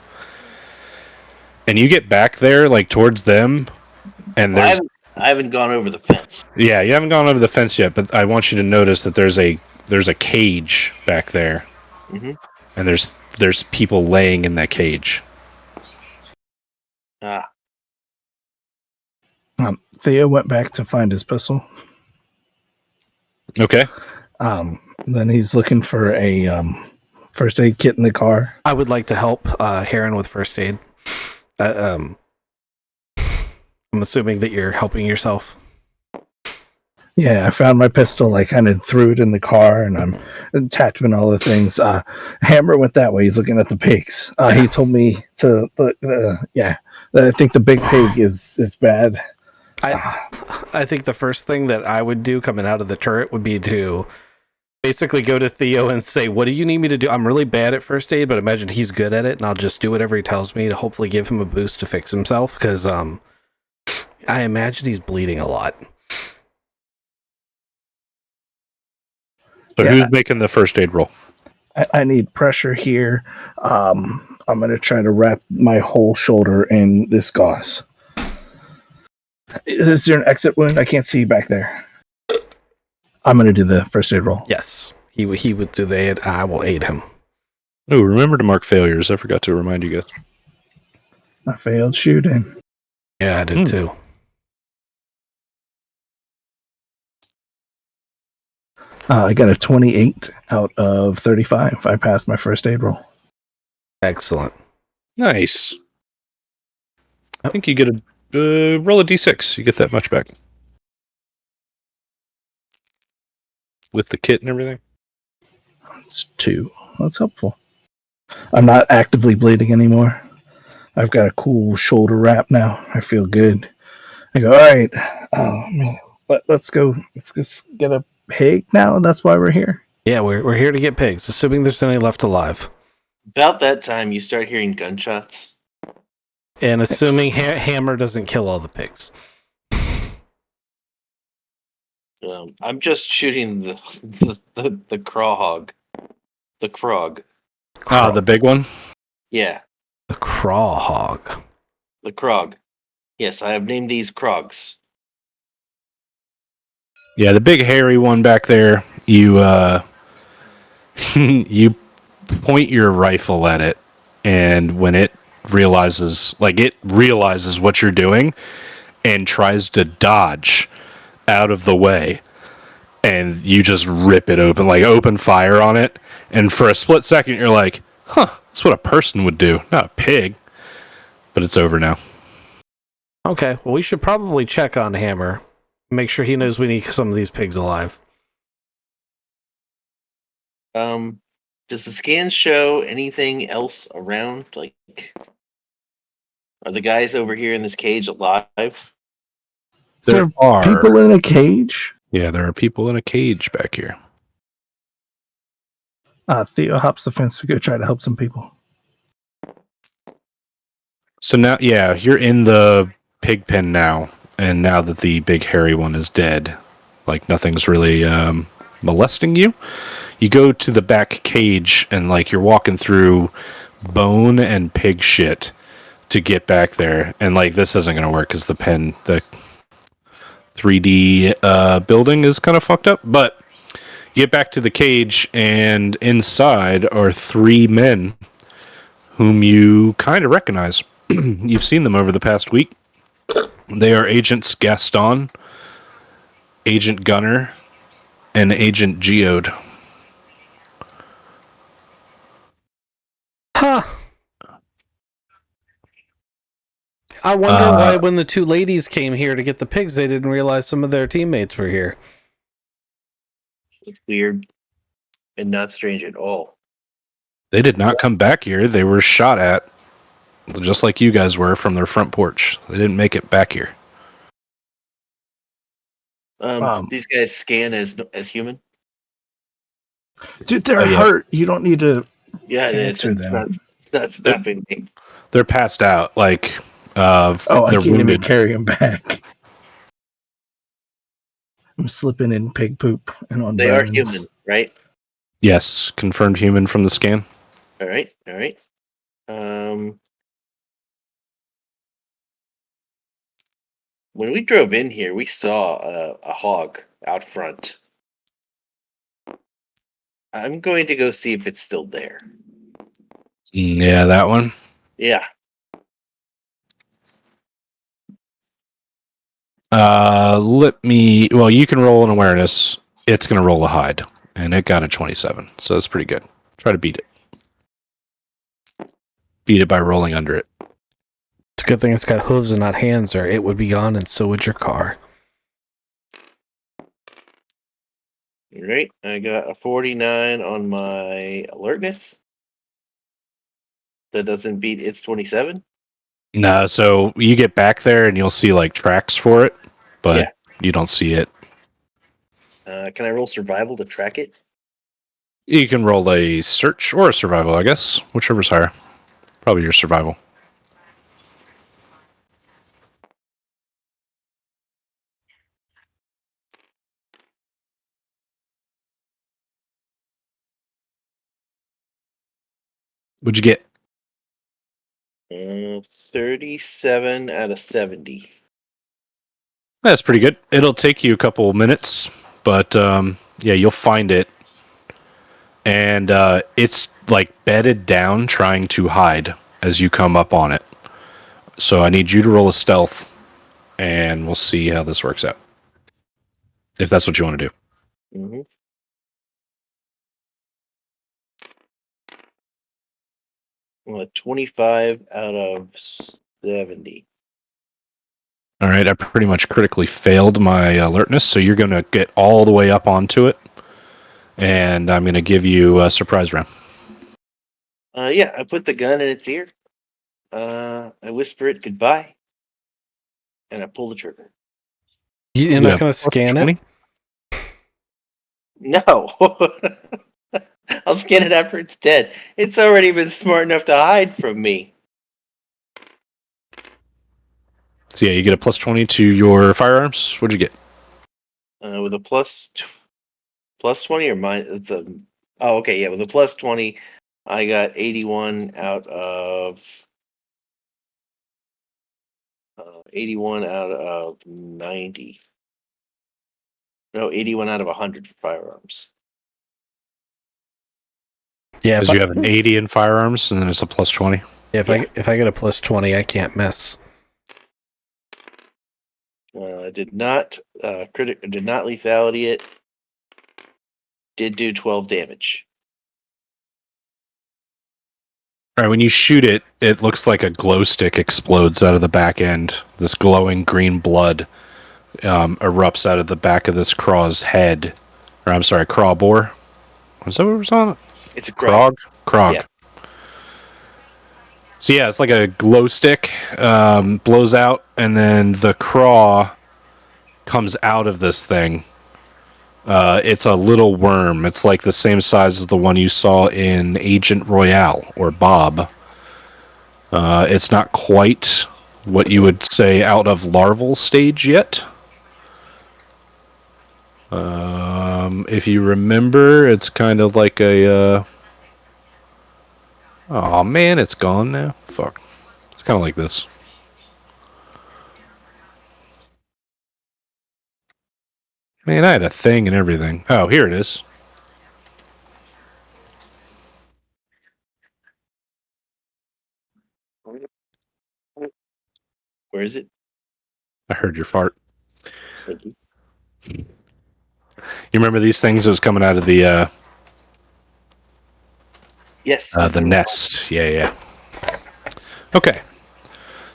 And you get back there, like towards them, and Well, there's I haven't gone over the fence. yeah, you haven't gone over the fence yet, but I want you to notice that there's a cage back there, Mm-hmm. and there's people laying in that cage. Ah, Theo went back to find his pistol. Okay. Then he's looking for a first aid kit in the car. I would like to help Heron with first aid. I'm assuming that you're helping yourself. Yeah, I found my pistol. I kind of threw it in the car, and I'm attaching all the things. Hammer went that way. He's looking at the pigs. He told me to look. Yeah, I think the big pig is bad. I think the first thing that I would do coming out of the turret would be to basically go to Theo and say, what do you need me to do? I'm really bad at first aid, but imagine he's good at it, and I'll just do whatever he tells me to hopefully give him a boost to fix himself, because I imagine he's bleeding a lot. So Yeah. who's making the first aid roll? I need pressure here. I'm going to try to wrap my whole shoulder in this gauze. Is there an exit wound? I can't see back there. I'm going to do the first aid roll. Yes, he would do that. I will aid him. Oh, remember to mark failures. I forgot to remind you guys. I failed shooting. Yeah, I did too. I got a 28 out of 35. I passed my first aid roll. Excellent. Nice. I think you get a roll a d6. You get that much back with the kit and everything. That's 2. That's helpful. I'm not actively bleeding anymore. I've got a cool shoulder wrap now. I feel good. I go, all right. Oh man, let's go. Let's just get a pig now. That's why we're here. Yeah, we're here to get pigs, assuming there's any left alive. about that time you start hearing gunshots. And assuming Hammer doesn't kill all the pigs. I'm just shooting the craw hog. The crog. The big one? Yeah, The craw hog. the crog. Yes, I have named these crogs. Yeah, the big hairy one back there. You you point your rifle at it, and when it realizes what you're doing and tries to dodge out of the way, and you just rip it open, like open fire on it, and for a split second you're like, huh, that's what a person would do, not a pig. But it's over now. Okay, well, we should probably check on Hammer. Make sure he knows we need some of these pigs alive. Does Does the scan show anything else around? Like, are the guys over here in this cage alive? There are people in a cage. Yeah, there are people in a cage back here. Theo hops the fence to go try to help some people. So now, yeah, you're in the pig pen now, and now that the big hairy one is dead, like nothing's really molesting you. You go to the back cage, and like you're walking through bone and pig shit to get back there, and like this isn't gonna work because the 3D building is kind of fucked up, but you get back to the cage, and inside are 3 men whom you kind of recognize. You've seen them over the past week. They are Agents Gaston, Agent Gunner, and Agent Geode. Huh. I wonder why when the 2 ladies came here to get the pigs, they didn't realize some of their teammates were here. It's weird and not strange at all. They did not come back here. They were shot at, just like you guys were, from their front porch. They didn't make it back here. These guys scan as human. Dude, they're hurt. You don't need to. Yeah, it's not stopping me. They're passed out. Like, I they're can't even wounded. carry them back. I'm slipping in pig poop and on. They bones. are human, right? Yes, confirmed human from the scan. All right. When we drove in here, we saw a hog out front. I'm going to go see if it's still there. Yeah, that one. Yeah. Well, you can roll an awareness. It's going to roll a hide, and it got a 27, so that's pretty good. Try to beat it. Beat it by rolling under it. It's a good thing it's got hooves and not hands, or it would be gone, and so would your car. All right. I got a 49 on my alertness. That doesn't beat its 27. No, so you get back there and you'll see like tracks for it, but you don't see it. Can I roll survival to track it? You can roll a search or a survival, I guess. Whichever's higher. Probably your survival. What'd you get? 37 out of 70. That's pretty good. It'll take you a couple minutes, but yeah, you'll find it. And it's like bedded down trying to hide as you come up on it. So I need you to roll a stealth, and we'll see how this works out. If that's what you want to do. Mm-hmm. Well, 25 out of 70. All right, I pretty much critically failed my alertness, so you're going to get all the way up onto it, and I'm going to give you a surprise round. Yeah, I put the gun in its ear. I whisper it goodbye, and I pull the trigger. You're not going to scan it? No. I'll scan it after it's dead. It's already been smart enough to hide from me. So yeah, you get a plus 20 to your firearms. What'd you get? With a plus 20 or mine, it's a. Oh, okay, yeah. With a plus 20, I got 81 out of 90. No, 81 out of 100 for firearms. Yeah, Because you have an 80 in firearms, and then it's a plus 20. If I get a plus 20, I can't miss. Did not lethality it. Did do 12 damage. All right, when you shoot it, it looks like a glow stick explodes out of the back end. This glowing green blood erupts out of the back of this craw's head. Or I'm sorry, craw boar. Was that what was on it? It's a Krog. Krog. Yeah. So yeah, it's like a glow stick, blows out, and then the craw comes out of this thing. It's a little worm. It's like the same size as the one you saw in Agent Royale or Bob. It's not quite what you would say out of larval stage yet. If you remember, it's kind of like a... oh man, it's gone now. Fuck. It's kind of like this. Man, I had a thing and everything. Oh, here it is. Where is it? I heard your fart. Thank you. You remember these things that was coming out of the Yes. the nest? Yeah, yeah. Okay.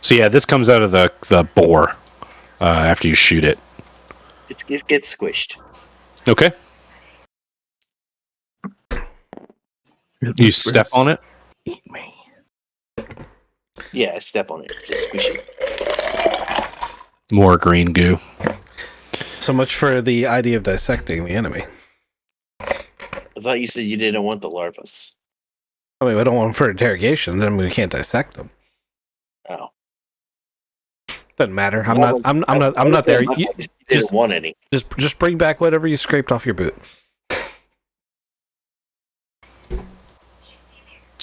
So yeah, this comes out of the boar after you shoot it. It gets squished. Okay. You step on it. Eat me. Yeah, I step on it. Just squish it. More green goo. So much for the idea of dissecting the enemy. I thought you said you didn't want the larvas. I mean, we don't want them for interrogation. Then we can't dissect them. Oh. Doesn't matter. I'm not there. You didn't want any. Just bring back whatever you scraped off your boot.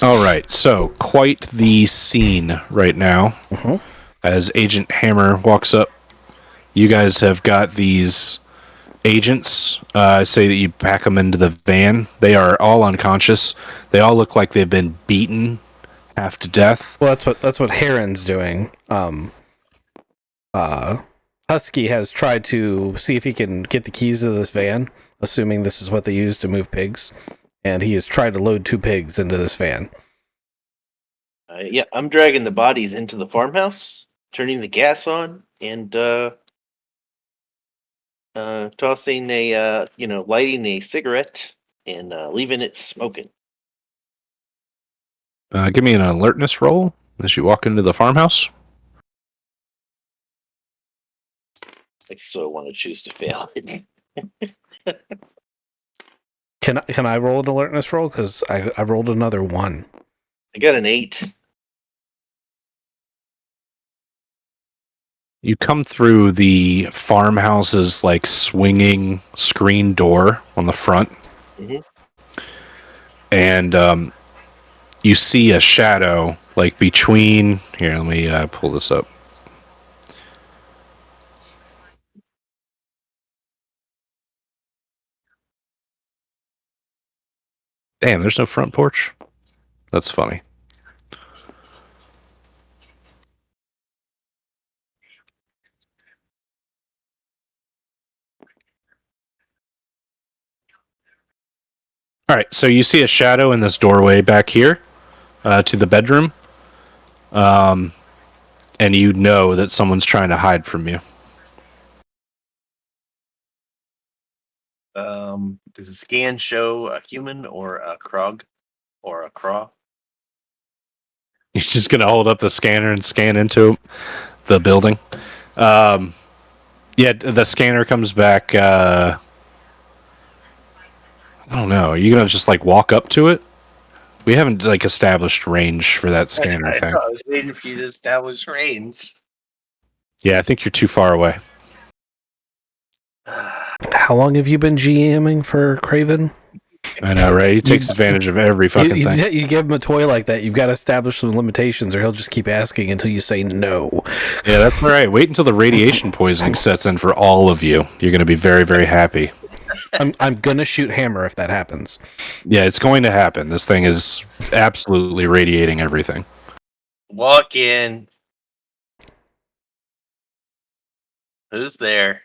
All right. So quite the scene right now. Mhm. As Agent Hammer walks up, you guys have got these agents. Say that you pack them into the van. They are all unconscious. They all look like they've been beaten half to death. Well, that's what Heron's doing. Husky has tried to see if he can get the keys to this van, assuming this is what they use to move pigs, and he has tried to load 2 pigs into this van. Yeah, I'm dragging the bodies into the farmhouse, turning the gas on, and tossing lighting a cigarette and leaving it smoking. Give me an alertness roll as you walk into the farmhouse. I so want to choose to fail it. Can I roll an alertness roll? Because I rolled another 1. I got an 8. You come through the farmhouse's like swinging screen door on the front, Mhm. and you see a shadow like between. Here, let me pull this up. Damn, there's no front porch. That's funny. All right, so you see a shadow in this doorway back here to the bedroom, and you know that someone's trying to hide from you. Does the scan show a human or a Krog or a Craw? You're just gonna hold up the scanner and scan into the building. Yeah, the scanner comes back. I don't know. Are you gonna just like walk up to it? We haven't like established range for that scanner I thing. was waiting for you to establish range. Yeah, I think you're too far away. How long have you been GMing for Craven? I know, right? He takes advantage of every fucking thing. You give him a toy like that, you've got to establish some limitations, or he'll just keep asking until you say no. Yeah, that's right. Wait until the radiation poisoning sets in for all of you. You're going to be very, very happy. I'm gonna shoot Hammer if that happens. Yeah, it's going to happen. This thing is absolutely radiating everything. Walk in. Who's there?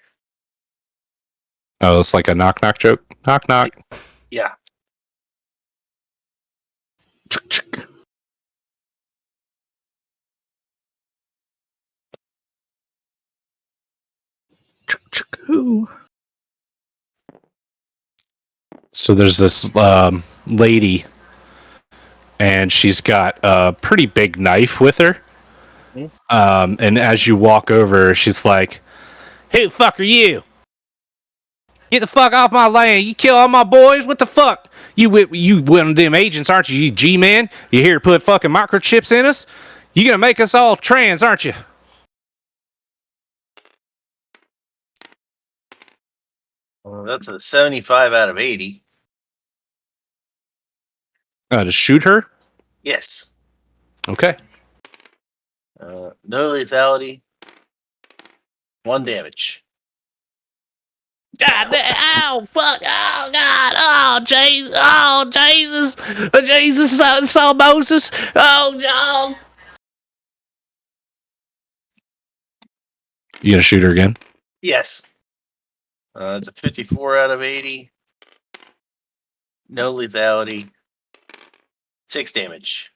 Oh, it's like a knock knock joke. Knock knock. Yeah. Who? So there's this lady and she's got a pretty big knife with her. And as you walk over, she's like, "Who the fuck are you? Get the fuck off my land! You kill all my boys? What the fuck? You one of them agents, aren't you? You G-man? You here to put fucking microchips in us? You gonna make us all trans, aren't you?" Well, that's a 75 out of 80. To shoot her? Yes. Okay. No lethality. 1 damage. God damn, oh fuck, oh God, oh Jesus, Jesus, so Moses, oh John. You gonna shoot her again? Yes. It's a 54 out of 80. No lethality. 6 damage.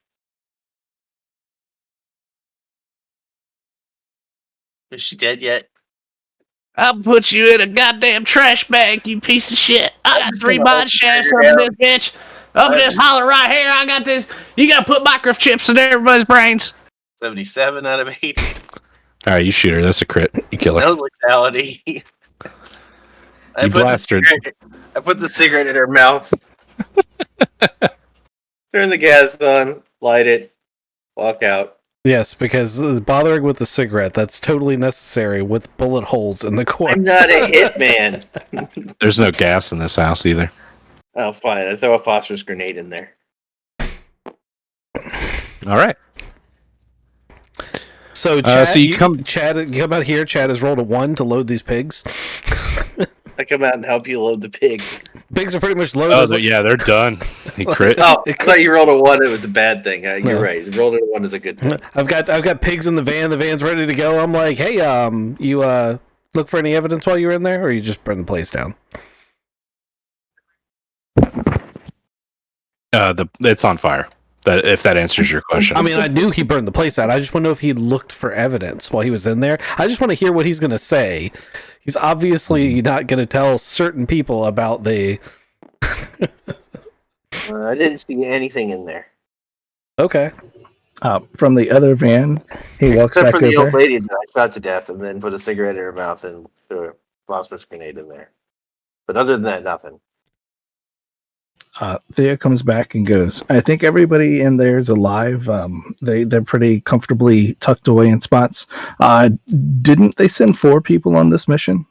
Is she dead yet? I'll put you in a goddamn trash bag, you piece of shit. I got 3 body shafts up in this bitch. Up in this holler right here, I got this. You gotta put microchips in everybody's brains. 77 out of 80. All right, you shoot her. That's a crit. You kill her. No lethality. I blast her. put the cigarette in her mouth. Turn the gas on, light it, walk out. Yes, because bothering with the cigarette, that's totally necessary with bullet holes in the core. I'm not a hitman. There's no gas in this house either. Oh, fine. I throw a phosphorus grenade in there. All right. So, Chad, so you come out here. Chad has rolled a 1 to load these pigs. I come out and help you load the pigs. Pigs are pretty much loaded. Oh, yeah, they're done. He crit. Oh, I thought you rolled a 1. It was a bad thing. You're No. right. Rolling a 1 is a good thing. I've got pigs in the van. The van's ready to go. I'm like, hey, you look for any evidence while you were in there, or you just burn the place down? It's on fire. If that answers your question. I mean, I knew he burned the place out. I just want to know if he looked for evidence while he was in there. I just want to hear what he's going to say. He's obviously not going to tell certain people about the... I didn't see anything in there. Okay. From the other van, he walks Except back for the over. old lady that I shot to death and then put a cigarette in her mouth and threw a phosphorus grenade in there. But other than that, nothing. Thea comes back and goes, I think everybody in there is alive. They're pretty comfortably tucked away in spots. Didn't they send 4 people on this mission?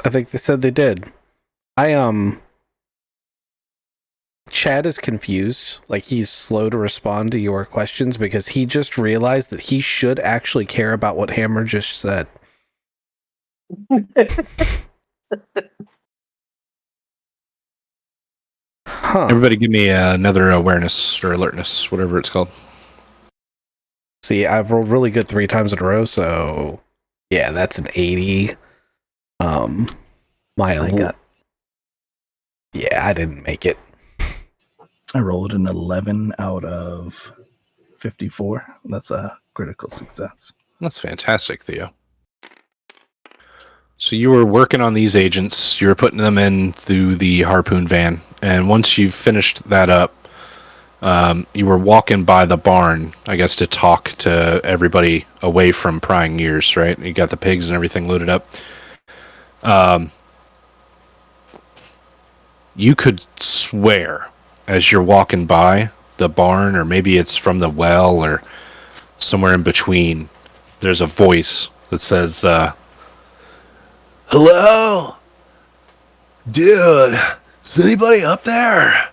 I think they said they did. Chad is confused. Like, he's slow to respond to your questions because he just realized that he should actually care about what Hammer just said. Huh. Everybody give me another awareness or alertness, whatever it's called. See, I've rolled really good 3 times in a row, so yeah, that's an 80. Yeah, I didn't make it. I rolled an 11 out of 54. That's a critical success. That's fantastic, Theo. So you were working on these agents. You were putting them in through the harpoon van. And once you've finished that up, you were walking by the barn, I guess, to talk to everybody away from prying ears, right? You got the pigs and everything loaded up. You could swear as you're walking by the barn, or maybe it's from the well or somewhere in between, there's a voice that says, hello? Dude, is anybody up there?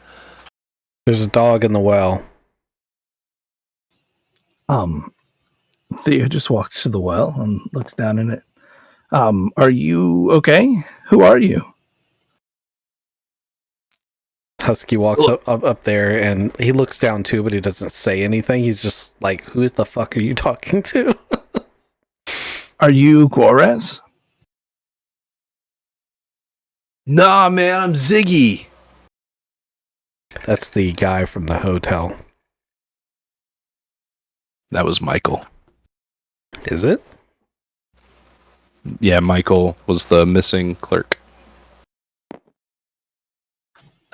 There's a dog in the well. Thea just walks to the well and looks down in it. Are you okay? Who are you? Husky walks up there and he looks down too, but he doesn't say anything. He's just like, who the fuck are you talking to? Are you Juarez? Nah, man, I'm Ziggy. That's the guy from the hotel. That was Michael. Is it? Yeah, Michael was the missing clerk.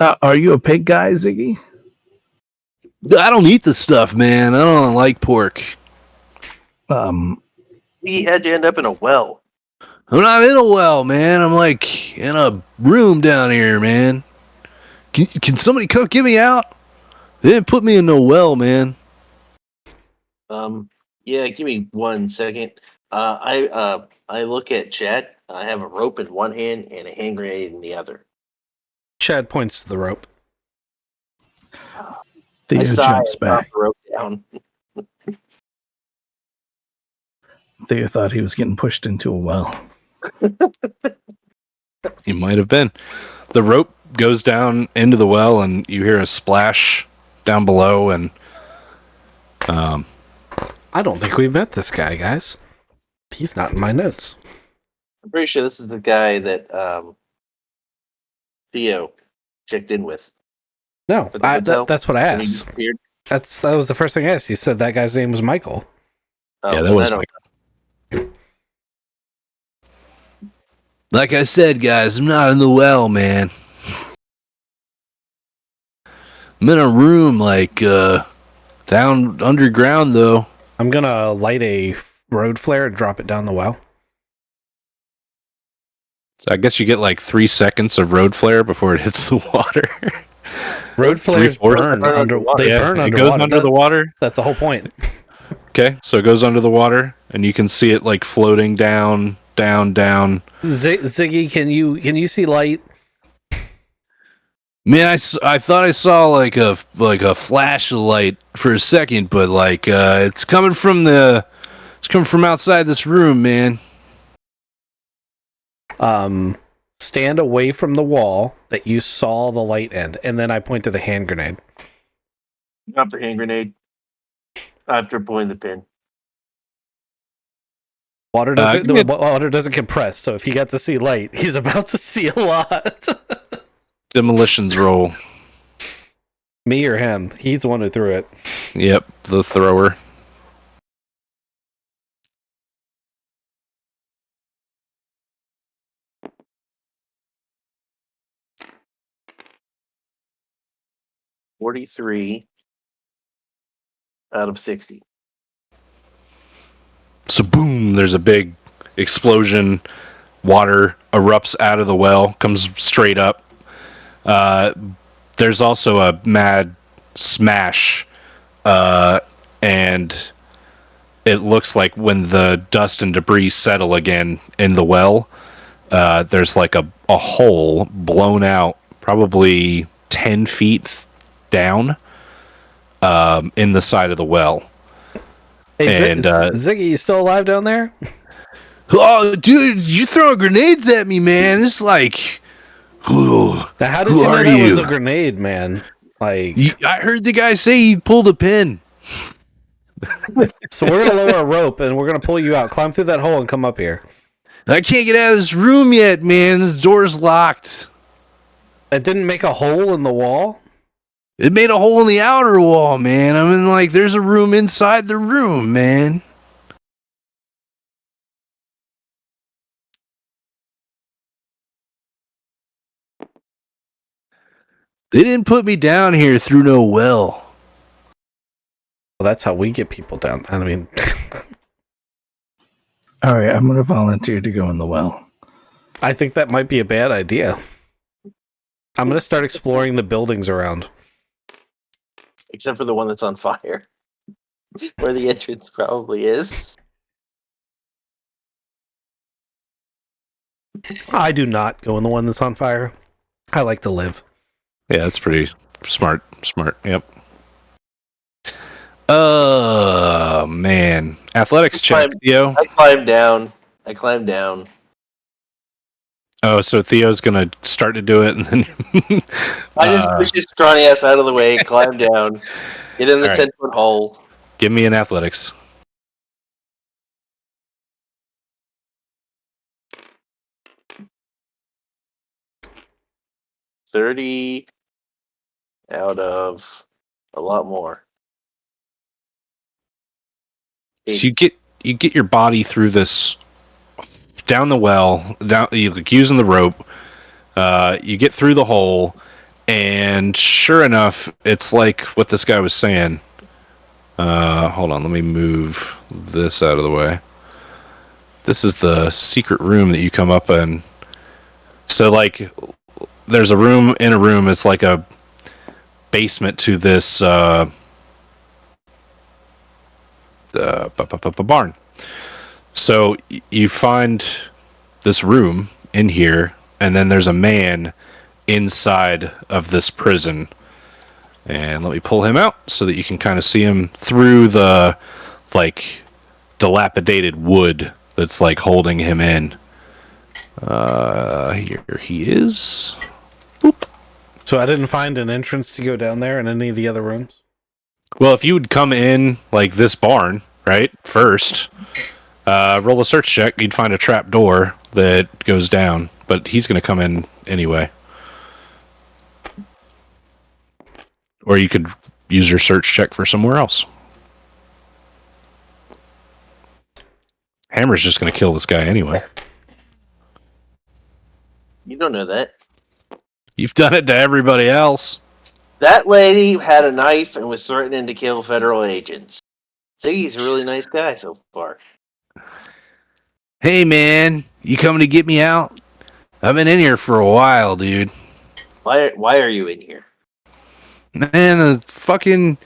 Are you a pig guy, Ziggy? I don't eat the stuff, man. I don't like pork. We had you end up in a well. I'm not in a well, man. I'm like in a room down here, man. Can somebody come get me out? They didn't put me in no well, man. Yeah, give me 1 second. I look at Chad. I have a rope in one hand and a hand grenade in the other. Chad points to the rope. Theo I sigh jumps and drop back. the rope down. Theo thought he was getting pushed into a well. You might have been. The rope goes down into the well, and you hear a splash down below, and I don't think we've met this guy, guys. He's not in my notes. I'm pretty sure this is the guy that Theo checked in with. No, At the hotel? that's what I And he asked. disappeared. That was the first thing I asked. You said that guy's name was Michael. Oh, yeah, that then was I don't- like I said, guys, I'm not in the well, man. I'm in a room, like down underground, though. I'm gonna light a road flare and drop it down the well. So I guess you get like 3 seconds of road flare before it hits the water. Road flares 3/4 burn burn under. underwater. They Yeah, burn it underwater. goes under the water. That's the whole point. Okay, so it goes under the water, and you can see it like floating down. Ziggy, can you see light? Man, I thought I saw like a flashlight for a second, but like it's coming from outside this room, man. Stand away from the wall that you saw the light end, and then I point to the hand grenade. Drop the hand grenade. After pulling the pin. Water doesn't give me a- water doesn't compress, so if he got to see light, he's about to see a lot. Demolitions roll. Me or him? He's the one who threw it. Yep, the thrower. $43 out of 60. So boom, there's a big explosion. Water erupts out of the well, comes straight up. There's also a mad smash, and it looks like when the dust and debris settle again in the well, there's like a hole blown out, probably 10 feet down, in the side of the well. Hey, And, Ziggy, you still alive down there? Oh, dude, you throwing grenades at me, man. This is like... Now, how did Who you know are that was you? a grenade, man? Like, I heard the guy say he pulled a pin. so we're gonna lower a rope and we're gonna pull you out. Climb through that hole and come up here. I can't get out of this room yet, man. The door's locked. It didn't make a hole in the wall. It made a hole in the outer wall, man. I mean, like, there's a room inside the room, man. They didn't put me down here through no well. Well, that's how we get people down. I mean, All right, I'm going to volunteer to go in the well. I think that might be a bad idea. I'm gonna start exploring the buildings around. Except for the one that's on fire. Where the entrance probably is. I do not go in the one that's on fire. I like to live. Yeah, that's pretty smart. Yep. Man. Athletics check, Theo. I climbed down. Oh, so Theo's gonna start to do it, and then I just push his scrawny ass out of the way, climb down, get in the All right. 10-foot hole. give me an athletics. $30 out of a lot more. So you get your body through this down the well, down like using the rope. You get through the hole, And sure enough, it's like what this guy was saying. Hold on, let me move this out of the way. This is the secret room that you come up in. So, like, there's a room in a room. It's like a basement to this barn. So you find this room in here, and then there's a man inside of this prison. And let me pull him out so that you can kind of see him through the, like, dilapidated wood that's, like, holding him in. Here he is. Boop. So I didn't find an entrance to go down there in any of the other rooms? Well, if you would come in, like, this barn, right, first, roll a search check, you'd find a trap door that goes down. But he's going to come in anyway. Or you could use your search check for somewhere else. Hammer's just going to kill this guy anyway. You don't know that. You've done it to everybody else. That lady had a knife and was threatening to kill federal agents. Ziggy's a really nice guy so far. Hey, man, you coming to get me out? I've been in here for a while, dude. Why are you in here? Man, the fucking...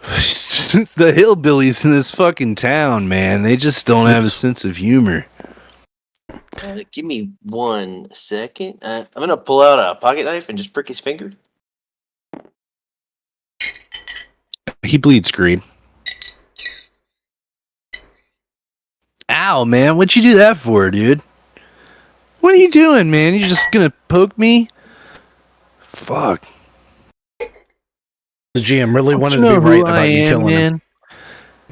the hillbillies in this fucking town, man, they just don't have a sense of humor. Give me 1 second. I'm going to pull out a pocket knife and just prick his finger. He bleeds green. Ow, man, what'd you do that for, dude? What are you doing, man? You just gonna poke me? Fuck. The GM really Don't wanted you to know be right who about I you am, killing him. man?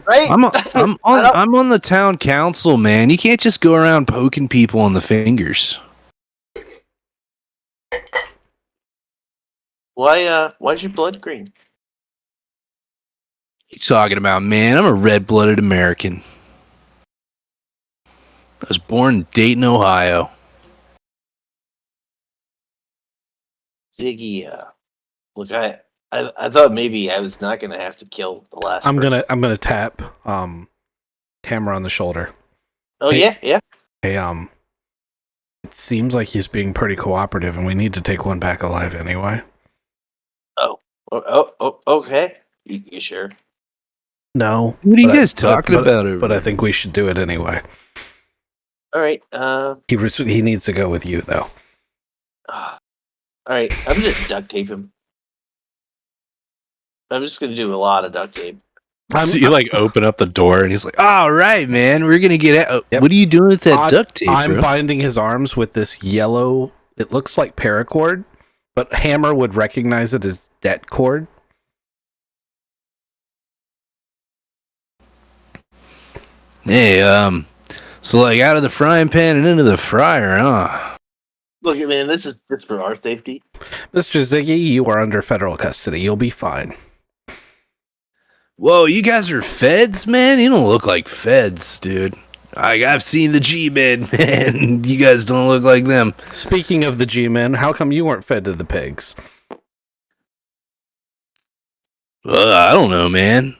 Right? I'm on the town council, man. You can't just go around poking people on the fingers. Why's your blood green? What you talking about, man? I'm a red-blooded American. I was born in Dayton, Ohio. Ziggy, look, I thought maybe I was not gonna have to kill the last I'm person. gonna tap Hammer on the shoulder. Oh Hey. yeah. Hey, it seems like he's being pretty cooperative, and we need to take one back alive anyway. Oh, okay. You sure? No. What are you but I- guys talking about over But I there? think we should do it anyway. All right. He needs to go with you, though. All right. I'm gonna duct tape him. I'm just gonna do a lot of duct tape. So you like open up the door and he's like, "All right, man, we're gonna get out." Yep. What are you doing with that duct tape, I'm bro? binding his arms with this yellow. It looks like paracord, but Hammer would recognize it as det cord. Hey, so like out of the frying pan and into the fryer, huh? Look, man, this is just for our safety. Mr. Ziggy, you are under federal custody. You'll be fine. Whoa, you guys are feds, man? You don't look like feds, dude. I've seen the G-Men, man. You guys don't look like them. Speaking of the G-Men, how come you weren't fed to the pigs? I don't know, man.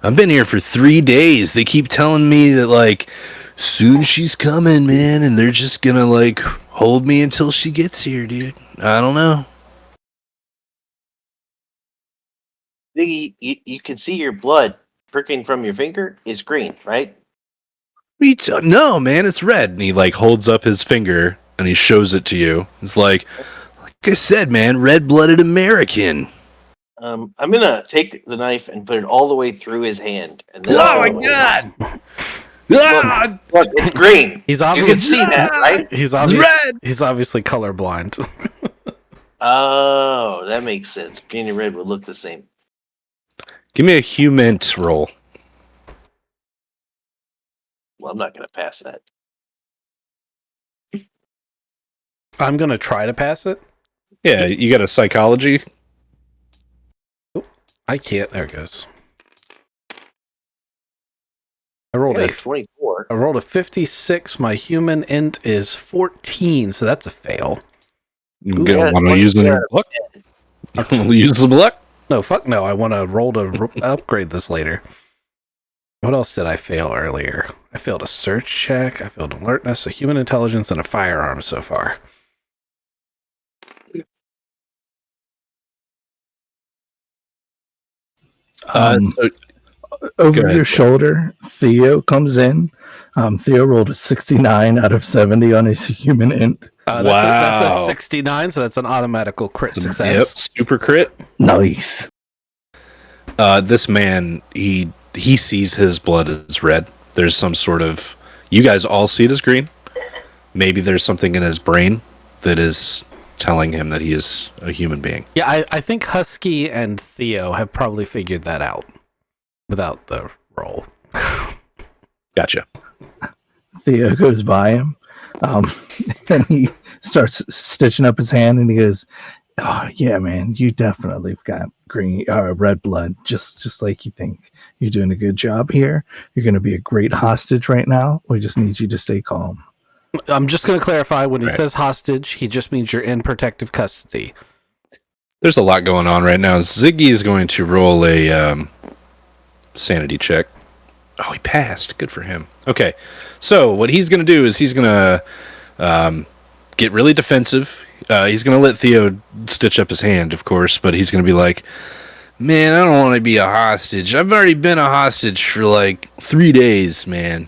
I've been here for 3 days. They keep telling me that, like, soon she's coming, man, and they're just gonna, like, hold me until she gets here, dude. I don't know. Ziggy, you can see your blood pricking from your finger is green, right? No, man, it's red. And he, like, holds up his finger, and he shows it to you. It's like I said, man, red-blooded American. I'm gonna take the knife and put it all the way through his hand. And then Oh, my God! Ah, Look, it's green. He's You can obviously see that, right? he's it's red! obviously colorblind. Oh, that makes sense. Green and red would look the same. Give me a humint roll. Well, I'm not gonna pass that. I'm gonna try to pass it. Yeah, you got a psychology? I can't. There it goes. I rolled I a got a 24. I rolled a 56. My human int is 14, so that's a fail. You Yeah, want to use the new luck? Use the luck? No, fuck no. I want to roll to upgrade this later. What else did I fail earlier? I failed a search check. I failed alertness, a human intelligence, and a firearm so far. So Over ahead, your Bill. shoulder, Theo comes in. Theo rolled a 69 out of 70 on his human int. That's Wow. a 69, so that's an automatical crit Yep, success. super crit. Nice. This man, he sees his blood as red. There's some sort of, you guys all see it as green. Maybe there's something in his brain that is telling him that he is a human being. Yeah, I think Husky and Theo have probably figured that out without the roll. Gotcha. Theo goes by him, and he starts stitching up his hand, and he goes, "Oh yeah, man, you definitely have got red blood, just like you think. You're doing a good job here. You're going to be a great hostage right now. We just need you to stay calm." I'm just going to clarify, when he Right. says hostage, he just means you're in protective custody. There's a lot going on right now. Ziggy is going to roll a sanity check. Oh, he passed. Good for him. Okay, so what he's going to do is he's going to get really defensive. He's going to let Theo stitch up his hand, of course, but he's going to be like, man, I don't want to be a hostage. I've already been a hostage for like 3 days, man.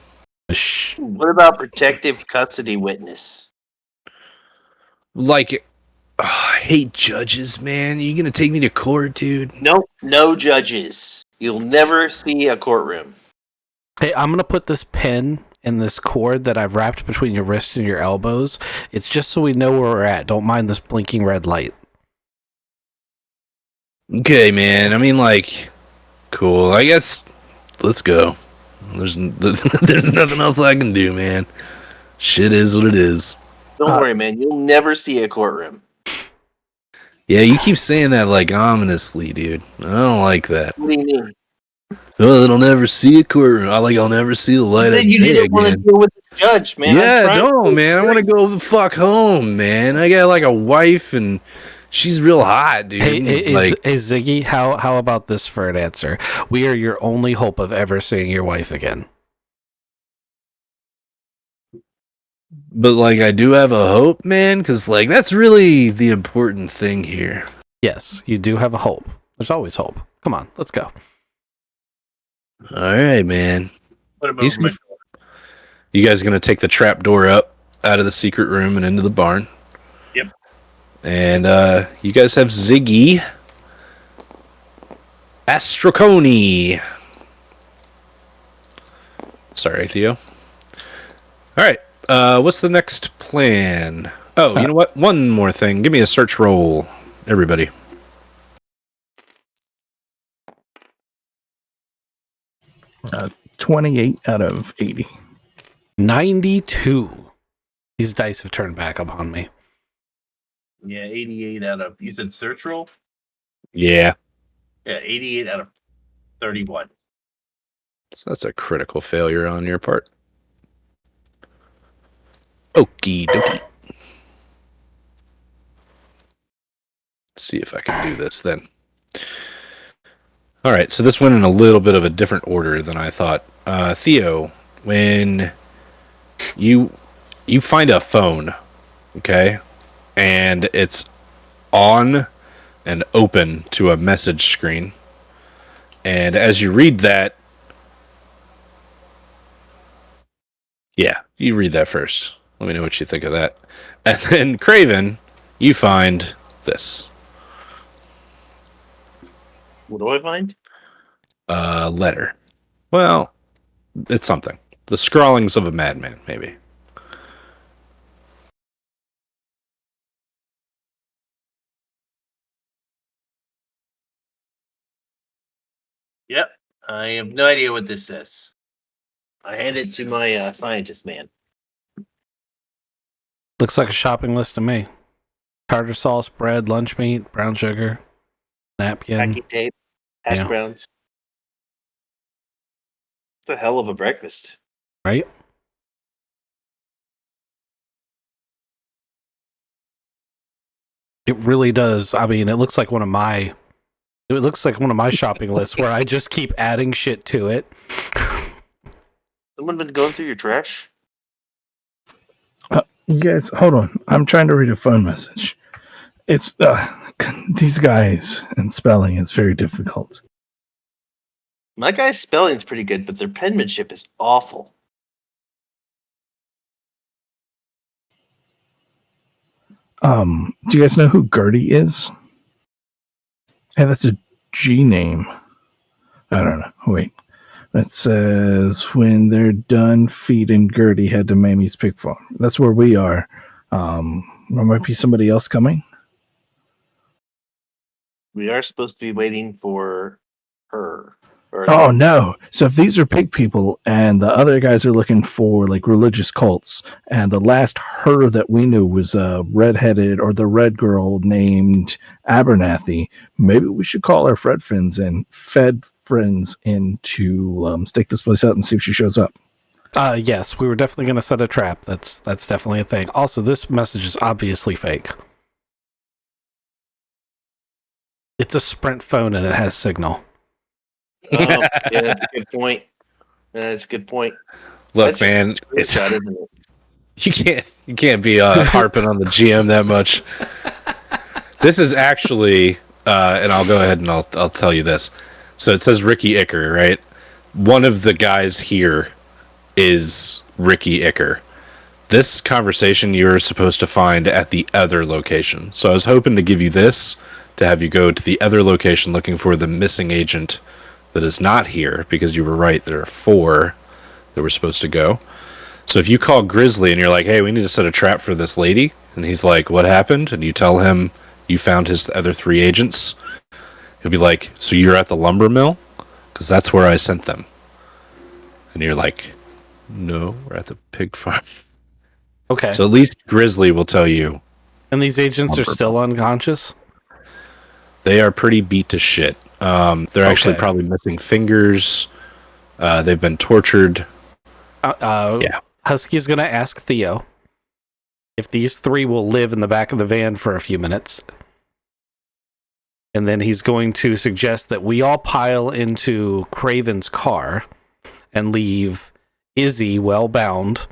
Shh. What about protective custody witness? Like, I hate judges, man. You going to take me to court, dude? Nope, no judges. You'll never see a courtroom. Hey, I'm going to put this pin in this cord that I've wrapped between your wrist and your elbows. It's just so we know where we're at. Don't mind this blinking red light. Okay, man. I mean, like, cool. I guess let's go. There's nothing else I can do, man. Shit is what it is. Don't worry, man. You'll never see a courtroom. Yeah, you keep saying that like ominously, dude. I don't like that. What do you mean? Oh, it'll never see a courtroom. I'll never see the light of Then you day didn't want to again. deal with the judge, man. Yeah, no, man. I want to go the fuck home, man. I got like a wife and she's real hot, dude. Hey, Ziggy, how about this for an answer? We are your only hope of ever seeing your wife again. But like, I do have a hope, man, because like that's really the important thing here. Yes, you do have a hope. There's always hope. Come on, let's go. All right, man. What about He's my gonna- You guys gonna take the trap door up out of the secret room and into the barn? Yep. And you guys have Ziggy, Astroconi. Sorry, Theo. All right. What's the next plan? Oh, you know what? One more thing. Give me a search roll, everybody. 28 out of 80. 92. These dice have turned back upon me. Yeah, 88 out of, you said search roll? Yeah. Yeah, 88 out of 31. So that's a critical failure on your part. Okie dokie. Let's see if I can do this then. All right, so this went in a little bit of a different order than I thought. Theo, when you find a phone, okay, and it's on and open to a message screen, and as you read that, yeah, you read that first. Let me know what you think of that. And then Craven, you find this What do I find? letter. Well, it's something. The scrawlings of a madman, maybe. Yep. I have no idea what this says. I hand it to my scientist man. Looks like a shopping list to me. Tartar sauce, bread, lunch meat, brown sugar, napkin. Packing tape, hash Yeah. browns. It's a hell of a breakfast. Right? It really does. I mean, it looks like one of my shopping lists where I just keep adding shit to it. Someone been going through your trash? You guys, hold on. I'm trying to read a phone message. It's these guys and spelling is very difficult. My guy's spelling's pretty good, but their penmanship is awful. Do you guys know who Gertie is? Hey, that's a G name. I don't know. Wait. It says when they're done feeding Gertie, head to Mamie's Pig Farm. That's where we are. There might be somebody else coming. We are supposed to be waiting for her. Oh no! So if these are pig people, and the other guys are looking for like religious cults, and the last her that we knew was redheaded or the red girl named Abernathy, maybe we should call our Fed friends in to stake this place out and see if she shows up. Yes, we were definitely going to set a trap. That's definitely a thing. Also, this message is obviously fake. It's a Sprint phone and it has signal. Oh, yeah, that's a good point. That's a good point. Look, That's man, just a screenshot, isn't it? you can't be harping on the GM that much. This is actually, and I'll go ahead and I'll tell you this. So it says Ricky Icker, right? One of the guys here is Ricky Icker. This conversation you're supposed to find at the other location. So I was hoping to give you this to have you go to the other location looking for the missing agent that is not here, because you were right, there are 4 that were supposed to go. So if you call Grizzly and you're like, hey, we need to set a trap for this lady, and he's like, what happened? And you tell him you found his other 3 agents, he'll be like, so you're at the lumber mill? Because that's where I sent them. And you're like, no, we're at the pig farm. Okay. So at least Grizzly will tell you. And these agents are still unconscious? They are pretty beat to shit. They're actually probably missing fingers. They've been tortured. Yeah. Husky's going to ask Theo if these 3 will live in the back of the van for a few minutes. And then he's going to suggest that we all pile into Craven's car and leave Izzy well bound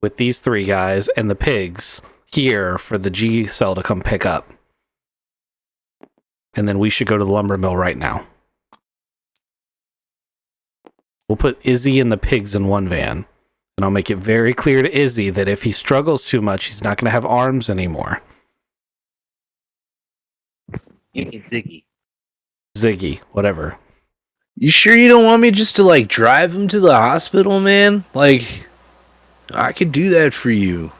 with these 3 guys and the pigs here for the G cell to come pick up. And then we should go to the lumber mill right now. We'll put Izzy and the pigs in one van. And I'll make it very clear to Izzy that if he struggles too much, he's not going to have arms anymore. You mean Ziggy. Ziggy, whatever. You sure you don't want me just to, like, drive him to the hospital, man? Like, I could do that for you.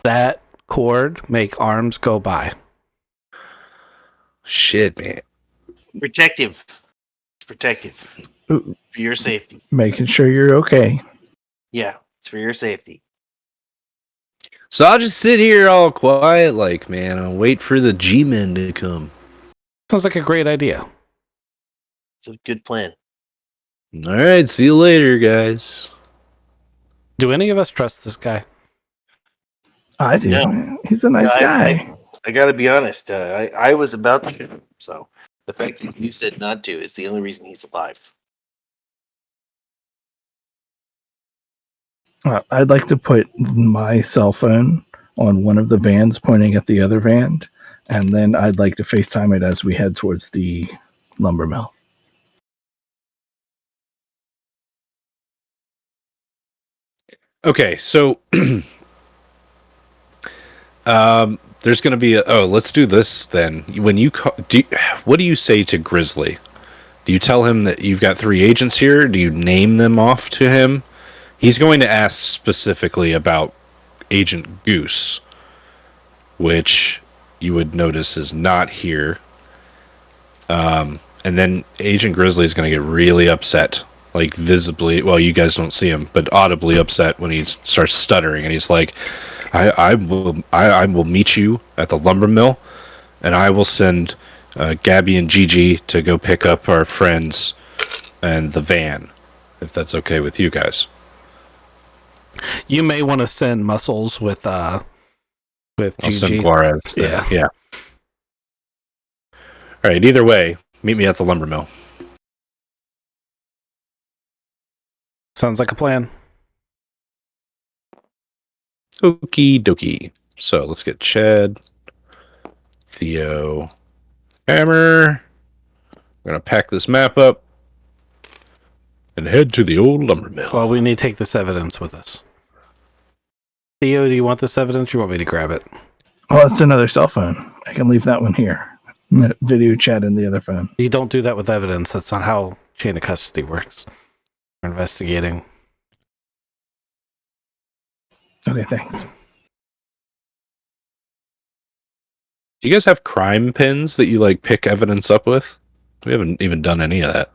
That cord make arms go by. Shit, man. Protective. It's protective. Ooh. For your safety. Making sure you're okay. Yeah, it's for your safety. So I'll just sit here all quiet, like, man, and wait for the G-men to come. Sounds like a great idea. It's a good plan. All right, see you later, guys. Do any of us trust this guy? I do. No. He's a nice guy. I gotta be honest. I was about to shoot him, so the fact that you said not to is the only reason he's alive. I'd like to put my cell phone on one of the vans pointing at the other van, and then I'd like to FaceTime it as we head towards the lumber mill. Okay, so there's going to be let's do this then. When you what do you say to Grizzly? Do you tell him that you've got 3 agents here? Do you name them off to him? He's going to ask specifically about Agent Goose, which you would notice is not here. And then Agent Grizzly is going to get really upset, like visibly. Well, you guys don't see him, but audibly upset when he starts stuttering, and he's like, "I will meet you at the lumber mill, and I will send Gabby and Gigi to go pick up our friends and the van, if that's okay with you guys." You may want to send Muscles with I'll Gigi. send Juarez there. Yeah. All right. Either way, meet me at the lumber mill. Sounds like a plan. Okie dokie. So let's get Chad, Theo, Hammer. We're gonna pack this map up and head to the old lumber mill. Well, we need to take this evidence with us. Theo, do you want this evidence? Or you want me to grab it? Oh, it's another cell phone. I can leave that one here. Video chat in the other phone. You don't do that with evidence. That's not how chain of custody works. We're investigating. Okay, thanks. Do you guys have crime pins that you like pick evidence up with? We haven't even done any of that.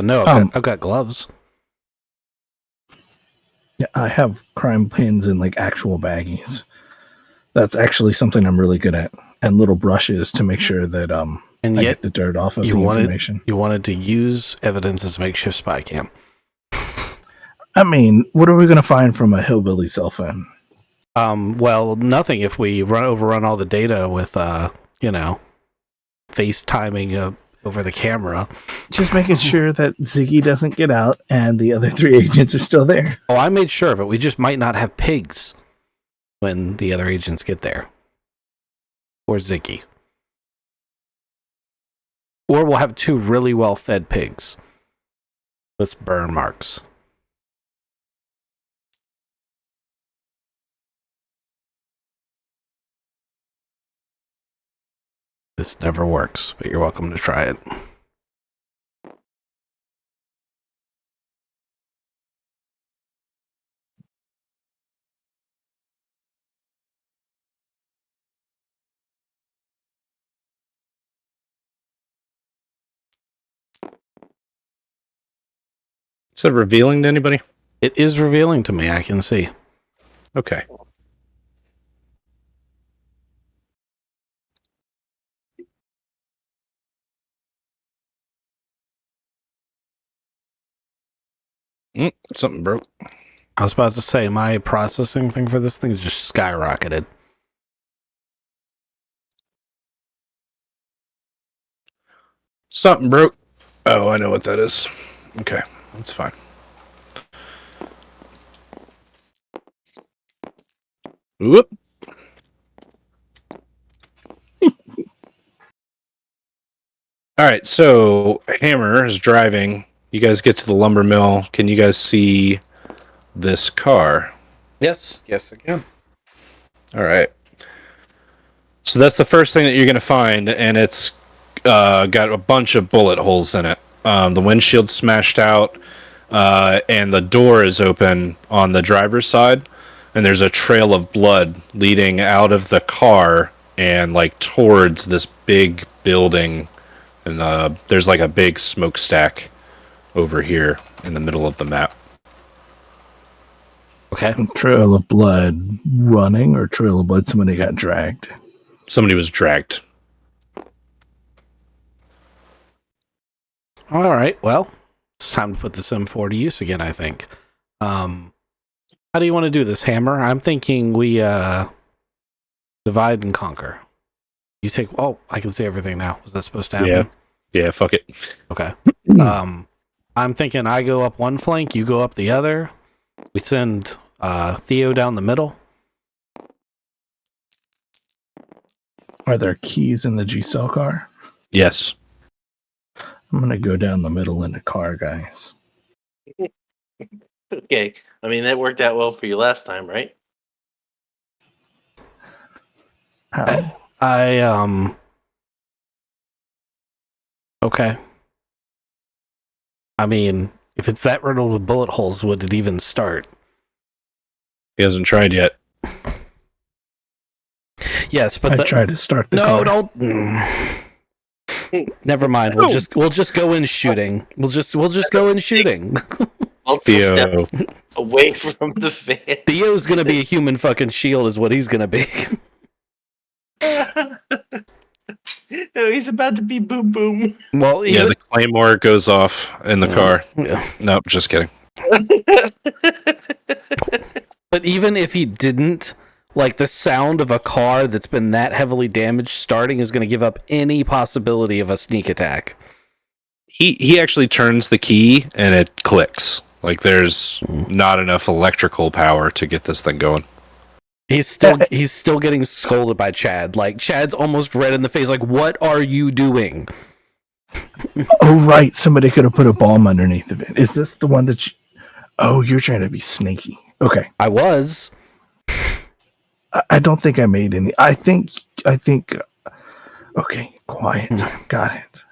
No, I've got gloves. Yeah, I have crime pins in like actual baggies. That's actually something I'm really good at. And little brushes to make sure that And I yet get the dirt off of the you information. wanted to use evidence as a makeshift spy cam. I mean, what are we going to find from a hillbilly cell phone? Well, nothing if we overrun all the data with, FaceTiming over the camera. Just making sure that Ziggy doesn't get out and the other 3 agents are still there. Oh, I made sure, but we just might not have pigs when the other agents get there. Or Ziggy. Or we'll have 2 really well-fed pigs with burn marks. This never works, but you're welcome to try it. Is it revealing to anybody? It is revealing to me, I can see. Okay. Something broke. I was about to say, my processing thing for this thing is just skyrocketed. Something broke. Oh, I know what that is. Okay, that's fine. Whoop. All right, so Hammer is driving. You guys get to the lumber mill. Can you guys see this car? Yes, I can. All right. So that's the first thing that you're going to find, and it's got a bunch of bullet holes in it. The windshield's smashed out, and the door is open on the driver's side, and there's a trail of blood leading out of the car and like towards this big building, and there's like a big smokestack over here in the middle of the map. Okay. Trail of blood running or trail of blood somebody got dragged? Somebody was dragged. All right. Well, it's time to put this M4 to use again, I think. How do you want to do this, Hammer? I'm thinking we divide and conquer. You take... Oh, I can see everything now. Was that supposed to happen? Yeah, fuck it. Okay. I'm thinking I go up one flank, you go up the other. We send Theo down the middle. Are there keys in the G-Cell car? Yes. I'm going to go down the middle in the car, guys. Okay. I mean, that worked out well for you last time, right? How? Okay. I mean, if it's that riddled with bullet holes, would it even start? He hasn't tried yet. Yes, but I tried to start the no, car. don't. Never mind. We'll just go in shooting. We'll just go in shooting. I'll Theo. step away from the van. Theo's gonna be a human fucking shield, is what he's gonna be. No, he's about to be boom boom. Well, Yeah, the claymore goes off in the car. Yeah. Nope, just kidding. But even if he didn't, Like the sound of a car that's been that heavily damaged starting is going to give up any possibility of a sneak attack. He actually turns the key and it clicks. Like there's not enough electrical power to get this thing going. He's still getting scolded by Chad. Like Chad's almost red in the face. Like, what are you doing? Oh, right. Somebody could have put a bomb underneath of it. Is this the one that oh, you're trying to be sneaky. Okay. I was. I don't think I made any. I think. Okay, quiet time. Got it.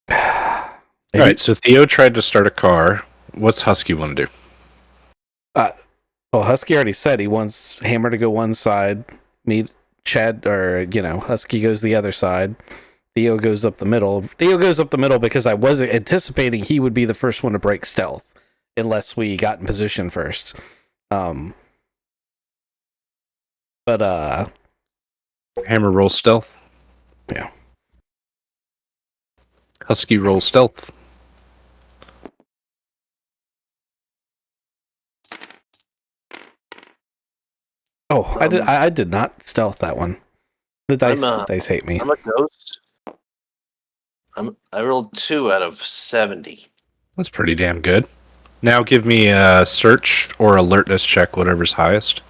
All right, so Theo tried to start a car. What's Husky want to do? Well, Husky already said he wants Hammer to go one side, Chad, or, Husky goes the other side. Theo goes up the middle. Theo goes up the middle because I wasn't anticipating he would be the first one to break stealth, unless we got in position first. But Hammer roll stealth. Yeah. Husky roll stealth. Oh, I did not stealth that one. The dice hate me. I'm a ghost. I rolled 2 out of 70. That's pretty damn good. Now give me a search or alertness check, whatever's highest.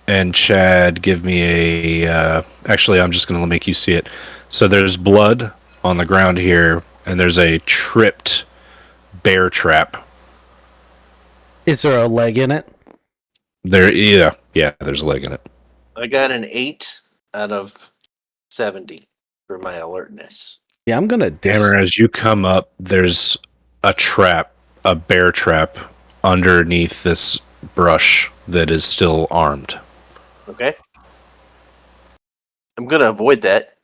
And Chad, give me a... actually, I'm just going to make you see it. So there's blood on the ground here, and there's a tripped bear trap. Is there a leg in it? Yeah, there's a leg in it. I got an 8 out of 70 for my alertness. Yeah, I'm going to... Hammer, as you come up, there's a trap, a bear trap, underneath this brush that is still armed. Okay. I'm going to avoid that.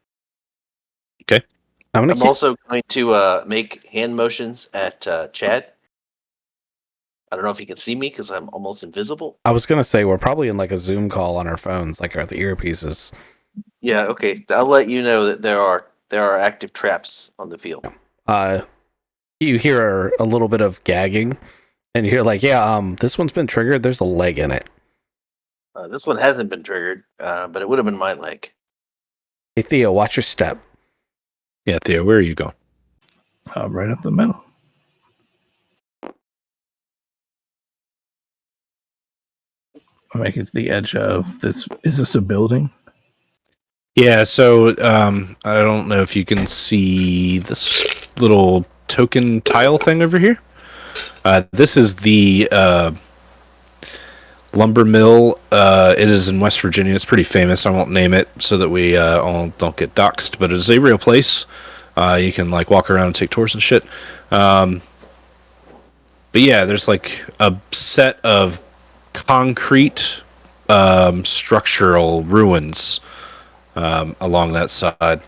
Okay. I'm also going to make hand motions at Chad. I don't know if he can see me because I'm almost invisible. I was going to say, we're probably in like a Zoom call on our phones, like the earpieces. Yeah, okay. I'll let you know that there are active traps on the field. You hear a little bit of gagging, and you hear like, this one's been triggered. There's a leg in it. This one hasn't been triggered, but it would have been my leg. Hey, Theo, watch your step. Yeah, Theo, where are you going? Right up the middle. I'll make it to the edge of this. Is this a building? Yeah, so I don't know if you can see this little token tile thing over here. This is the lumber mill. It is in West Virginia. It's pretty famous. I won't name it so that we all don't get doxxed, but it is a real place. You can like walk around and take tours and shit. But yeah, there's like a set of concrete structural ruins along that side.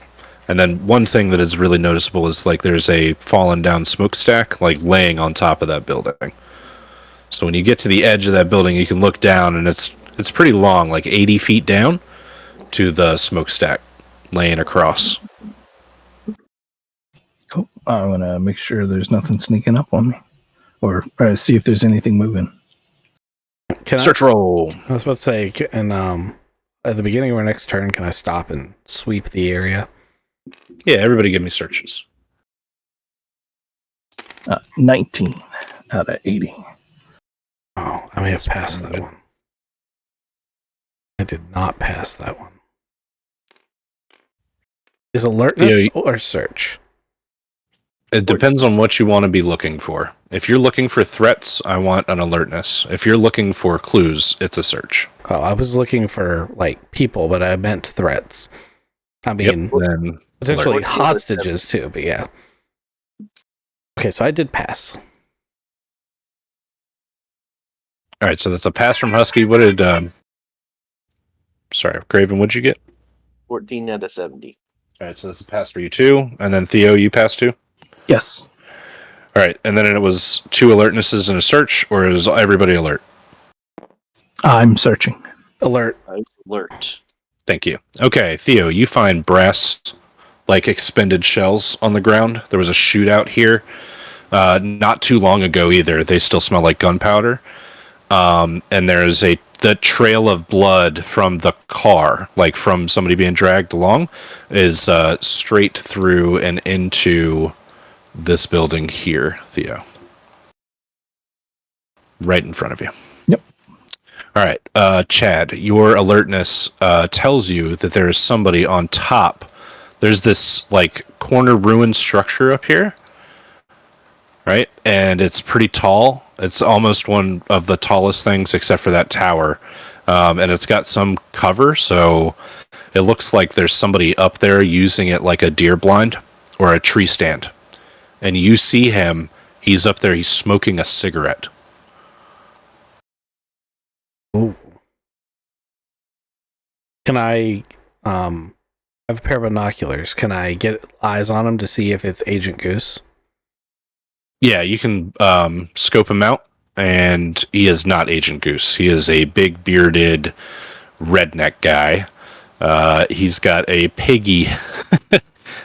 And then one thing that is really noticeable is like there's a fallen down smokestack like laying on top of that building. So when you get to the edge of that building, you can look down and it's pretty long, like 80 feet down to the smokestack laying across. Cool. I want to make sure there's nothing sneaking up on me, or see if there's anything moving. Search roll. I was about to say, and at the beginning of our next turn, can I stop and sweep the area? Yeah, everybody give me searches. 19 out of 80. Oh, I may have passed that one. I did not pass that one. Is alertness or search? It depends on what you want to be looking for. If you're looking for threats, I want an alertness. If you're looking for clues, it's a search. Oh, I was looking for like people, but I meant threats. I mean, then potentially hostages too, but yeah. Okay, so I did pass. All right, so that's a pass from Husky. What did sorry, Craven, what'd you get? 14 out of 70. All right, so that's a pass for you too. And then Theo, you passed too? Yes. All right, and then it was 2 alertnesses and a search, or is everybody alert? I'm searching. Alert. I'm alert. Thank you. Okay, Theo, you find brass, like expended shells on the ground. There was a shootout here not too long ago either. They still smell like gunpowder. And there's a the trail of blood from the car, like from somebody being dragged along, is straight through and into this building here, Theo. Right in front of you. Yep. All right, Chad, your alertness tells you that there is somebody on top. There's this like corner ruined structure up here, right? And it's pretty tall. It's almost one of the tallest things except for that tower. And it's got some cover, so it looks like there's somebody up there using it like a deer blind or a tree stand. And you see him, he's up there, he's smoking a cigarette. Ooh. Can I have a pair of binoculars? Can I get eyes on him to see if it's Agent Goose? Yeah, you can scope him out, and he is not Agent Goose. He is a big bearded redneck guy. He's got a piggy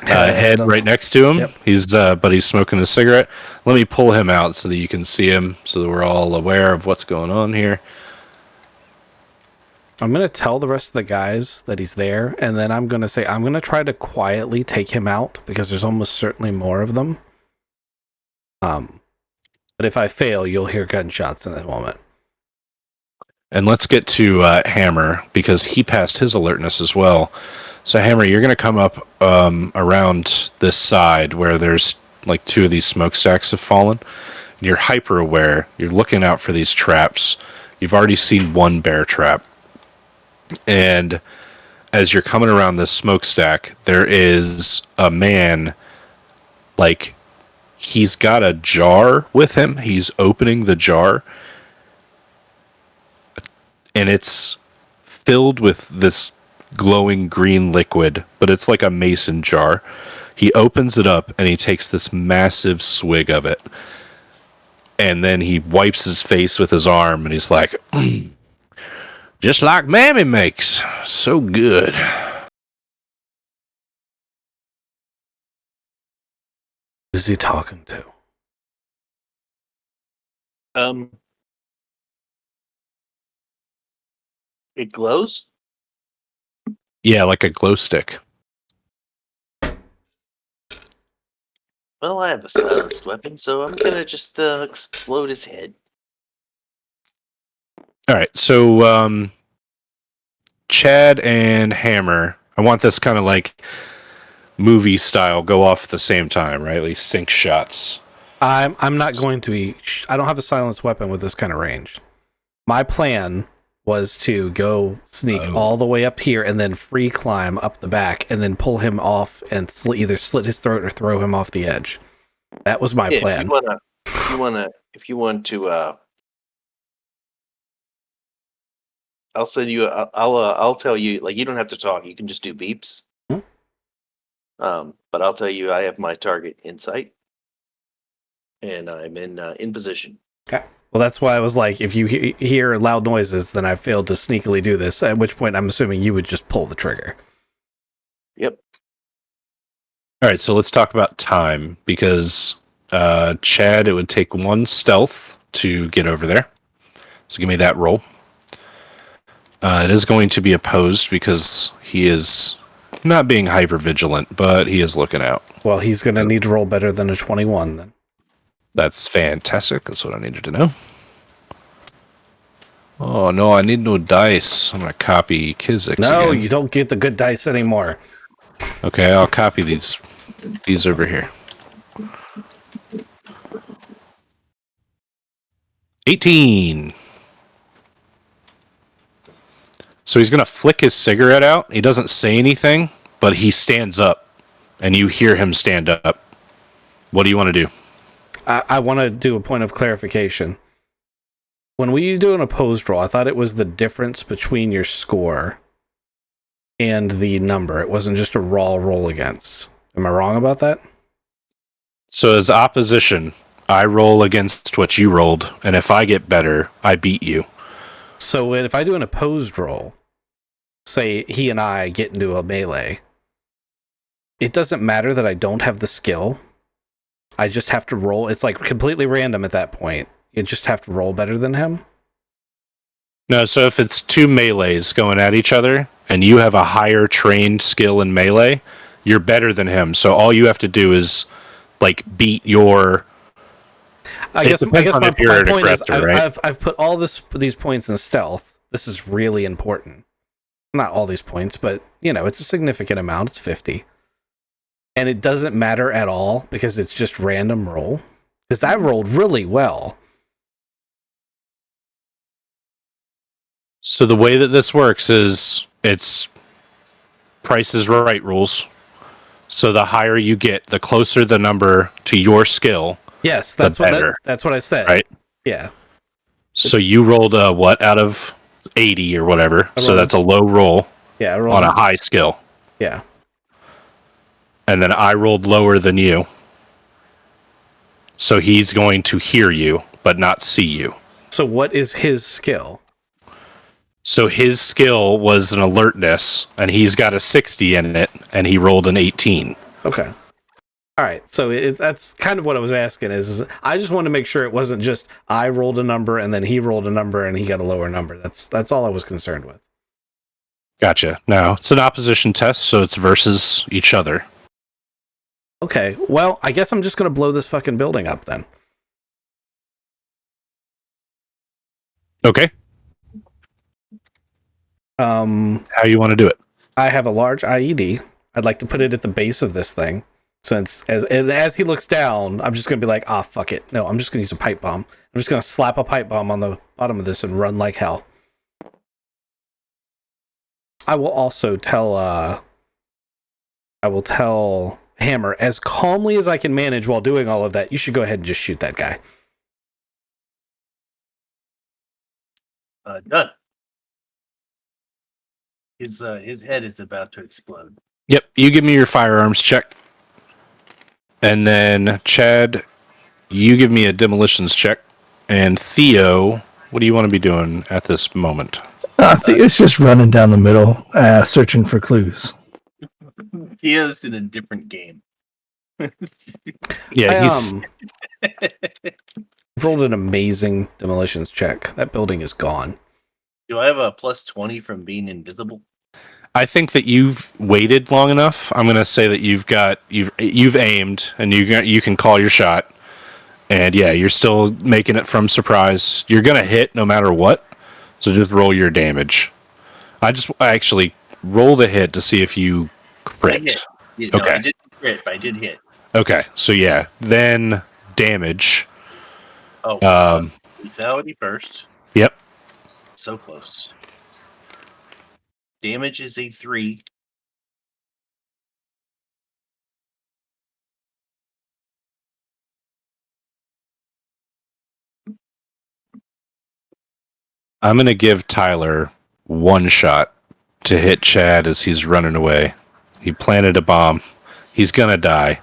head right next to him. Yep. But he's smoking a cigarette. Let me pull him out so that you can see him, so that we're all aware of what's going on here. I'm going to tell the rest of the guys that he's there, and then I'm going to say I'm going to try to quietly take him out because there's almost certainly more of them. But if I fail, you'll hear gunshots in a moment. And let's get to Hammer, because he passed his alertness as well. So Hammer, you're going to come up around this side where there's like two of these smokestacks have fallen. And you're hyper aware. You're looking out for these traps. You've already seen one bear trap. And as you're coming around this smokestack, there is a man, like, he's got a jar with him. He's opening the jar. And it's filled with this glowing green liquid, but it's like a mason jar. He opens it up and he takes this massive swig of it. And then he wipes his face with his arm and he's like, just like Mammy makes. So good. Who's he talking to? It glows? Yeah, like a glow stick. Well, I have a silenced weapon, so I'm gonna just explode his head. All right, so Chad and Hammer, I want this kind of like movie style, go off at the same time, right? At least sync shots. I'm not going to be. I don't have a silenced weapon with this kind of range. My plan was to go sneak all the way up here and then free climb up the back and then pull him off and either slit his throat or throw him off the edge. That was my plan. If you want to, I'll send you. I'll tell you. Like, you don't have to talk. You can just do beeps. But I'll tell you, I have my target in sight, and I'm in position. Okay. Well, that's why I was like, if you hear loud noises, then I failed to sneakily do this, at which point I'm assuming you would just pull the trigger. Yep. All right, so let's talk about time, because Chad, it would take one stealth to get over there. So give me that roll. It is going to be opposed because he is not being hyper vigilant, but he is looking out. Well, he's going to need to roll better than a 21 then. That's fantastic. That's what I needed to know. Oh, no, I need no dice. I'm going to copy Kizik's No, again. you don't get the good dice anymore. Okay, I'll copy these over here. 18. So he's going to flick his cigarette out. He doesn't say anything, but he stands up, and you hear him stand up. What do you want to do? I want to do a point of clarification. When we do an opposed roll, I thought it was the difference between your score and the number. It wasn't just a raw roll against. Am I wrong about that? So as opposition, I roll against what you rolled, and if I get better, I beat you. So if I do an opposed roll, say he and I get into a melee, it doesn't matter that I don't have the skill. I just have to roll. It's like completely random at that point. You just have to roll better than him. No, so if it's two melees going at each other and you have a higher trained skill in melee, you're better than him. So all you have to do is like beat your. I It guess depends on my if you're an point is aggressor, right? I've put all these points in stealth. This is really important. Not all these points, but it's a significant amount. It's 50. And it doesn't matter at all because it's just random roll. Because I rolled really well. So the way that this works is it's Price is Right rules. So the higher you get, the closer the number to your skill. Yes, that's what I said. Right? Yeah. So you rolled a what out of 80 or whatever. So that's a low roll Yeah, on a high skill. Yeah. And then I rolled lower than you. So he's going to hear you, but not see you. So what is his skill? So his skill was an alertness, and he's got a 60 in it, and he rolled an 18. Okay. All right. So that's kind of what I was asking. Is I just wanted to make sure it wasn't just I rolled a number and then he rolled a number and he got a lower number. That's all I was concerned with. Gotcha. No, it's an opposition test, so it's versus each other. Okay. Well, I guess I'm just going to blow this fucking building up then. Okay. How you want to do it? I have a large IED. I'd like to put it at the base of this thing. Since as he looks down, I'm just going to be like, fuck it. No, I'm just going to use a pipe bomb. I'm just going to slap a pipe bomb on the bottom of this and run like hell. I will also tell Hammer, as calmly as I can manage while doing all of that, you should go ahead and just shoot that guy. Done. His head is about to explode. Yep, you give me your firearms check. And then, Chad, you give me a demolitions check. And Theo, what do you want to be doing at this moment? Theo's just running down the middle, searching for clues. He is in a different game. Yeah, he's rolled an amazing demolitions check. That building is gone. Do I have a plus 20 from being invisible? I think that you've waited long enough. I'm going to say that you've aimed and you can call your shot. And yeah, you're still making it from surprise. You're going to hit no matter what. So just roll your damage. I actually roll the hit to see if you crit. I hit. Yeah, no, Okay. I didn't crit, but I did hit. Okay. So yeah, then damage. Oh, lethality first. Yep. So close. Damage is a 3. I'm going to give Tyler one shot to hit Chad as he's running away. He planted a bomb. He's going to die.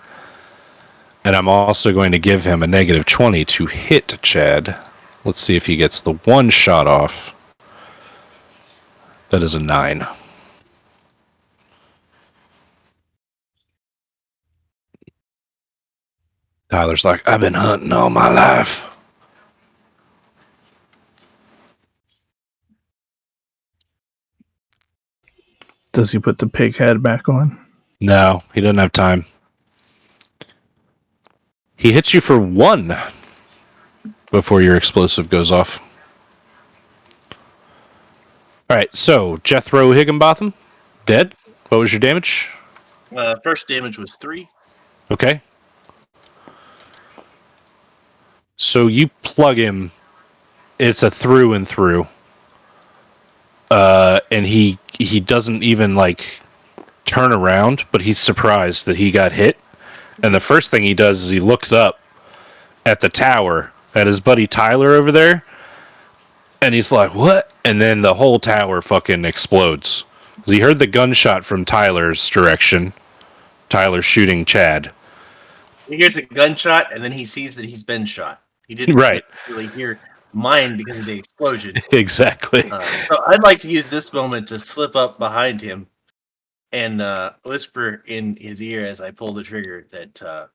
And I'm also going to give him a negative 20 to hit Chad. Let's see if he gets the one shot off. That is a 9. Tyler's like, I've been hunting all my life. Does he put the pig head back on? No, he doesn't have time. He hits you for 1 before your explosive goes off. All right, so Jethro Higginbotham, dead. What was your damage? First damage was 3. Okay. So you plug him. It's a through and through. And he doesn't even turn around, but he's surprised that he got hit. And the first thing he does is he looks up at the tower at his buddy Tyler over there. And he's like, what? And then the whole tower fucking explodes. He heard the gunshot from Tyler's direction. Tyler shooting Chad. He hears a gunshot, and then he sees that he's been shot. He didn't really hear mine because of the explosion. Exactly. So I'd like to use this moment to slip up behind him and whisper in his ear as I pull the trigger that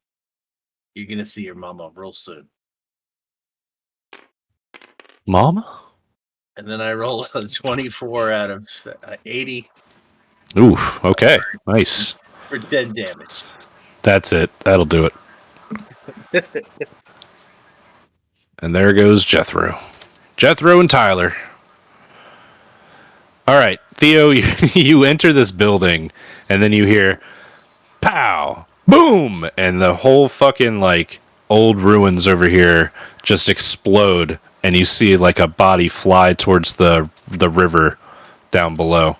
you're going to see your mama real soon. Mama? And then I roll a 24 out of 80 Oof. Okay. Nice. for dead damage. That's it. That'll do it. And there goes Jethro. Jethro and Tyler. All right, Theo, you enter this building, and then you hear, pow, boom, and the whole fucking, like, old ruins over here just explode, and you see, like, a body fly towards the river down below.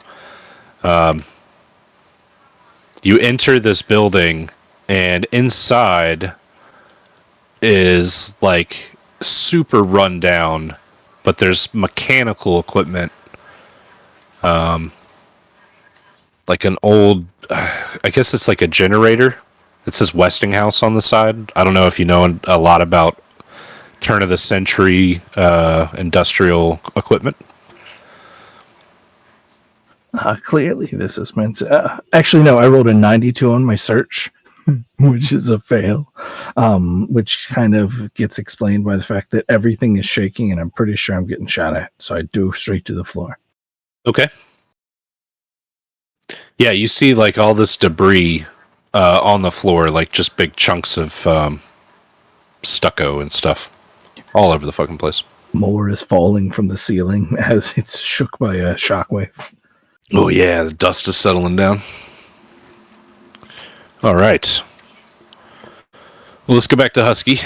You enter this building, and inside is, like, super run down, but there's mechanical equipment, like an old, I guess it's like a generator. It says Westinghouse on the side. I don't know if you know a lot about turn of the century industrial equipment. Clearly, this is meant to, actually, no, I rolled a 92 on my search, which is a fail, which kind of gets explained by the fact that everything is shaking and I'm pretty sure I'm getting shot at. So I dove straight to the floor. Okay. Yeah, you see like all this debris on the floor, like just big chunks of stucco and stuff all over the fucking place. More is falling from the ceiling as it's shook by a shockwave. Oh yeah, the dust is settling down. All right. Well, let's go back to Husky.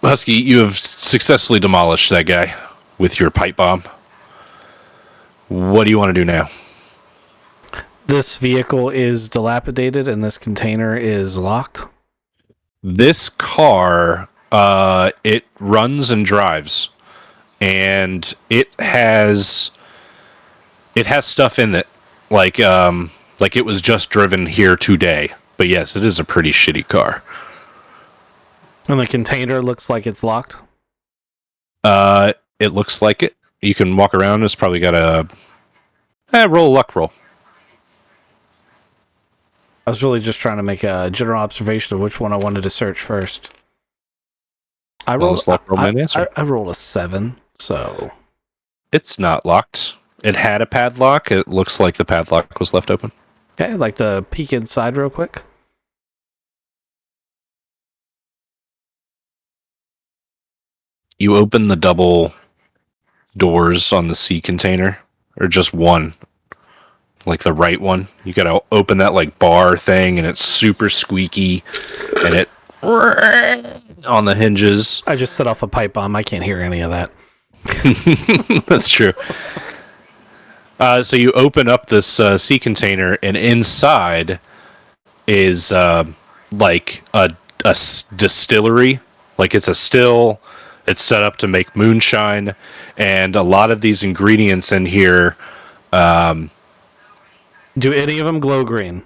Husky, you have successfully demolished that guy with your pipe bomb. What do you want to do now? This vehicle is dilapidated and this container is locked. This car, it runs and drives, and it has stuff in it, like it was just driven here today. But yes, it is a pretty shitty car. And the container looks like it's locked. It looks like it. You can walk around. It's probably got a roll a luck roll. I was really just trying to make a general observation of which one I wanted to search first. I rolled a 7, so it's not locked. It had a padlock. It looks like the padlock was left open. okay. I'd like to peek inside real quick. You open the double doors on the sea container, or just one, like the right one. You gotta open that like bar thing, and it's super squeaky, and it on the hinges. I just set off a pipe bomb. I can't hear any of that. That's true. So you open up this sea container, and inside is like a distillery. Like it's a still. It's set up to make moonshine, and a lot of these ingredients in here. Do any of them glow green?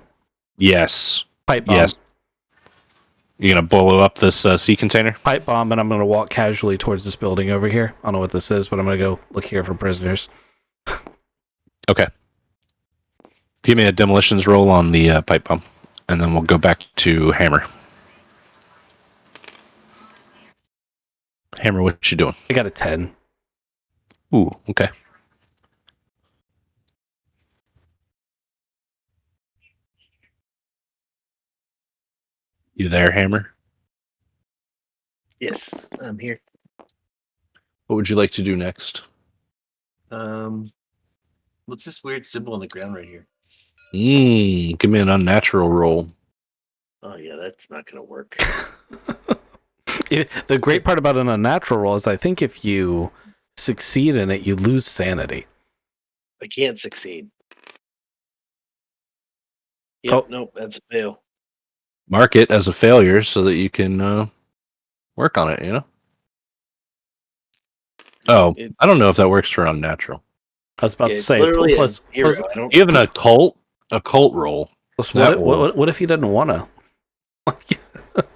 Yes. Pipe bomb. Yes. You're gonna blow up this sea container? Pipe bomb, and I'm gonna walk casually towards this building over here. I don't know what this is, but I'm gonna go look here for prisoners. Okay. Give me a demolitions roll on the pipe bomb, and then we'll go back to Hammer. Hammer, what you doing? I got a 10. Ooh, okay. You there, Hammer? Yes, I'm here. What would you like to do next? What's this weird symbol on the ground right here? Give me an unnatural roll. Oh yeah, that's not gonna work. The great part about an unnatural roll is I think if you succeed in it, you lose sanity. I can't succeed. Yep, Oh. nope, that's a fail. Mark it as a failure so that you can work on it, you know? Oh, I don't know if that works for unnatural. I was about Yeah, to it's say, literally plus, a hero. plus, I don't. You have an occult roll. what if he doesn't want to?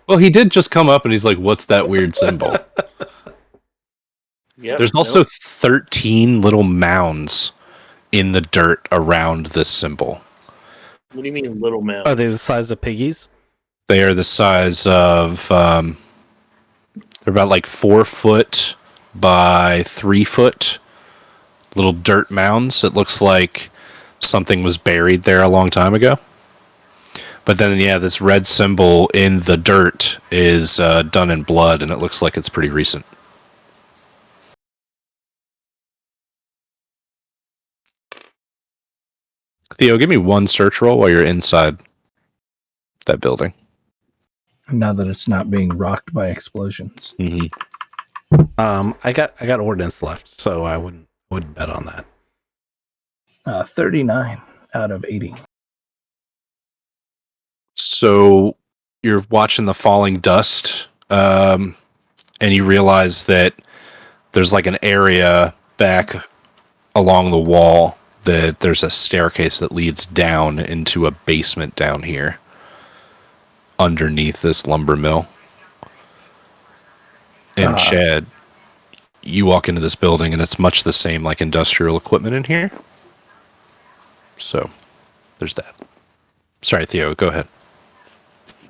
Well, he did just come up and he's like, what's that weird symbol? Yep, There's also 13 little mounds in the dirt around this symbol. What do you mean, little mouse? Are they the size of piggies? They are the size of, they're about like 4 foot by 3 foot little dirt mounds. It looks like something was buried there a long time ago. But then, yeah, this red symbol in the dirt is done in blood, and it looks like it's pretty recent. Theo, give me one search roll while you're inside that building. Now that it's not being rocked by explosions. Mm-hmm. I got ordnance left, so I wouldn't bet on that. 39 out of 80. So you're watching the falling dust, and you realize that there's like an area back along the wall that there's a staircase that leads down into a basement down here underneath this lumber mill. And Chad, you walk into this building and it's much the same like industrial equipment in here. So there's that. Sorry, Theo, go ahead.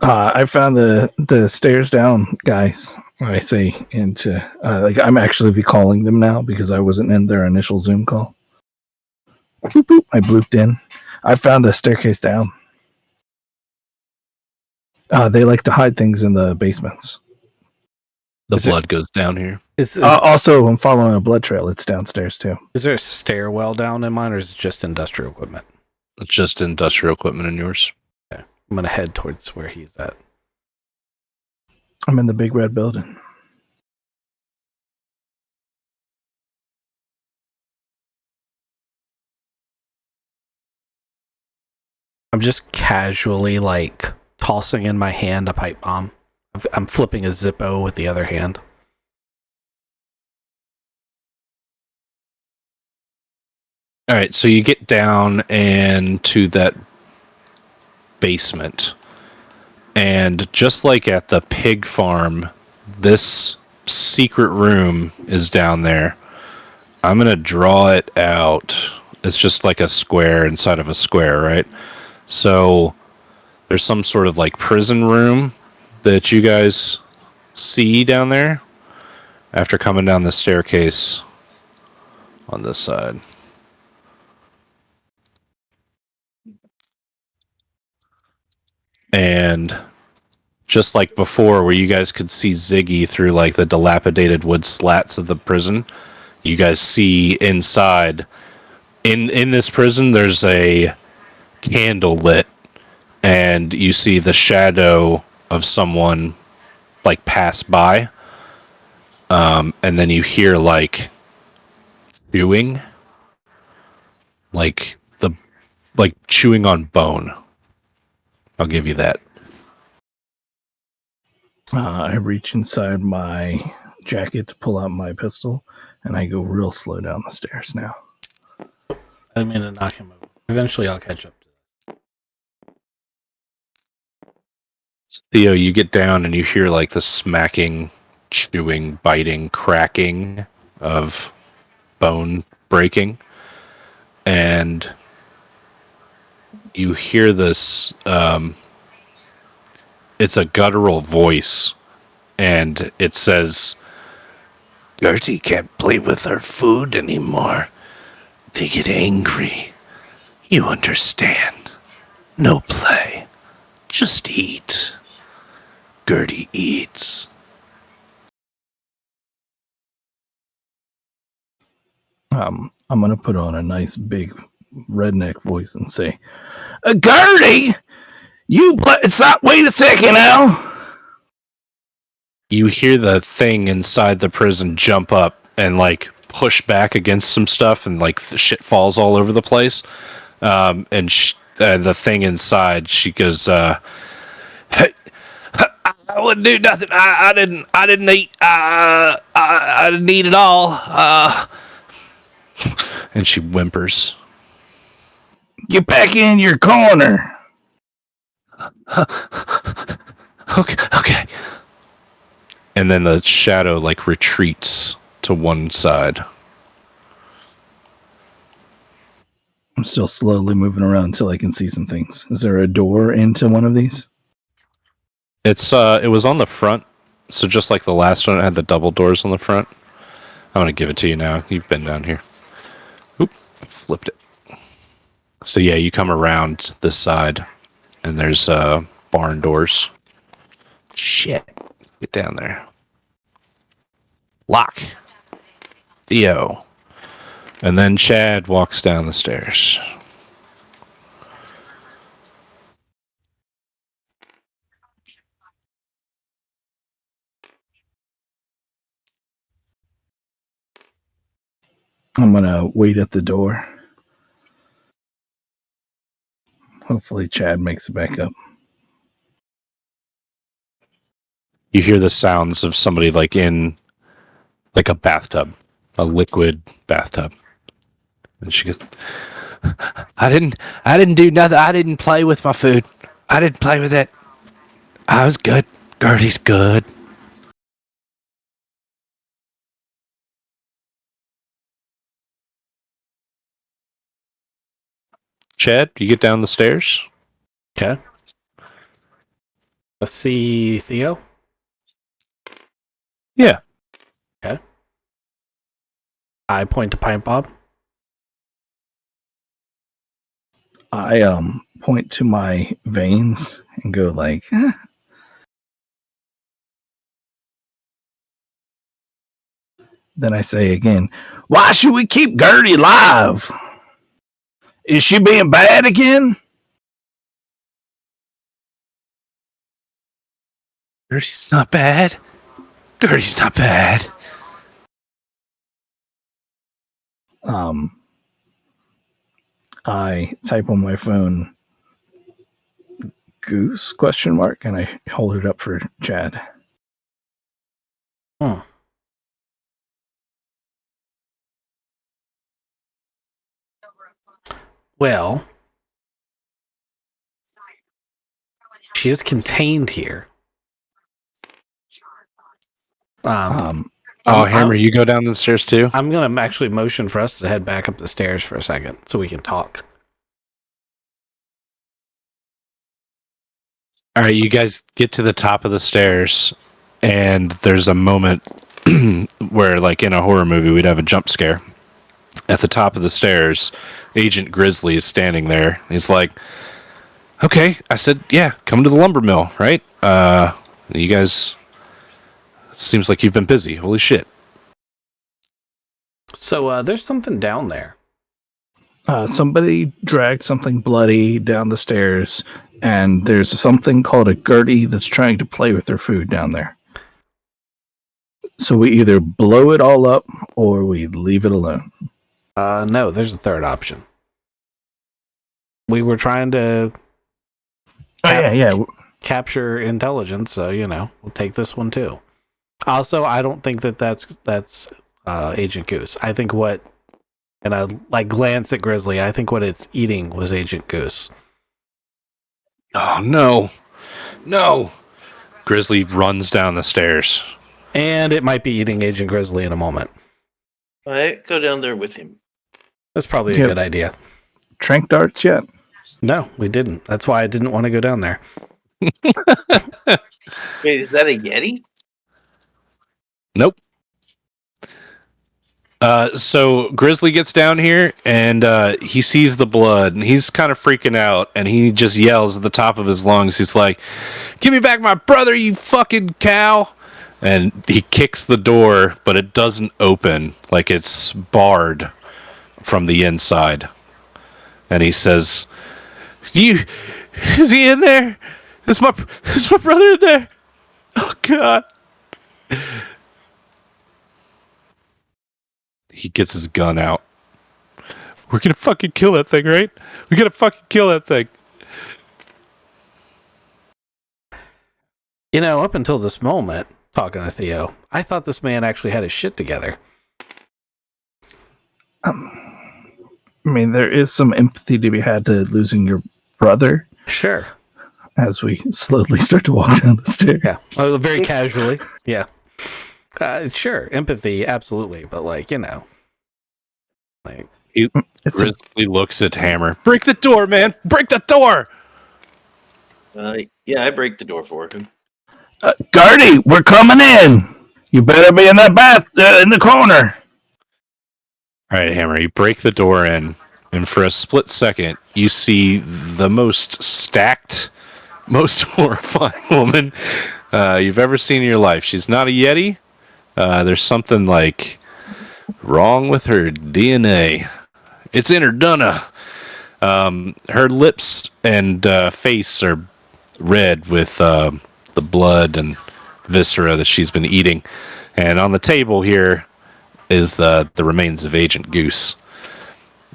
I found the stairs down, guys. I say into like I'm actually be calling them now because I wasn't in their initial Zoom call. Boop, boop, I blooped in. I found a staircase down. They like to hide things in the basements. The blood goes down here. Also, I'm following a blood trail. It's downstairs too. Is there a stairwell down in mine, or is it just industrial equipment? It's just industrial equipment in yours. Okay. I'm gonna head towards where he's at. I'm in the big red building. I'm just casually like tossing in my hand a pipe bomb. I'm flipping a Zippo with the other hand. All right, so you get down and to that basement. And just like at the pig farm, this secret room is down there. I'm going to draw it out. It's just like a square inside of a square, right? So there's some sort of like prison room that you guys see down there after coming down the staircase on this side. And just like before, where you guys could see Ziggy through like the dilapidated wood slats of the prison, you guys see inside. In this prison, there's a candle lit, and you see the shadow of someone like pass by. And then you hear like chewing, like chewing on bone. I'll give you that. I reach inside my jacket to pull out my pistol, and I go real slow down the stairs now. I didn't mean to knock him over. Eventually I'll catch up to Theo, you get down and you hear like the smacking, chewing, biting, cracking of bone breaking. And you hear this, it's a guttural voice, and it says, "Gertie can't play with her food anymore. They get angry. You understand. No play. Just eat. Gertie eats." I'm going to put on a nice big redneck voice and say, Gertie, wait a second now. You hear the thing inside the prison jump up and like push back against some stuff, and like the shit falls all over the place. And the thing inside, she goes, "Hey, I wouldn't do nothing. I didn't eat. I didn't eat at all." And she whimpers. Get back in your corner. Okay. And then the shadow like retreats to one side. I'm still slowly moving around until I can see some things. Is there a door into one of these? It was on the front, so just like the last one, it had the double doors on the front. I'm gonna give it to you now. You've been down here. Flipped it. So yeah, you come around this side, and there's barn doors. Shit. Get down there. Lock. Theo. And then Chad walks down the stairs. I'm gonna wait at the door. Hopefully Chad makes it back up. You hear the sounds of somebody like in like a bathtub, a liquid bathtub. And she goes, I didn't do nothing. I didn't play with my food. I didn't play with it. I was good. Gertie's good. Chad, you get down the stairs? Okay. Let's see Theo. Yeah. Okay. I point to Pint Bob. I point to my veins and go like, eh. Then I say again, why should we keep Gertie alive? Is she being bad again? Gertie's not bad. Gertie's not bad. I type on my phone Goose ? And I hold it up for Chad. Well, she is contained here. Hammer, you go down the stairs too? I'm going to actually motion for us to head back up the stairs for a second so we can talk. All right, you guys get to the top of the stairs, and there's a moment where, like in a horror movie, we'd have a jump scare. At the top of the stairs, Agent Grizzly is standing there. He's like, okay, I said, yeah, come to the lumber mill, right? You guys, seems like you've been busy. Holy shit. So there's something down there. Somebody dragged something bloody down the stairs, and there's something called a Gertie that's trying to play with her food down there. So we either blow it all up or we leave it alone. No, there's a third option. We were trying to capture intelligence, so we'll take this one too. Also, I don't think that's Agent Goose. I think and I glance at Grizzly. I think what it's eating was Agent Goose. Oh no! Grizzly runs down the stairs, and it might be eating Agent Grizzly in a moment. All right, go down there with him. That's probably a good idea. Trank darts yet? No, we didn't. That's why I didn't want to go down there. Wait, is that a Yeti? Nope. So Grizzly gets down here and he sees the blood and he's kind of freaking out and he just yells at the top of his lungs. He's like, "Give me back my brother, you fucking cow!" And he kicks the door, but it doesn't open, like it's barred from the inside. And he says, is he in there? Is my brother in there? Oh God. He gets his gun out. We're gonna fucking kill that thing, right? We gotta fucking kill that thing. Up until this moment, talking to Theo, I thought this man actually had his shit together. I mean, there is some empathy to be had to losing your brother. Sure. As we slowly start to walk down the stairs. Yeah. Very casually. Yeah. Sure. Empathy, absolutely. But Grizzly looks at Hammer. Break the door, man! Break the door! Yeah, I break the door for him. Gertie, we're coming in. You better be in that bath in the corner. All right, Hammer, you break the door in, and for a split second, you see the most stacked, most horrifying woman you've ever seen in your life. She's not a Yeti. There's something like wrong with her DNA. It's in her dunna. Her lips and face are red with the blood and viscera that she's been eating. And on the table here is the remains of Agent Goose.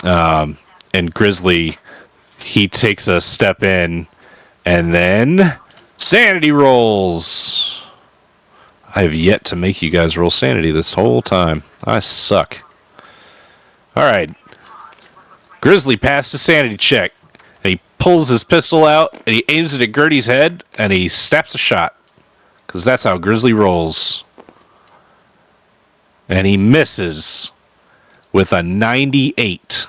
And Grizzly, he takes a step in, and then sanity rolls. I have yet to make you guys roll sanity this whole time. I suck. All right. Grizzly passed a sanity check, and he pulls his pistol out, and he aims it at Gertie's head, and he snaps a shot. Because that's how Grizzly rolls. And he misses with a 98.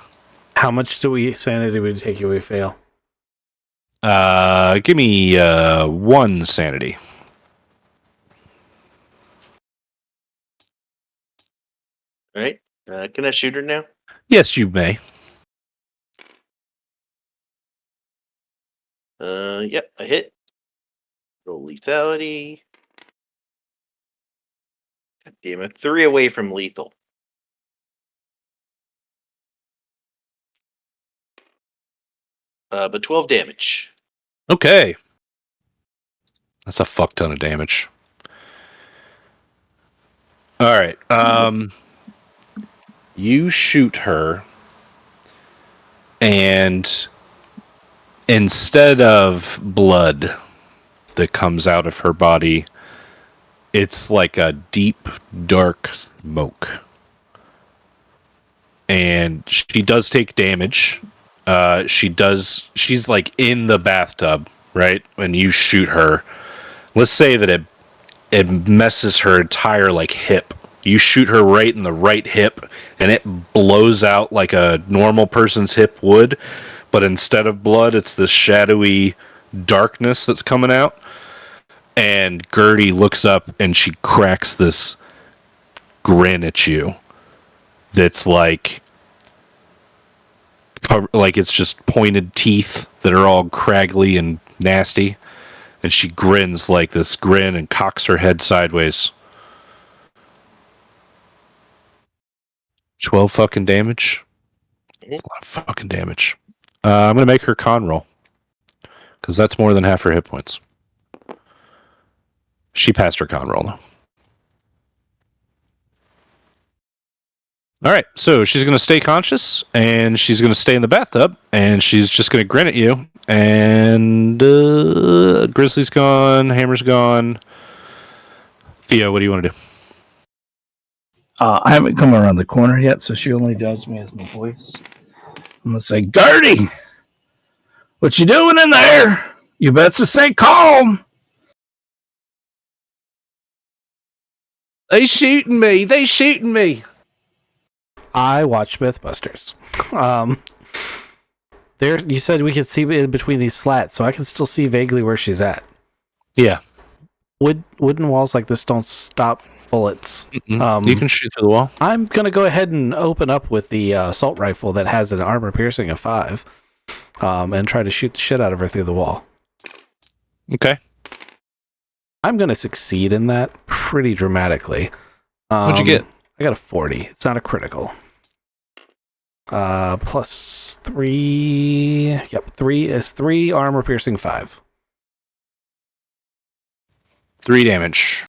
How much sanity would take you if we fail? Give me 1 sanity. All right. Can I shoot her now? Yes, you may. Yep, I hit. Roll lethality. God damn it. 3 away from lethal. But 12 damage. Okay. That's a fuck ton of damage. All right. You shoot her, and instead of blood that comes out of her body, it's like a deep, dark smoke. And she does take damage. She's like in the bathtub, right? When you shoot her. Let's say that it messes her entire like hip. You shoot her right in the right hip, and it blows out like a normal person's hip would, but instead of blood, it's this shadowy darkness that's coming out. And Gertie looks up, and she cracks this grin at you. That's like it's just pointed teeth that are all craggly and nasty. And she grins like this grin and cocks her head sideways. 12 fucking damage. That's a lot of fucking damage. I'm going to make her con roll. Because that's more than half her hit points. She passed her con roll, though. All right, so she's going to stay conscious, and she's going to stay in the bathtub, and she's just going to grin at you. And Grizzly's gone, Hammer's gone. Theo, what do you want to do? I haven't come around the corner yet, so she only does me as my voice. I'm going to say, Gertie, what you doing in there? You best to stay calm. They shooting me. They shooting me. I watch Mythbusters. There, you said we could see in between these slats, so I can still see vaguely where she's at. Yeah. Wooden walls like this don't stop bullets. You can shoot through the wall. I'm gonna go ahead and open up with the assault rifle that has an armor piercing of 5, and try to shoot the shit out of her through the wall. Okay. I'm gonna succeed in that pretty dramatically. What'd you get? I got a 40. It's not a critical. Plus 3. Yep, 3 is 3 armor piercing 5. 3 damage.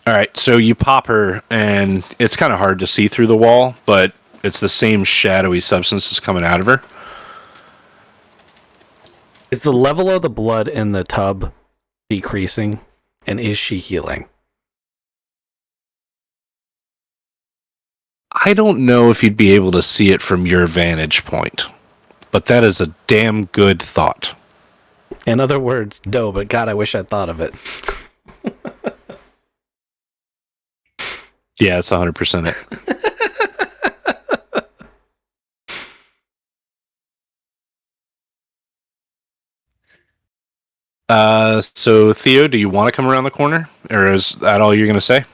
All right, so you pop her, and it's kind of hard to see through the wall, but it's the same shadowy substance that's coming out of her. Is the level of the blood in the tub decreasing, and is she healing? I don't know if you'd be able to see it from your vantage point, but that is a damn good thought. In other words, no, but God, I wish I'd thought of it. Yeah, it's 100% it. So Theo, do you want to come around the corner, or is that all you're going to say?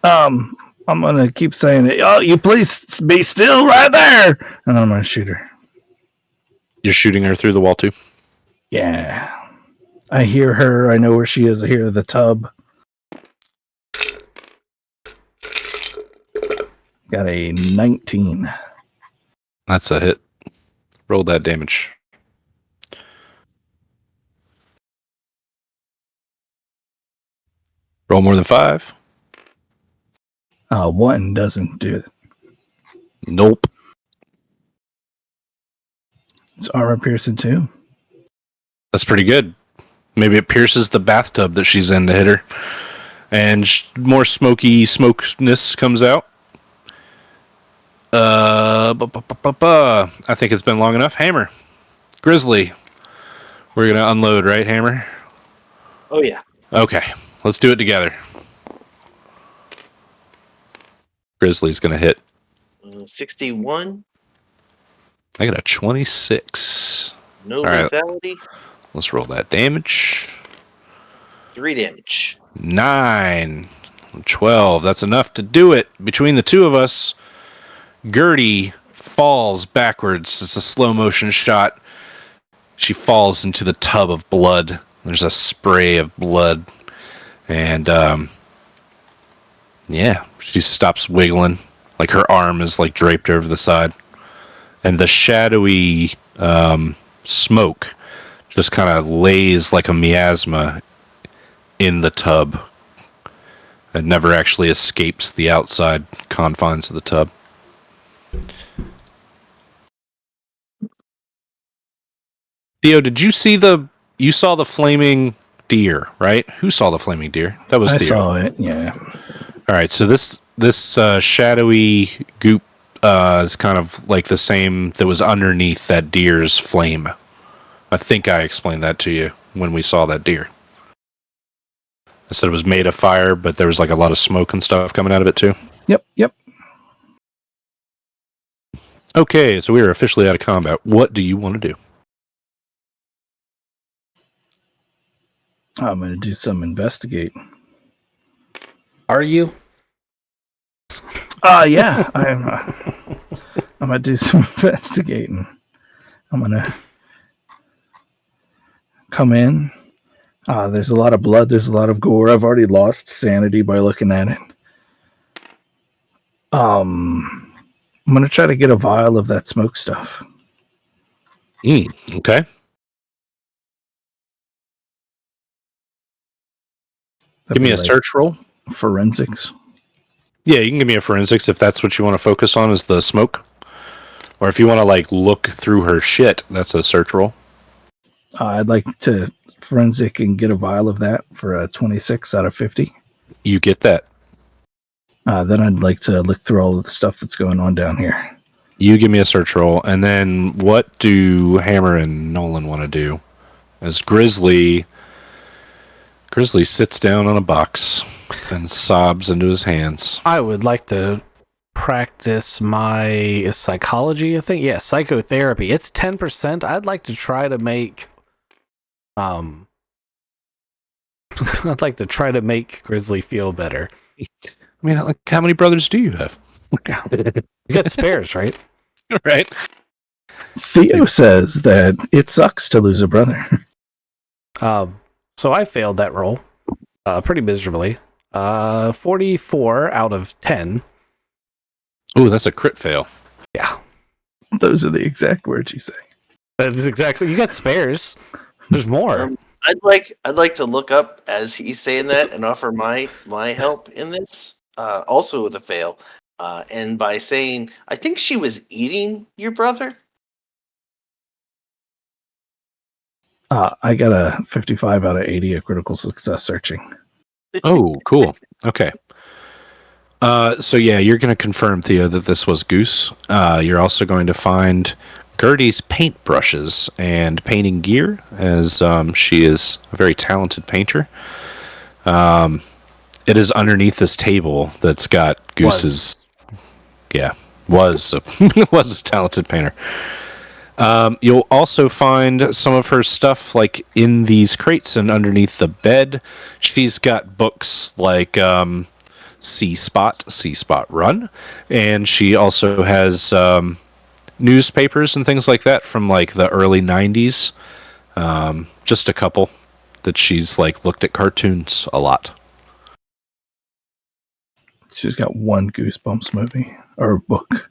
I'm gonna keep saying it. Oh, you please be still right there, and then I'm gonna shoot her. You're shooting her through the wall too? Yeah. I hear her. I know where she is. I hear the tub. Got a 19. That's a hit. Roll that damage. Roll more than 5. 1 doesn't do it. Nope. It's armor piercing 2. That's pretty good. Maybe it pierces the bathtub that she's in to hit her. And more smokiness comes out. I think it's been long enough. Hammer. Grizzly. We're going to unload, right, Hammer? Oh yeah. Okay. Let's do it together. Grizzly's going to hit. 61. I got a 26. No right. lethality. Let's roll that damage. 3 damage. 9. 12. That's enough to do it. Between the two of us, Gertie falls backwards. It's a slow motion shot. She falls into the tub of blood. There's a spray of blood. And, yeah, she stops wiggling. Like her arm is like draped over the side. And the shadowy smoke just kind of lays like a miasma in the tub. It never actually escapes the outside confines of the tub. Theo, did you see you saw the flaming deer, right? Who saw the flaming deer? That was I Theo. saw it, yeah. All right, so this shadowy goop is kind of like the same that was underneath that deer's flame. I think I explained that to you when we saw that deer. I said it was made of fire, but there was like a lot of smoke and stuff coming out of it too. Yep. Okay, so we are officially out of combat. What do you want to do? I'm going to do some investigating. Are you? Yeah. I'm going to do some investigating. I'm going to come in. There's a lot of blood. There's a lot of gore. I've already lost sanity by looking at it. I'm going to try to get a vial of that smoke stuff. Okay. Give me a search roll. Forensics. Yeah, you can give me a forensics if that's what you want to focus on is the smoke. Or if you want to like look through her shit, that's a search roll. I'd like to forensic and get a vial of that for a 26 out of 50. You get that. Then I'd like to look through all of the stuff that's going on down here. You give me a search roll, and then what do Hammer and Nolan want to do? As Grizzly sits down on a box and sobs into his hands. I would like to practice my psychology, I think. Yeah, psychotherapy. It's 10%. I'd like to try to make I'd like to try to make Grizzly feel better. I mean, like, how many brothers do you have? You got spares, right? Right. Theo says that it sucks to lose a brother. So I failed that roll pretty miserably. 44 out of 10. Oh, that's a crit fail. Yeah. Those are the exact words you say. That is exactly. You got spares. There's more. I'd like to look up as he's saying that and offer my help in this. Also with a fail, and by saying I think she was eating your brother. I got a 55 out of 80, a critical success searching. Oh, cool. Okay. So yeah, you're going to confirm, Theo, that this was Goose. You're also going to find Gertie's paint brushes and painting gear, as she is a very talented painter. It is underneath this table that's got Goose's. Was a talented painter. You'll also find some of her stuff like in these crates and underneath the bed. She's got books like C Spot Run, and she also has newspapers and things like that from like the early 90s. Just a couple that she's like looked at cartoons a lot. She's got one Goosebumps movie or book.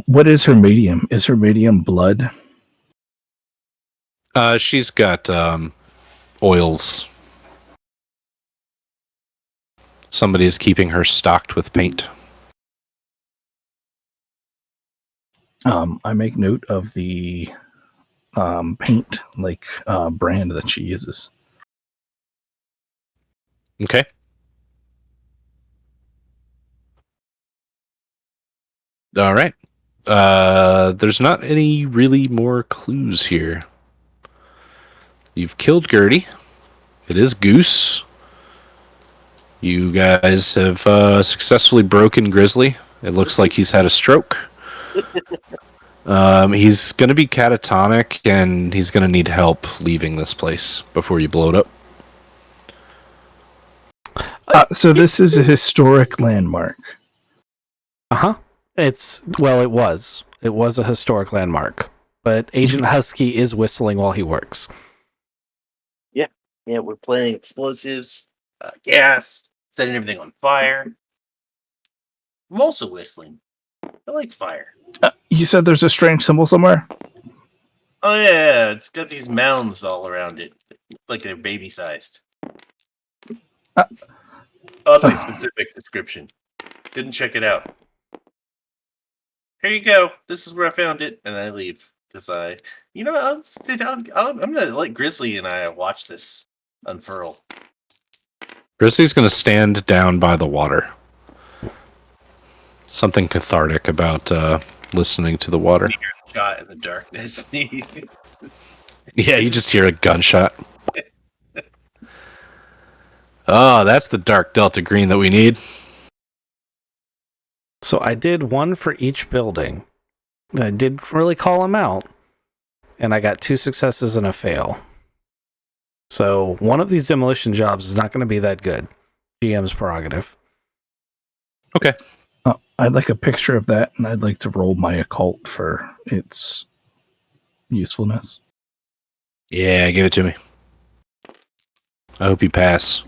What is her medium? Is her medium blood? She's got oils. Somebody is keeping her stocked with paint. I make note of the paint brand that she uses. Okay. All right. There's not any really more clues here. You've killed Gertie. It is Goose. You guys have successfully broken Grizzly. It looks like he's had a stroke. He's going to be catatonic, and he's going to need help leaving this place before you blow it up. So this is a historic landmark. Uh-huh. It was a historic landmark, but Agent Husky is whistling while he works. Yeah, we're planting explosives, gas, setting everything on fire. I'm also whistling. I like fire. You said there's a strange symbol somewhere? Oh yeah, it's got these mounds all around it, like they're baby sized. Oddly specific description. Didn't check it out. Here you go. This is where I found it, and I leave because I'm gonna let Grizzly and I watch this unfurl. Grizzly's going to stand down by the water. Something cathartic about listening to the water. Shot in the darkness. Yeah, you just hear a gunshot. Oh, that's the dark Delta Green that we need. So I did one for each building. I did really call them out, and I got 2 successes and a fail. So one of these demolition jobs is not going to be that good. GM's prerogative. Okay. I'd like a picture of that, and I'd like to roll my occult for its usefulness. Yeah, give it to me. I hope you pass.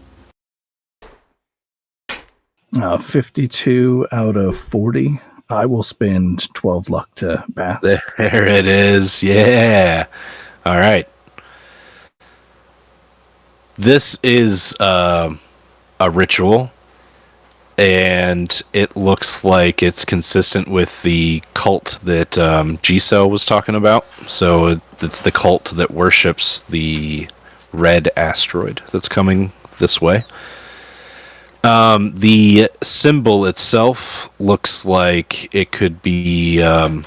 52 out of 40. I will spend 12 luck to pass. There it is. Yeah. All right. This is a ritual, and it looks like it's consistent with the cult that G-Cell was talking about. So it's the cult that worships the red asteroid that's coming this way. The symbol itself looks like it could be the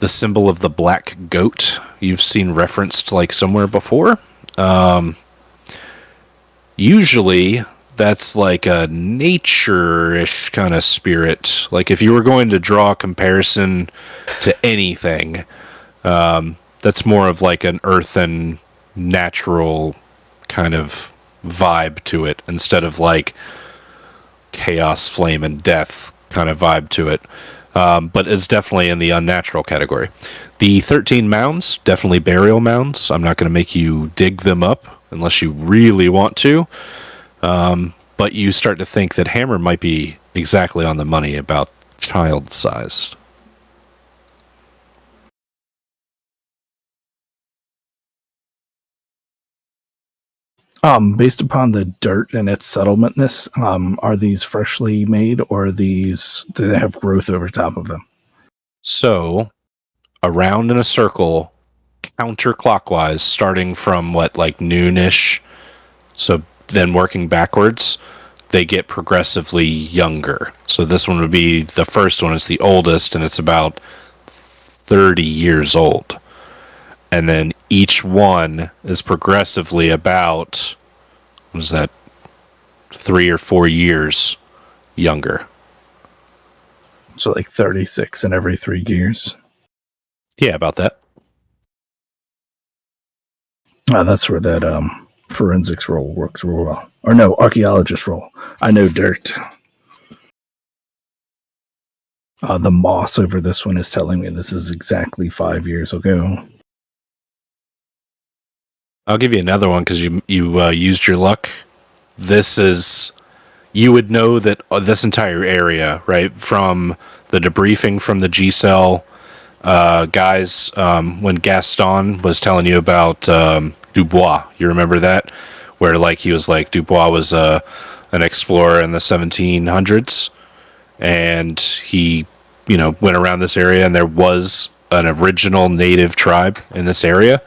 symbol of the black goat. You've seen referenced like somewhere before. Usually that's like a nature-ish kind of spirit. Like if you were going to draw a comparison to anything, that's more of like an earth and natural kind of vibe to it instead of like chaos, flame, and death kind of vibe to it. But it's definitely in the unnatural category. The 13 mounds, definitely burial mounds. I'm not going to make you dig them up unless you really want to. But you start to think that Hammer might be exactly on the money about child-sized. Based upon the dirt and its settlementness, are these freshly made, or do they have growth over top of them? So, around in a circle, counterclockwise, starting from like noonish, so then working backwards, they get progressively younger. So this one would be the first one. It's the oldest, and it's about 30 years old. And then each one is progressively about, what is that, 3 or 4 years younger. So like 36 in every 3 years. Yeah, about that. That's where that forensics roll works real well. Or no, archaeologist roll. I know dirt. The moss over this one is telling me this is exactly 5 years ago. I'll give you another one because you used your luck. This is, you would know that this entire area, right, from the debriefing from the G-Cell guys, when Gaston was telling you about Dubois, you remember that? Where like he was like, Dubois was an explorer in the 1700s, and he, went around this area, and there was an original native tribe in this area.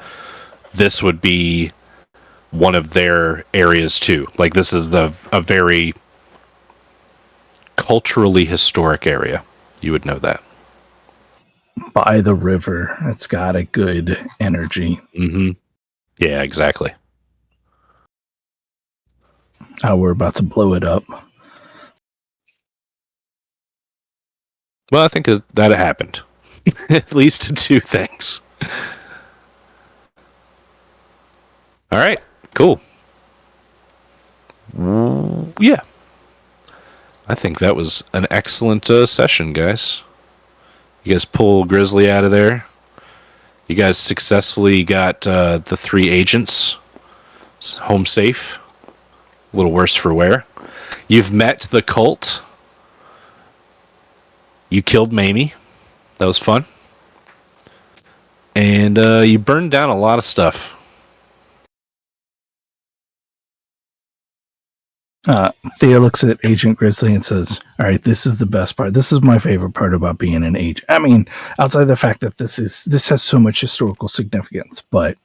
This would be one of their areas too. Like this is a very culturally historic area. You would know that. By the river. It's got a good energy. Mm-hmm. Yeah, exactly. We're about to blow it up. Well, I think that happened. At least 2 things. All right, cool. Yeah. I think that was an excellent session, guys. You guys pull Grizzly out of there. You guys successfully got the 3 agents home safe. A little worse for wear. You've met the cult. You killed Mamie. That was fun. And you burned down a lot of stuff. Thea looks at Agent Grizzly and says, all right, this is the best part. This is my favorite part about being an agent. I mean, outside the fact that this has so much historical significance, but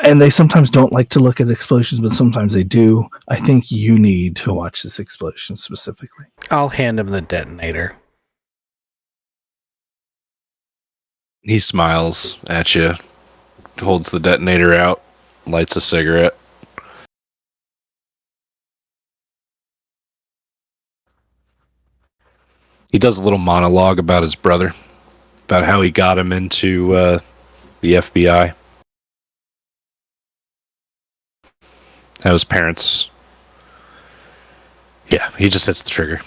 and they sometimes don't like to look at explosions, but sometimes they do. I think you need to watch this explosion specifically. I'll hand him the detonator. He smiles at you, holds the detonator out, lights a cigarette. He does a little monologue about his brother, about how he got him into the FBI. How his parents... Yeah, he just hits the trigger.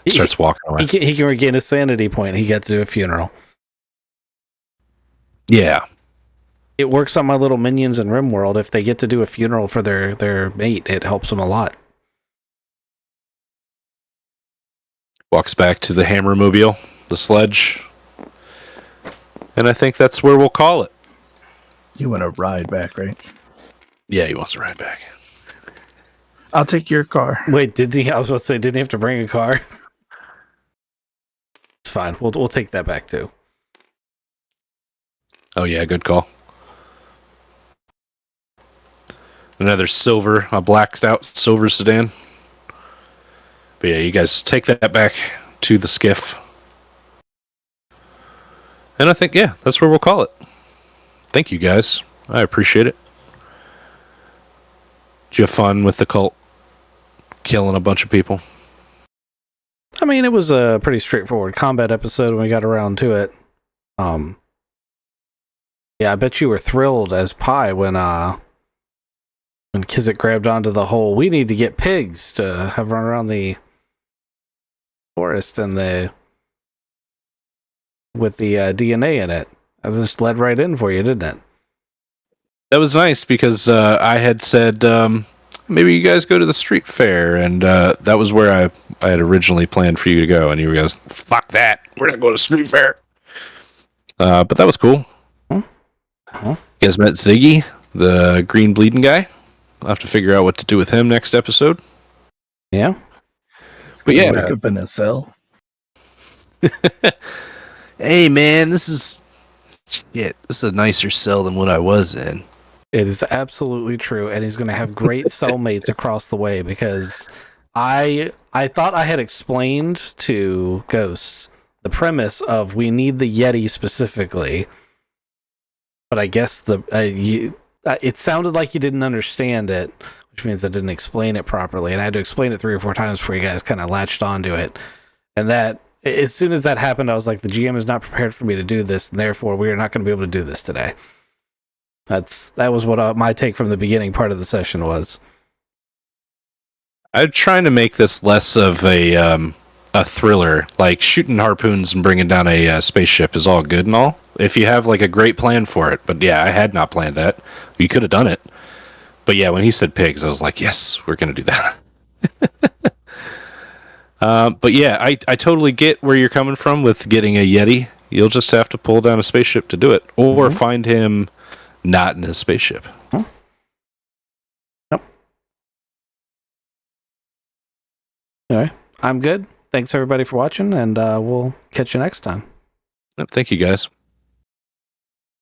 Starts walking away. He can regain a sanity point. He gets to a funeral. Yeah. It works on my little minions in RimWorld. If they get to do a funeral for their mate, it helps them a lot. Walks back to the Hammermobile, the sledge. And I think that's where we'll call it. You want to ride back, right? Yeah, he wants to ride back. I'll take your car. Wait, did he? I was about to say, didn't he have to bring a car? It's fine. We'll take that back too. Oh yeah, good call. Another silver, a blacked out silver sedan. But yeah, you guys take that back to the skiff. And I think, yeah, that's where we'll call it. Thank you guys. I appreciate it. Did you have fun with the cult? Killing a bunch of people? I mean, it was a pretty straightforward combat episode when we got around to it. Yeah, I bet you were thrilled as pie when Kizik grabbed onto the whole, we need to get pigs to have run around the forest and with the DNA in it. I just led right in for you, didn't it? That was nice because I had said maybe you guys go to the street fair, and that was where I had originally planned for you to go, and you guys, fuck that, we're not going to street fair. But that was cool. Huh? You guys met Ziggy, the green bleeding guy. I'll have to figure out what to do with him next episode. Yeah. But yeah, Wake up in a cell. hey man, this is a nicer cell than what I was in. It is absolutely true, and he's going to have great cellmates across the way because I thought I had explained to Ghost the premise of we need the Yeti specifically, but I guess it sounded like you didn't understand it, which means I didn't explain it properly, and I had to explain it 3 or 4 times before you guys kind of latched onto it. And that, as soon as that happened, I was like, the GM is not prepared for me to do this, and therefore we are not going to be able to do this today. That was what my take from the beginning part of the session was. I'm trying to make this less of a thriller. Like shooting harpoons and bringing down a spaceship is all good and all, if you have like a great plan for it. But yeah, I had not planned that. You could have done it. But yeah, when he said pigs, I was like, yes, we're gonna do that. But yeah, I totally get where you're coming from with getting a Yeti. You'll just have to pull down a spaceship to do it, or find him not in his spaceship. Yep. Anyway, I'm good. Thanks everybody for watching, and we'll catch you next time. Yep, thank you guys.